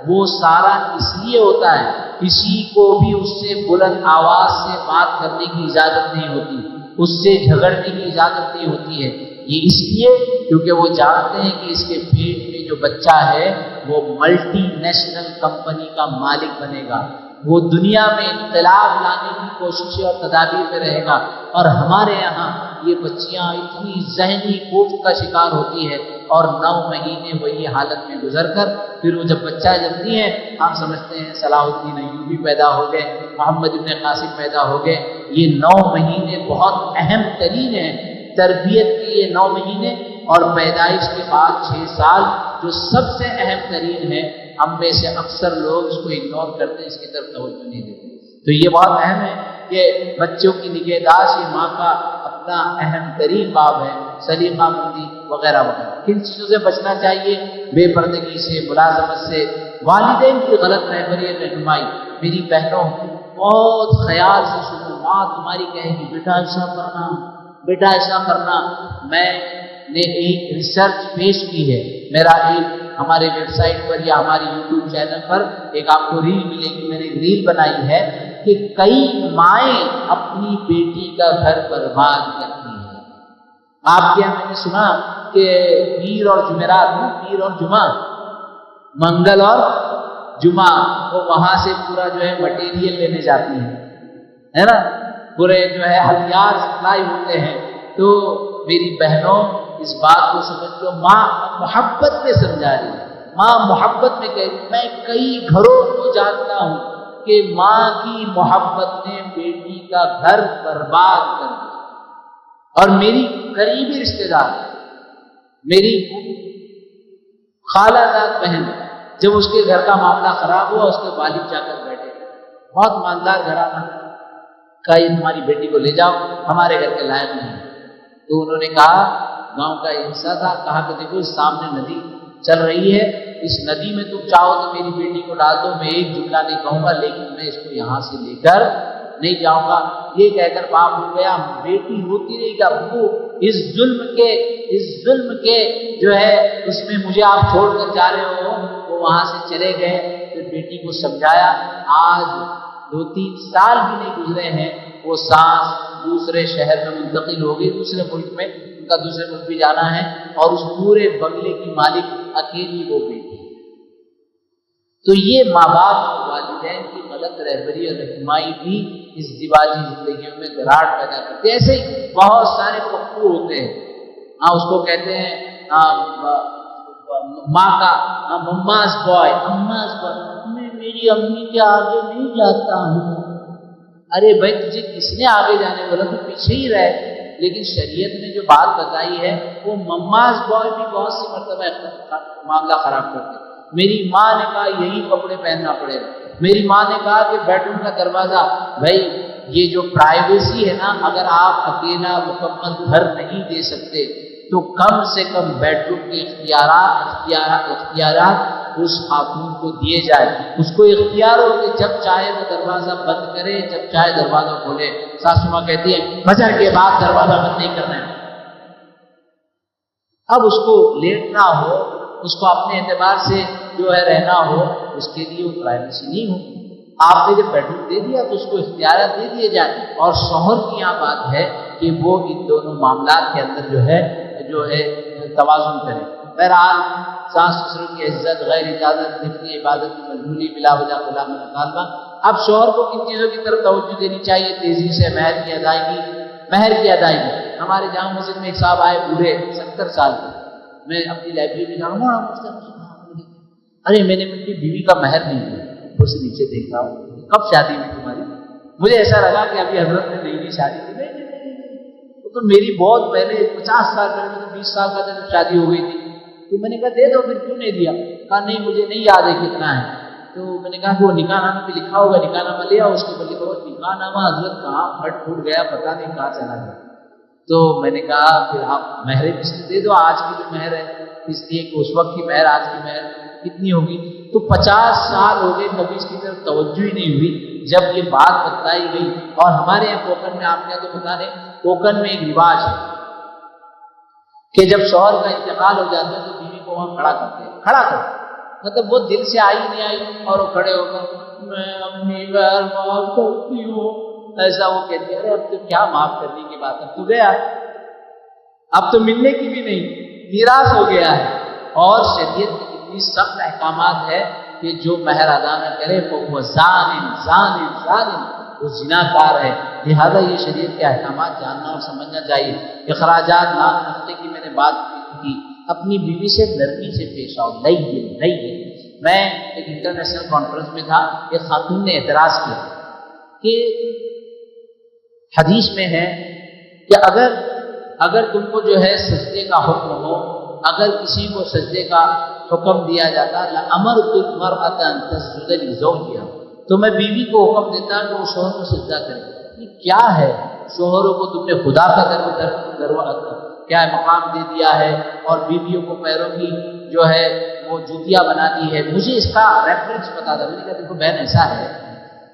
وہ سارا اس لیے ہوتا ہے کسی کو بھی اس سے بلند آواز سے بات کرنے کی اجازت نہیں ہوتی، اس سے جھگڑنے کی اجازت نہیں ہوتی ہے. یہ اس لیے کیونکہ وہ جانتے ہیں کہ اس کے پیٹ میں جو بچہ ہے وہ ملٹی نیشنل کمپنی کا مالک بنے گا، وہ دنیا میں انقلاب لانے کی کوششیں اور تدابیر میں رہے گا. اور ہمارے یہاں یہ بچیاں اتنی ذہنی کوفت کا شکار ہوتی ہے اور 9 مہینے وہی حالت میں گزر کر پھر وہ جب بچہ جنتی ہے، ہم سمجھتے ہیں صلاح الدین ایوبی پیدا ہو گئے، محمد ابن قاسم پیدا ہو گئے. یہ 9 مہینے بہت اہم ترین ہیں تربیت کے، یہ 9 مہینے اور پیدائش کے بعد 6 سال جو سب سے اہم ترین ہے. ہم میں سے اکثر لوگ اس کو اگنور کرتے ہیں، اس کی طرف توجہ نہیں دیتے. تو یہ بہت اہم ہے کہ بچوں کی نگہداشت یہ ماں کا اپنا اہم ترین باب ہے. سلیقہ مندی وغیرہ وغیرہ. کن چیزوں سے بچنا چاہیے؟ بے پردگی سے، ملازمت سے، والدین کی غلط رہبری رہنمائی. میری بہنوں بہت خیال سے سنو، ماں تمہاری کہے گی بیٹا ایسا کرنا، بیٹا ایسا کرنا. میں نے ایک ریسرچ پیش کی ہے، میرا ایک ہمارے ویب سائٹ پر یا ہماری یوٹیوب چینل پر ایک آپ کو ریل ملے گی، میں نے ایک ریل بنائی ہے کہ کئی مائیں اپنی بیٹی کا گھر برباد کرتی ہیں۔ آپ کے یہاں میں نے سنا کہ پیر اور جمعرات، پیر اور جمعہ، منگل اور جمعہ، وہ وہاں سے پورا جو ہے مٹیریل لینے جاتی ہیں، ہے نا، پورے جو ہے ہتھیار سپلائی ہوتے ہیں۔ تو میری بہنوں اس بات کو سمجھ لو، ماں محبت میں سمجھا رہی ہے، ماں محبت میں کہہ رہی ہے۔ میں کئی گھروں کو جانتا ہوں کہ ماں کی محبت نے بیٹی کا گھر برباد کر دیا۔ اور میری قریبی رشتے دار، میری خالہ زاد بہن، جب اس کے گھر کا معاملہ خراب ہوا، اس کے والد جا کر بیٹھے، بہت مالدار گھرانہ، کہا یہ تمہاری بیٹی کو لے جاؤ، ہمارے گھر کے لائق نہیں۔ تو انہوں نے کہا، گاؤں کا ایک حصہ تھا، کہا کہ دیکھو اس سامنے ندی چل رہی ہے، اس ندی میں تم چاہو تو میری بیٹی کو ڈال دو، میں ایک جملہ نہیں کہوں گا، لیکن میں اس کو یہاں سے لے کر نہیں جاؤں گا۔ یہ کہہ کر باپ ہو گیا، بیٹی روتی رہی کہ ابو اس ظلم کے جو ہے اس میں مجھے آپ چھوڑ کر جا رہے ہو۔ وہ وہاں سے چلے گئے، پھر بیٹی کو سمجھایا۔ آج 2-3 سال بھی نہیں گزرے ہیں، وہ سانس دوسرے شہر میں منتقل ہو گئی، دوسرے ملک میں، ان کا دوسرے ملک بھی جانا ہے، اور اس پورے بنگلے کی مالک اکیلی وہ بیٹی۔ تو یہ ماں باپ اور والدین کی غلط رہبری اور رہنمائی بھی اس ازدواجی زندگیوں میں دراڑ پیدا کرتے ہیں۔ ایسے ہی بہت سارے پپو ہوتے ہیں، اس کو کہتے ہیں ماں کا مماز بوائے، اماز بوائے، میں میری امی کے آگے نہیں جاتا ہوں۔ ارے بھائی تجھے کس نے آگے جانے بولا؟ تو پیچھے ہی رہ۔ لیکن شریعت نے جو بات بتائی ہے، وہ مماز بوائے بھی بہت سی مرتبہ معاملہ خراب کرتے۔ میری ماں نے کہا یہی کپڑے پہننا پڑے گا، میری ماں نے کہا کہ بیڈ روم کا دروازہ، بھائی یہ جو پرائیویسی ہے نا، اگر آپ اکیلا مکمل گھر نہیں دے سکتے تو کم سے کم بیڈ روم کے اختیارات اس خاتون کو دیے جائے۔ اس کو اختیار ہو کہ جب چاہے وہ دروازہ بند کرے، جب چاہے دروازہ کھولے۔ ساسو ماں کہتی ہے فجر کے بعد دروازہ بند نہیں کرنا ہے۔ اب اس کو لیٹنا ہو، اس کو اپنے اعتبار سے جو ہے رہنا ہو، اس کے لیے وہ پرائیویسی نہیں ہو۔ آپ نے جب بیڈ روم دے دیا تو اس کو اختیارات دے دیے جائیں، اور شوہر کی یہاں بات ہے کہ وہ ان دونوں معاملات کے اندر جو ہے توازن کرے۔ بہرحال ساس سسر کی عزت، غیر اجازت نفلی عبادت کی مجبوری، بلا وجہ غلام مطالبہ۔ اب شوہر کو کن چیزوں کی طرف توجہ دینی چاہیے؟ تیزی سے مہر کی ادائیگی۔ ہمارے جامع مسجد میں ایک صاحب آئے، بوڑھے 70 سال کے، میں اپنی لائبریری میں جاؤں گا، ارے میں نے اپنی بیوی کا مہر نہیں دیا، اوپر سے نیچے دیکھ رہا ہوں، کب شادی ہوئی تمہاری؟ مجھے ایسا لگا کہ ابھی حضرت نے نئی شادی کی۔ وہ تو میری بہت پہلے 50 سال پہلے، میں تو 20 سال کا جب شادی ہو گئی تھی۔ تو میں نے کہا دے دو، پھر کیوں نہیں دیا؟ کہا نہیں مجھے نہیں یاد ہے کتنا ہے۔ تو میں نے کہا کہ وہ نکاح نامے پہ لکھا ہوگا، نکاح نامہ لے آؤ، اس کے اوپر لکھا ہوگا نکاح نامہ حضرت کہاں پھٹ پھوٹ گیا، پتہ نہیں کہاں چلا گیا۔ تو میں نے کہا پھر آپ مہر مثل دے دو، آج کی جو مہر ہے، اس لیے کہ اس وقت کی مہر آج کی مہر کتنی ہوگی؟ تو 50 سال ہو گئے، کبھی اس کی طرف توجہ ہی نہیں ہوئی۔ جب یہ بات بتائی گئی، اور ہمارے یہاں کوکن میں، آپ نے تو بتا دیں، کوکن میں ایک رواج ہے کہ جب شوہر کا انتقال ہو جاتا ہے تو بیوی کو وہاں کھڑا کرتے ہیں، کھڑا کر، مطلب وہ دل سے آئی نہیں آئی، اور وہ کھڑے ہو کر میں امی بہن معاف کرتی ہوں، ایسا وہ کہتے ہیں۔ ارے اب تو کیا معاف کرنے کی بات، اب تو گیا، اب تو ملنے کی بھی نہیں، میراث ہو گیا ہے۔ اور شریعت کی اتنی سخت احکامات ہے کہ جو مہر ادا نہ کرے وہ ظالم وہ زناکار ہے۔ لہذا یہ شریعت کے احکامات جاننا اور سمجھنا چاہیے۔ اخراجات نفقے کی میں نے بات کی، اپنی بیوی سے نرمی سے پیش آؤ، نہیں۔ میں ایک انٹرنیشنل کانفرنس میں تھا، ایک خاتون نے اعتراض کیا کہ حدیث میں ہے کہ اگر تم کو جو ہے سجدے کا حکم ہو، اگر کسی کو سجدے کا حکم دیا جاتا لَأَمَرْتُ الْمَرْأَةَ أَن تَسْجُدَ لِزَوْجِهَا، تو میں بیوی کو حکم دیتا کہ وہ شوہر کو سجدہ کرے۔ یہ کیا ہے؟ شوہروں کو تم نے خدا کا کیا ہے مقام دے دیا ہے، اور بیویوں کو پیروں کی جو ہے وہ جوتیاں بنا دی ہے۔ مجھے اس کا ریفرنس بتا دو۔ میں نے کہا دیکھو بہن، ایسا ہے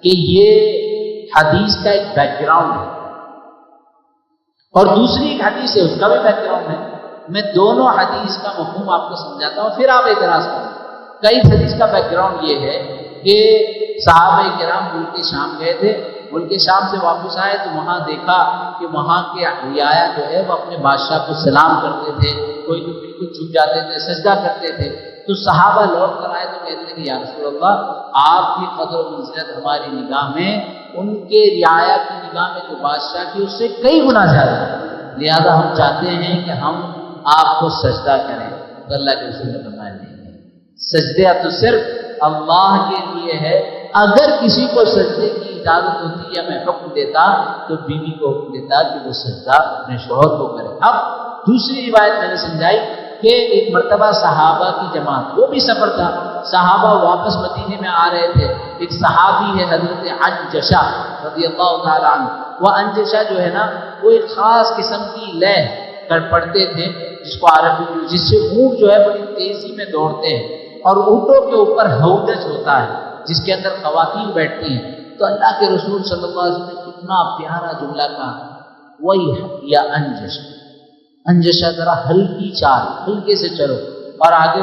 کہ یہ حدیث کا ایک بیک گراؤنڈ ہے، اور دوسری ایک حدیث ہے، اس کا بھی بیک گراؤنڈ ہے۔ میں دونوں حدیث کا مفہوم آپ کو سمجھاتا ہوں، پھر آپ اعتراض کریں۔ کئی حدیث کا بیک گراؤنڈ یہ ہے کہ صحابہ کرام ملک شام گئے تھے، ملک شام سے واپس آئے تو وہاں دیکھا کہ وہاں کے رعایا جو ہے وہ اپنے بادشاہ کو سلام کرتے تھے، کوئی تو بالکل جھک جاتے تھے، سجدہ کرتے تھے۔ تو صحابہ لوٹ کر آئے تو کہتے ہیں کہ یا رسول اللہ، آپ کی قدر و منزلت ہماری نگاہ میں ان کے رعایا کی نگاہ میں جو بادشاہ کی اس سے کئی گنا زیادہ ہے، لہذا ہم چاہتے ہیں کہ ہم آپ کو سجدہ کریں۔ تو اللہ کے رسول نے فرمایا نہیں، سجدہ تو صرف اللہ کے لیے ہے، اگر کسی کو سجدے کی اجازت ہوتی یا میں حکم دیتا تو بیوی کو حکم دیتا کہ وہ سجدہ اپنے شوہر کو کرے۔ اب دوسری روایت میں نے سمجھائی کہ ایک مرتبہ صحابہ کی جماعت، وہ بھی سفر تھا، صحابہ واپس مدینے میں آ رہے تھے، ایک صحابی ہے حضرت انجشہ رضی اللہ تعالیٰ عنہ، وہ انجشہ جو ہے نا وہ ایک خاص قسم کی لے کر پڑھتے تھے جس کو عربی میں، جس سے اونٹ جو ہے بڑی تیزی میں دوڑتے ہیں، اور اونٹوں کے اوپر ہودج ہوتا ہے جس کے اندر خواتین بیٹھتی ہیں۔ تو اللہ کے رسول صلی اللہ علیہ وسلم نے کتنا پیارا جملہ کہا، وَيْحَ یا انجشہ ذرا ہلکی چال، ہلکے سے چلو، اور آگے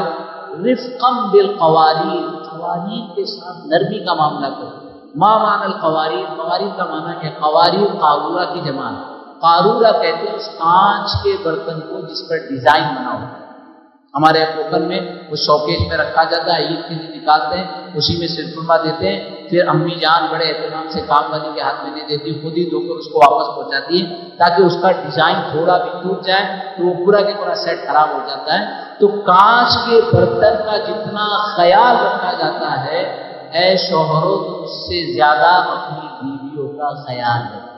رفقم بالقواریر، قواریر کے ساتھ نرمی کا معاملہ کرو۔ ما معنی القواریر، قواریر کا معنی ہے قواریر قارورہ کی جمع ہے۔ قارورہ کہتے ہیں اس کانچ کے برتن کو جس پر ڈیزائن بنا ہوتا ہے، ہمارے اوپن میں وہ شوکیش میں رکھا جاتا ہے، عید کے دن نکالتے ہیں، اسی میں سرخرما دیتے ہیں، پھر امی جان بڑے اہتمام سے کام والی کے ہاتھ میں دے دیتی، خود ہی دھو کر اس کو واپس پہنچاتی ہے تاکہ اس کا ڈیزائن تھوڑا بھی ٹوٹ جائے تو وہ پورا کے پورا سیٹ خراب ہو جاتا ہے۔ تو کانچ کے برتن کا جتنا خیال رکھا جاتا ہے، اے شوہروں تو اس سے زیادہ اپنی بیویوں کا خیال رکھو۔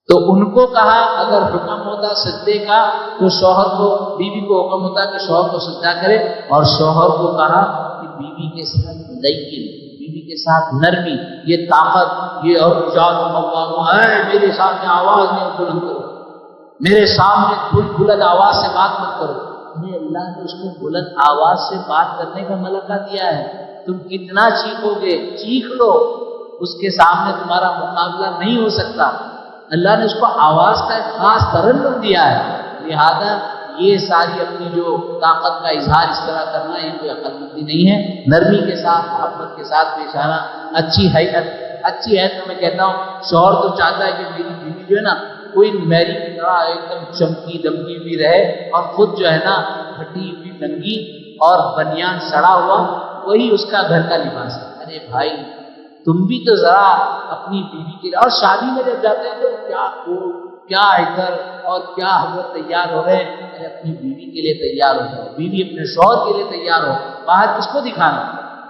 تو ان کو کہا اگر حکم ہوتا سجدے کا تو شوہر کو، بیوی کو حکم ہوتا کہ شوہر کو سجدہ کرے، اور شوہر کو کہا کہ بیوی کے ساتھ لیکن، بیوی کے ساتھ نرمی، یہ طاقت، یہ اور میرے سامنے آواز نہیں بلند کرو، میرے سامنے بلند آواز سے بات مت کرو۔ اللہ نے اس کو بلند آواز سے بات کرنے کا ملکہ دیا ہے، تم کتنا چیخو گے، چیخ لو، اس کے سامنے تمہارا مقابلہ نہیں ہو سکتا۔ اللہ نے اس کو آواز کا ایک خاص ترنم دیا ہے، لہذا یہ ساری اپنی جو طاقت کا اظہار اس طرح کرنا یہ کوئی عقل مندی نہیں ہے۔ نرمی کے ساتھ، محبت کے ساتھ پیش آنا، اچھی حیت تو میں کہتا ہوں شوہر تو چاہتا ہے کہ میری بیوی جو ہے نا کوئی میری کی طرح ایک دم چمکی دمکی بھی رہے، اور خود جو ہے نا پھٹی ہوئی ننگی اور بنیان سڑا ہوا، وہی اس کا گھر کا لباس ہے۔ ارے بھائی تم بھی تو ذرا اپنی بیوی کے لیے، اور شادی میں جب جاتے ہیں تو کیا عطر اور کیا حضرت تیار ہو رہے ہیں، ارے اپنی بیوی کے لیے تیار ہو جاؤ، بیوی اپنے شوہر کے لیے تیار ہو، باہر کس کو دکھانا؟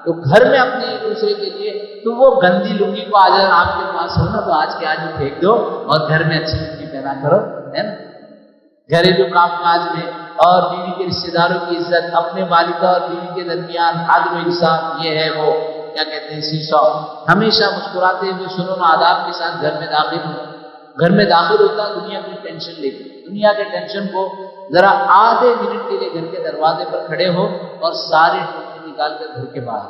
تو گھر میں اپنے ایک دوسرے کے لیے، تو وہ گندی لنگی کو آج آپ کے پاس ہو نا تو آج کے آج ہی پھینک دو اور گھر میں اچھی لنگی پہنا کرو، ہے نا۔ گھریلو کام کاج میں اور بیوی کے رشتے داروں کی عزت، اپنے والدہ اور بیوی کے درمیان عدل و انصاف، یہ ہے وہ کیا کہتے ہیں سیسو، ہمیشہ مسکراتے ہوئے سنو آداب کے ساتھ گھر میں داخل ہوتا، دنیا کی ٹینشن لے کے، دنیا کے ٹینشن کو ذرا آدھے منٹ کے لیے گھر کے دروازے پر کھڑے ہو اور سارے ٹینشن نکال کر گھر کے باہر،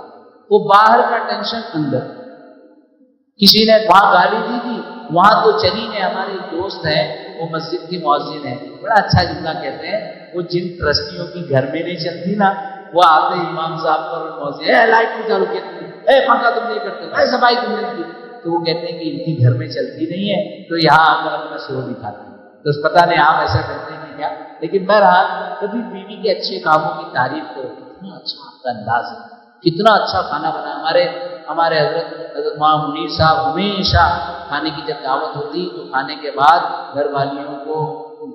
وہ باہر کا ٹینشن اندر۔ کسی نے وہاں گالی دی تھی، وہاں تو چلی نے، ہمارے دوست ہیں وہ مسجد کی مؤذن ہے، بڑا اچھا جملہ کہتے ہیں، وہ جن ٹرسٹیوں کی گھر میں نہیں چلتی نا، وہ آتے امام صاحب پر مؤذن، لائٹ نہیں چالو کہتے، پنکھا تم نہیں کرتے، صفائی تم نہیں کی، تو وہ کہتے ہیں کہ ان کی گھر میں چلتی نہیں ہے تو یہاں آ کر اپنا شو دکھاتے ہیں۔ تو پتہ نہیں آپ ایسا کرتے ہیں کیا، لیکن بہرحال کبھی بیوی کے اچھے کاموں کی تعریف کرو، کتنا اچھا آپ کا انداز ہے، کتنا اچھا کھانا بنا۔ ہمارے حضرت مولانا منیر صاحب ہمیشہ کھانے کی جب دعوت ہوتی تو کھانے کے بعد گھر والیوں کو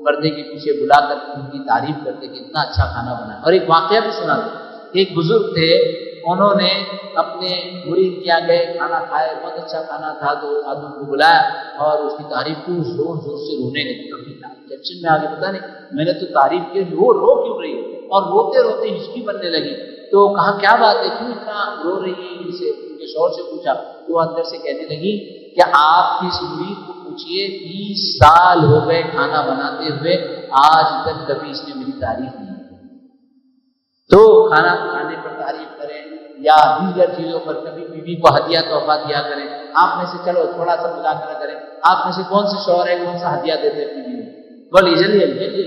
پردے کے پیچھے بلا کر ان کی تعریف کرتے کہ اتنا اچھا کھانا بنا۔ اور ایک واقعہ بھی سنا، ایک بزرگ تھے، انہوں نے اپنے مرید کے آگے کھانا کھایا، بہت اچھا کھانا تھا، تو آدمی کو بلایا اور اس کی تعریف کو زور زور سے رونے لگے، ٹینشن میں آگے پتا نہیں میں نے تو تعریف کی، رو کیوں رہی، اور روتے روتے ہچکی بننے لگی، تو کہا کیا بات ہے، کیوں اتنا رو رہی ہے، ان سے ان کے شوہر سے پوچھا، تو اندر سے کہنے لگی کہ آپ کی اس مرید کو پوچھئے 20 سال ہو گئے کھانا بناتے ہوئے، آج تک کبھی اس نے میری تعریف نہیں کی۔ تو کھانا کھانے پر تعریف کریں یا دیگر چیزوں پر، کبھی بیوی کو ہدیہ تحفہ دیا کریں۔ آپ میں سے چلو تھوڑا سا مذاکرہ کریں، آپ میں سے کون سے شوہر ہے کون سا ہدیہ دیتے اپنی بیوی کو؟ بولیے جلدی جلدی،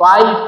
5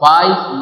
5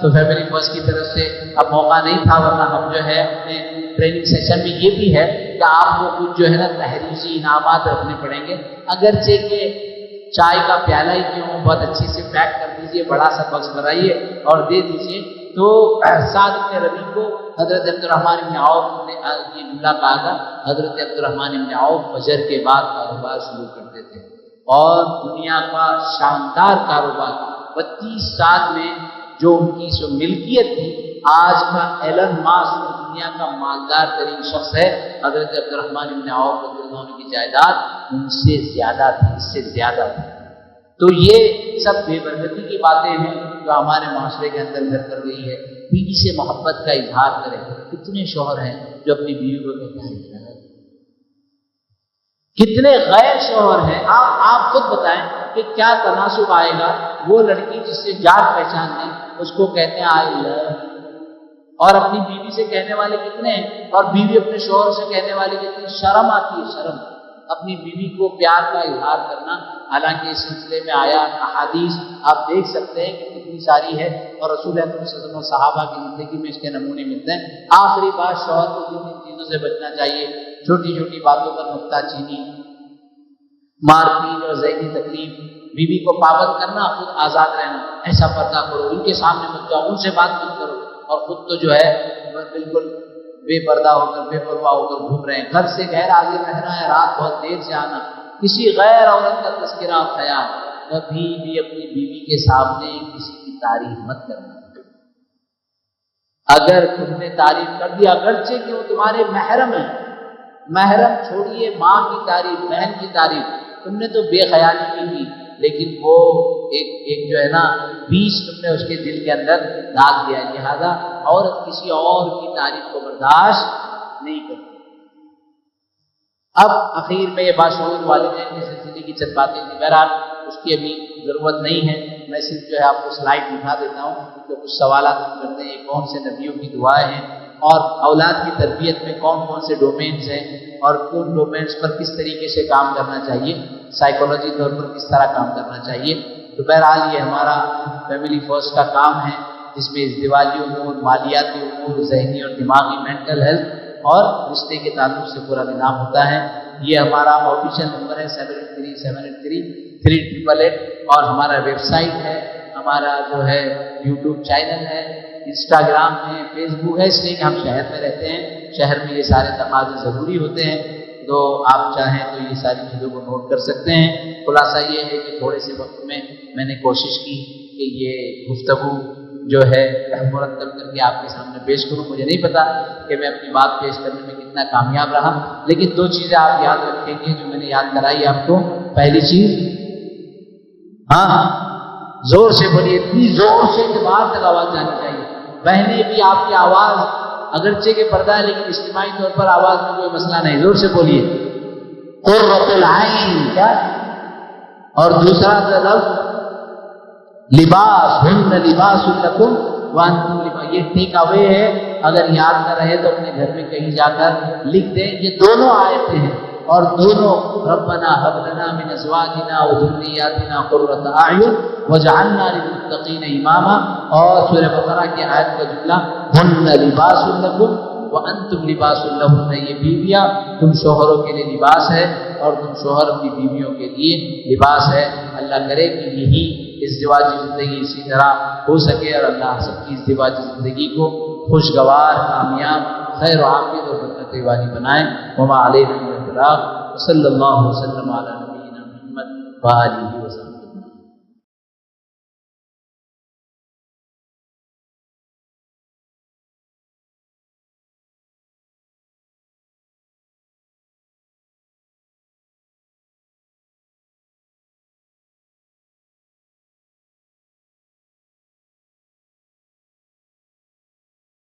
تو فیملی فرسٹ کی طرف سے اب موقع نہیں تھا، ورنہ ہم جو ہے اپنے ٹریننگ سیشن میں یہ بھی ہے کہ آپ کو کچھ جو ہے نا تحریری انعامات رکھنے پڑیں گے، اگرچہ کہ چائے کا پیالہ ہی کیوں بہت اچھے سے پیک کر دیجئے، بڑا سا باکس بنائیے اور دے دیجئے۔ تو سعد بن ربیع کو حضرت عبد الرحمن بن عوف نے یہ جملہ کہا تھا، حضرت عبد الرحمن بن عوف فجر کے بعد کاروبار شروع کرتے تھے اور دنیا کا شاندار کاروبار 32 سال میں جو ان کی جو ملکیت تھی، آج کا ایلن ماسک دنیا کا مالدار ترین شخص ہے، حضرت عبد الرحمن بن عوف رضی اللہ عنہ کی جائیداد ان سے زیادہ تھی، اس سے زیادہ تھی۔ تو یہ سب بے برکتی کی باتیں ہیں جو ہمارے معاشرے کے اندر گھر کر رہی ہے۔ بیوی سے محبت کا اظہار کریں، کتنے شوہر ہیں جو اپنی بیوی کو کہتے ہیں، کتنے غیر شوہر ہیں، آپ خود بتائیں کہ کیا تناسب آئے گا؟ وہ لڑکی جس سے جان پہچان ہے اس کو کہتے ہیں آئی لو، اور اپنی بیوی سے کہنے والے کتنے ہیں، اور بیوی اپنے شوہر سے کہنے والے کتنے؟ شرم آتی ہے، شرم اپنی بیوی کو پیار کا اظہار کرنا۔ حالانکہ اس سلسلے میں آیا احادیث آپ دیکھ سکتے ہیں کہ کتنی ساری ہے، اور رسول اکرم صلی اللہ علیہ وسلم صحابہ کی زندگی میں اس کے نمونے ملتے ہیں۔ آخری بات، شوہر کو جن چیزوں سے بچنا چاہیے، چھوٹی چھوٹی باتوں پر نکتہ چینی، مار پیٹ اور ذہنی تکلیف، بیوی کو پابند کرنا، خود آزاد رہنا، ایسا پردہ کرو، ان کے سامنے مت جاؤ، ان سے بات مت کرو، اور خود تو جو ہے بالکل بے پردہ ہو کر بے پرواہ ہو کر گھوم رہے ہیں، گھر سے غیر حاضر رہنا ہے، رات بہت دیر سے آنا، کسی غیر عورت کا تذکرہ اور خیال، کبھی بھی اپنی بیوی کے سامنے کسی کی تعریف مت کرنا۔ اگر تم نے تعریف کر دی، اگرچہ کہ وہ تمہارے محرم ہیں، محرم چھوڑیے، ماں کی تعریف، بہن کی تعریف، تم نے تو بے خیالی کی تھی، لیکن وہ ایک جو ہے نا بیج تم نے اس کے دل کے اندر ڈال دیا، لہذا عورت کسی اور کی تعریف کو برداشت نہیں کرتی۔ اب اخیر میں یہ باشعور والدین کے سلسلے کی چند باتیں تھیں، بہرحال اس کی ابھی ضرورت نہیں ہے، میں صرف جو ہے آپ کو سلائڈ دکھا دیتا ہوں کہ کچھ سوالات ہم کرتے ہیں، کون سے نبیوں کی دعائیں ہیں، اور اولاد کی تربیت میں کون کون سے ڈومینز ہیں، اور کن ڈومینز پر کس طریقے سے کام کرنا چاہیے، سائیکولوجی طور پر کس طرح کام کرنا چاہیے۔ تو بہرحال یہ ہمارا فیملی فرسٹ کا کام ہے، جس میں ازدواجی امور، مالیاتی امور، ذہنی اور دماغی مینٹل ہیلتھ اور رشتے کے تعلق سے پورا نظام ہوتا ہے۔ یہ ہمارا آفیشیل نمبر ہے 7837833888، اور ہمارا ویب سائٹ ہے، ہمارا جو ہے یوٹیوب چینل ہے، انسٹاگرام ہے، فیس بک ہے، اس لیے کہ ہم شہر میں رہتے ہیں، شہر میں یہ سارے تقاضے ضروری ہوتے ہیں، تو آپ چاہیں تو یہ ساری چیزوں کو نوٹ کر سکتے ہیں۔ خلاصہ یہ ہے کہ تھوڑے سے وقت میں نے کوشش کی کہ یہ گفتگو جو ہے مرتب کر کے آپ کے سامنے پیش کروں۔ مجھے نہیں پتا کہ میں اپنی بات پیش کرنے میں کتنا کامیاب رہا، لیکن دو چیزیں آپ یاد رکھیں گے جو میں نے یاد کرائی آپ کو۔ پہلی چیز، ہاں زور سے بولیے، اتنی زور سے کہ باہر تک آواز جانی چاہیے، بہنیں بھی آپ کی آواز اگرچہ کہ پردہ ہے لیکن اجتماعی طور پر آواز میں کوئی مسئلہ نہیں، زور سے بولیے۔ قرۃ العین، کیا؟ اور دوسرا لفظ لباس، ہن لباس لکم وانتم لباس، یہ ٹیک اوے ہے، اگر یاد نہ رہے تو اپنے گھر میں کہیں جا کر لکھ دیں۔ یہ دونوں آیتیں ہیں، اور دونوں ربنا هب لنا من ازواجنا وذرياتنا قرۃ اعین واجعلنا للمتقین اماما، اور سورہ بقرہ کی آیت کا جملہ ہن لباس لکم وانتم لباس لہن، یہ بیویاں تم شوہروں کے لیے لباس ہے اور تم شوہر اپنی بیویوں کے لیے لباس ہے۔ اللہ کرے کہ یہی ازدواجی زندگی اسی طرح ہو سکے، اور اللہ سب کی ازدواجی زندگی کو خوشگوار، کامیاب، خیر و عافیت اور برکت والی بنائیں۔ وما علینا من البلاغ، صلی اللہ وسلم علی نبینا محمد وآلہ وسلم۔